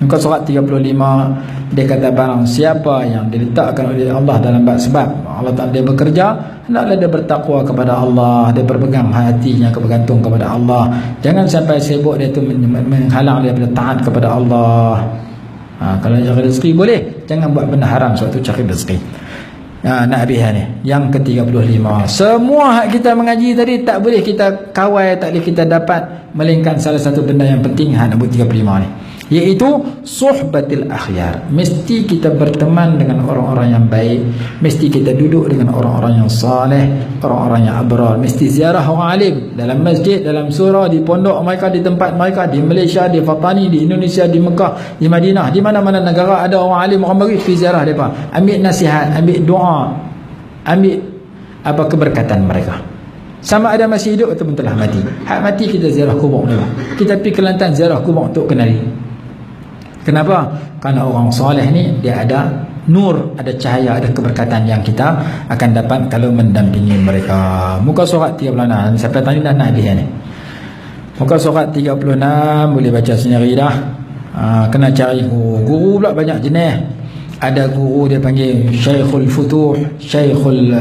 Muka surat 35, dia kata barang siapa yang diletakkan oleh Allah dalam bab sebab Allah Ta'ala dia bekerja, hendaklah dia bertakwa kepada Allah, dia berpegang hatinya bergantung kepada Allah. Jangan sampai sibuk dia tu menghalang dia daripada taat kepada Allah. Kalau cari rezeki boleh, jangan buat benda haram sewaktu cari rezeki. Nak habis ni yang ke-35. Semua hak kita mengaji tadi tak boleh kita kawal, tak boleh kita dapat, melainkan salah satu benda yang penting nombor 35 ni, iaitu suhbatil akhyar. Mesti kita berteman dengan orang-orang yang baik, mesti kita duduk dengan orang-orang yang saleh, orang-orang yang abrar. Mesti ziarah orang alim dalam masjid, dalam surau, di pondok mereka, di tempat mereka, di Malaysia, di Fatani, di Indonesia, di Mekah, di Madinah, di mana-mana negara ada orang alim, orang baik, pergi ziarah mereka, ambil nasihat, ambil doa, ambil apa keberkatan mereka. Sama ada masih hidup ataupun telah mati. Hak mati kita ziarah kubur dulu. Kita pergi ke Kelantan ziarah kubur untuk kenali. Kenapa? Karena orang soleh ni dia ada nur, ada cahaya, ada keberkatan yang kita akan dapat kalau mendampingi mereka. Muka surat 36. Sampai tadi dah nak habis ni. Muka surat 36 boleh baca sendiri dah. Kena cari guru pula banyak jenis. Ada guru dia panggil Syekhul Futuh, Syekhul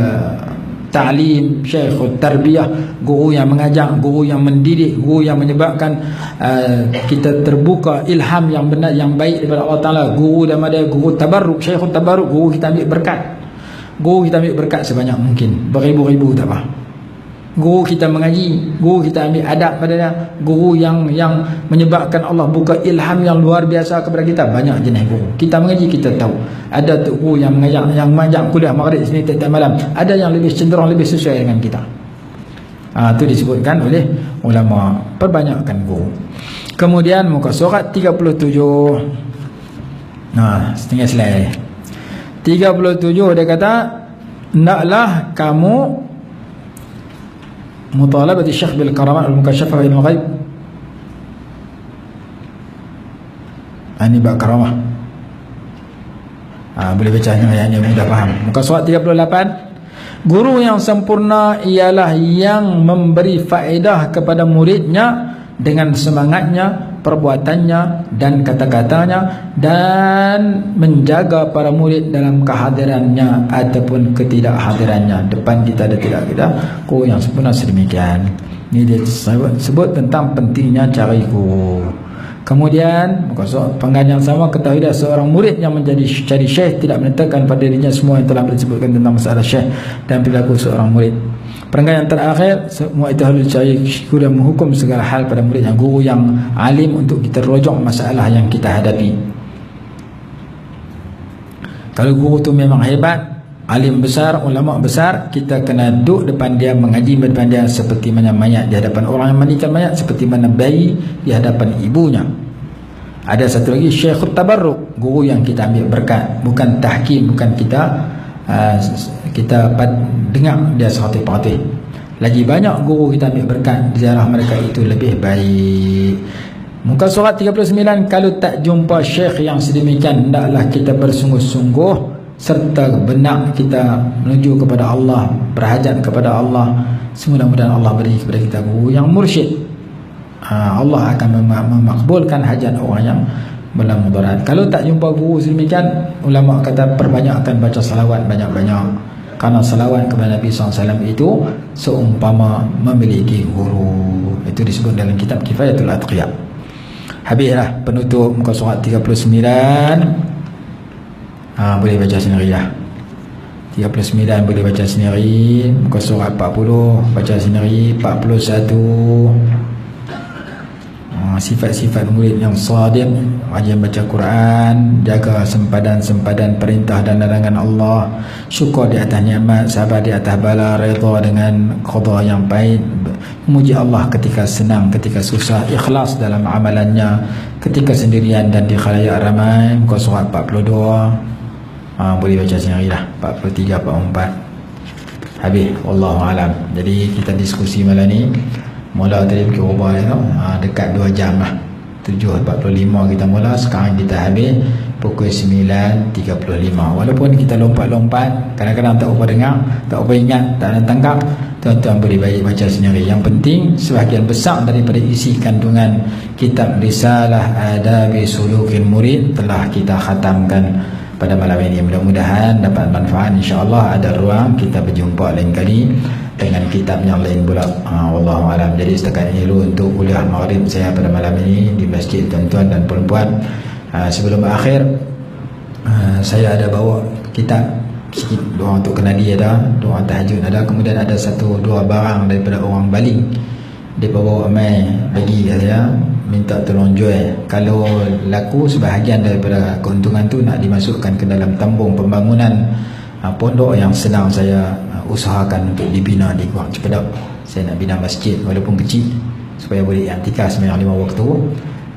Ta'lim, Syekhul Tarbiyah, guru yang mengajar, guru yang mendidik, guru yang menyebabkan kita terbuka ilham yang benar, yang baik daripada Allah Ta'ala. Guru daripada guru Tabarruk, Syekhul Tabarruk, guru kita ambil berkat. Guru kita ambil berkat sebanyak mungkin, beribu-ribu tak apa. Guru kita mengaji, guru kita ambil adab pada dia, guru yang menyebabkan Allah buka ilham yang luar biasa kepada kita. Banyak jenis guru. Kita mengaji kita tahu. Ada tu guru yang mengajar kuliah maghrib sini tiap malam. Ada yang lebih cenderung lebih sesuai dengan kita. Itu disebutkan oleh ulama. Perbanyakkan guru. Kemudian muka surat 37. Setengah selai. 37 dia kata, naklah kamu mutalabati syekh bil karamat al mukasyafah ilmu ghaib. Ini bab karamah. Boleh baca ayatnya mudah faham. Muka surat 38. Guru yang sempurna ialah yang memberi faedah kepada muridnya dengan semangatnya, perbuatannya dan kata-katanya, dan menjaga para murid dalam kehadirannya ataupun ketidakhadirannya. Depan kita ada tidak kita, guru yang sempurna sedemikian. Ini dia sebut tentang pentingnya cari guru. Kemudian penggan yang sama, ketahui dah seorang murid yang menjadi cari syekh tidak menetapkan pada dirinya semua yang telah disebutkan tentang masalah syekh dan perilaku seorang murid. Perenggan yang terakhir, semua itu harus dicari guru yang menghukum segala hal pada murid yang guru yang alim untuk kita rujuk masalah yang kita hadapi. Kalau guru tu memang hebat, alim besar, ulama besar, kita kena duduk depan dia, mengaji depan dia seperti mana mayat di hadapan orang yang mandikan mayat, seperti mana bayi di hadapan ibunya. Ada satu lagi, Syekhul Tabarruk, guru yang kita ambil berkat, bukan tahkim, bukan kita dengar dia sehatih-patih. Lagi banyak guru kita ambil berkat, ziarah mereka itu lebih baik. Muka surat 39. Kalau tak jumpa syekh yang sedemikian, hendaklah kita bersungguh-sungguh serta benak kita menuju kepada Allah, berhajat kepada Allah. Semudah-mudahan Allah beri kepada kita guru yang mursyid. Allah akan memakbulkan hajat orang yang bermudarat. Kalau tak jumpa guru sedemikian, ulama kata perbanyakkan baca salawat banyak-banyak, karena salawat kepada Nabi SAW itu seumpama memiliki guru. Itu disebut dalam kitab Kifayatul Atqiya. Habislah penutup muka surat 39. Boleh baca sendiri lah. 39 boleh baca sendiri. Muka surat 40 baca sendiri. 41 sifat-sifat murid yang sadiq, rajin baca Quran, jaga sempadan-sempadan perintah dan larangan Allah, syukur di atas nikmat, sabar di atas bala, redha dengan qada yang baik, memuji Allah ketika senang, ketika susah, ikhlas dalam amalannya, ketika sendirian dan di khalayak ramai. Muka surat 42 boleh baca sendirilah. 43, 44 habis. Wallahu alam. Jadi kita diskusi malam ni mula tadi pergi ubah dia tau, dekat 2 jam lah. 7.45 kita mula, sekarang kita habis pukul 9.35. Walaupun kita lompat-lompat, kadang-kadang tak apa dengar, tak apa ingat, tak ada tangkap, tuan-tuan boleh baik baca sendiri. Yang penting sebahagian besar daripada isi kandungan kitab Risalah Adabi Sulukil Murid telah kita khatamkan pada malam ini. Mudah-mudahan dapat manfaat. InsyaAllah ada ruang kita berjumpa lain kali dengan kitab yang lain pula. Wallahu alam. Jadi setakat ini dulu untuk kuliah maghrib saya pada malam ini di masjid tuan-tuan dan puan-puan. Sebelum akhir, saya ada bawa kitab sikit, doa untuk kenali ada, doa tahajud ada, kemudian ada 1-2 barang daripada orang Bali. Dia bawa mai bagi saya, minta tolong jual. Kalau laku, sebahagian daripada keuntungan tu nak dimasukkan ke dalam tambung pembangunan pondok yang sedang saya usahakan untuk dibina di Kuang Cepedak. Saya nak bina masjid walaupun kecil supaya boleh i'tikaf sembahyang 5 waktu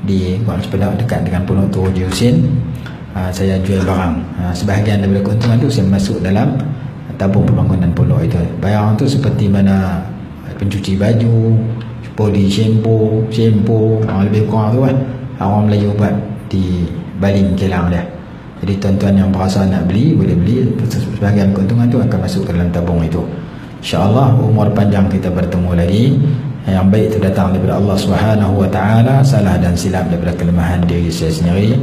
di Kuang Cepedak dekat dengan Pondok Tua Haji Husin. Saya jual barang. Sebahagian daripada keuntungan tu saya masuk dalam tabung pembangunan pondok itu. Barang tu seperti mana pencuci baju, body shampoo, lebih kurang tu kan orang Melayu buat di Baling Kelang dia. Jadi tuan-tuan yang berasa nak beli boleh beli, sebahagian keuntungan tu akan masuk ke dalam tabung itu. InsyaAllah umur panjang kita bertemu lagi. Yang baik itu datang daripada Allah Subhanahu Wa Taala, salah dan silap daripada kelemahan diri saya sendiri.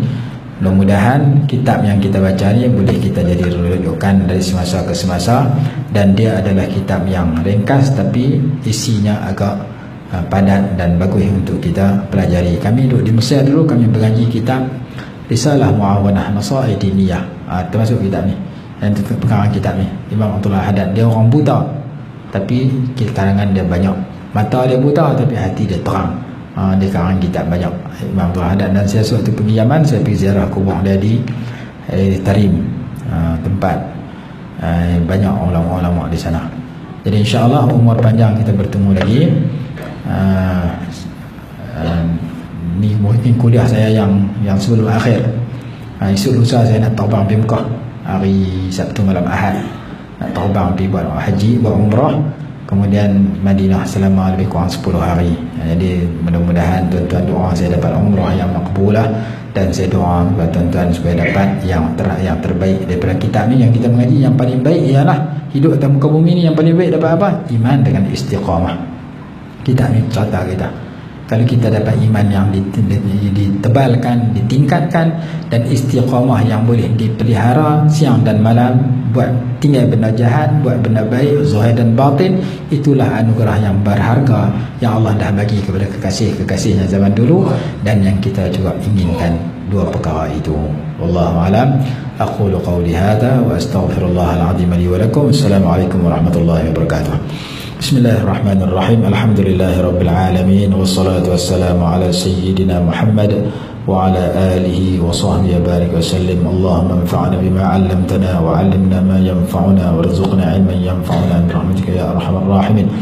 Mudah-mudahan kitab yang kita baca ni boleh kita jadi rujukan dari semasa ke semasa, dan dia adalah kitab yang ringkas tapi isinya agak padat dan bagus untuk kita pelajari. Kami duduk di Mesir dulu, kami mengaji kitab Risalah Muawanah Nasaih Diniyah, termasuk kitab ni, yang pengarang kitab ni Imam Abdullah Haddad. Dia orang buta tapi karangan dia banyak. Mata dia buta tapi hati dia terang. Dia karang kitab banyak, Imam Abdullah Haddad. Dan saya suatu pergi Yaman, saya pergi ziarah kubur dia di Tarim, tempat banyak ulama-ulama di sana. Jadi insya-Allah umur panjang kita bertemu lagi. Ni mungkin kuliah saya yang sebelum akhir. Esok lusa saya nak terbang pergi Mekah hari Sabtu malam Ahad, nak terbang pergi buat haji, buat umrah, kemudian Madinah selama lebih kurang 10 hari. Jadi mudah-mudahan tuan-tuan doa saya dapat umrah yang makbulah, dan saya doa kepada tuan-tuan supaya dapat yang terbaik daripada kitab ni yang kita mengaji. Yang paling baik ialah hidup atas muka bumi ni, yang paling baik dapat apa? Iman dengan istiqamah. Kitab ni cerita kita, kalau kita dapat iman yang ditebalkan, ditingkatkan, dan istiqamah yang boleh dipelihara siang dan malam, buat tinggal benda jahat, buat benda baik, zahir dan batin, itulah anugerah yang berharga yang Allah dah bagi kepada kekasih-kekasihnya zaman dulu, dan yang kita juga inginkan dua perkara itu. Wallahu a'lam. Aqulu qawli hadha wa astaghfirullahal azim li wa lakum. Assalamualaikum warahmatullahi wabarakatuh. Bismillahirrahmanirrahim. Alhamdulillahirabbil alamin, wassalatu wassalamu ala sayyidina Muhammad wa ala alihi wa sahbihi barik wa sallim. Allahumma anfa'na bima 'allamtana wa 'allimna ma yanfa'una warzuqna 'ilman yanfa'una bi rahmatika ya arhamar rahimin.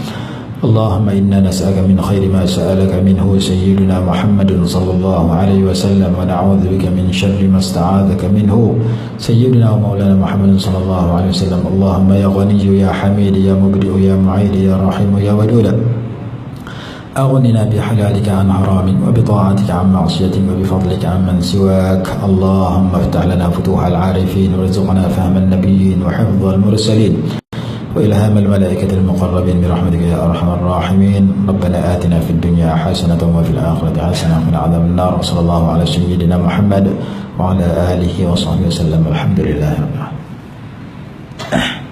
Allahumma inna nas'aluka min khairi ma sa'alaka minhu sayyiduna Muhammadun sallallahu alaihi wasallam, wa na'udzubika min syarri ma sta'adzaka minhu sayyiduna wa maulana Muhammadun sallallahu alaihi wasallam. Allahumma ya ghaniyyu ya hamid ya mubdi'u ya mu'id ya rahim ya wadud, أغننا بحلالك عن حرام وبطاعتك عن معصيتك وبفضلك عن من سواك. اللهم افتح لنا فتوح العارفين وارزقنا فهم النبيين وحفظ المرسلين وإلهام الملائكة المقربين برحمتك يا أرحم الراحمين. ربنا آتنا في الدنيا حسنة وفي الآخرة حسنة وقنا عذاب النار. وصلى الله على سيدنا محمد وعلى آله وصحبه وسلم. الحمد لله رب العالمين.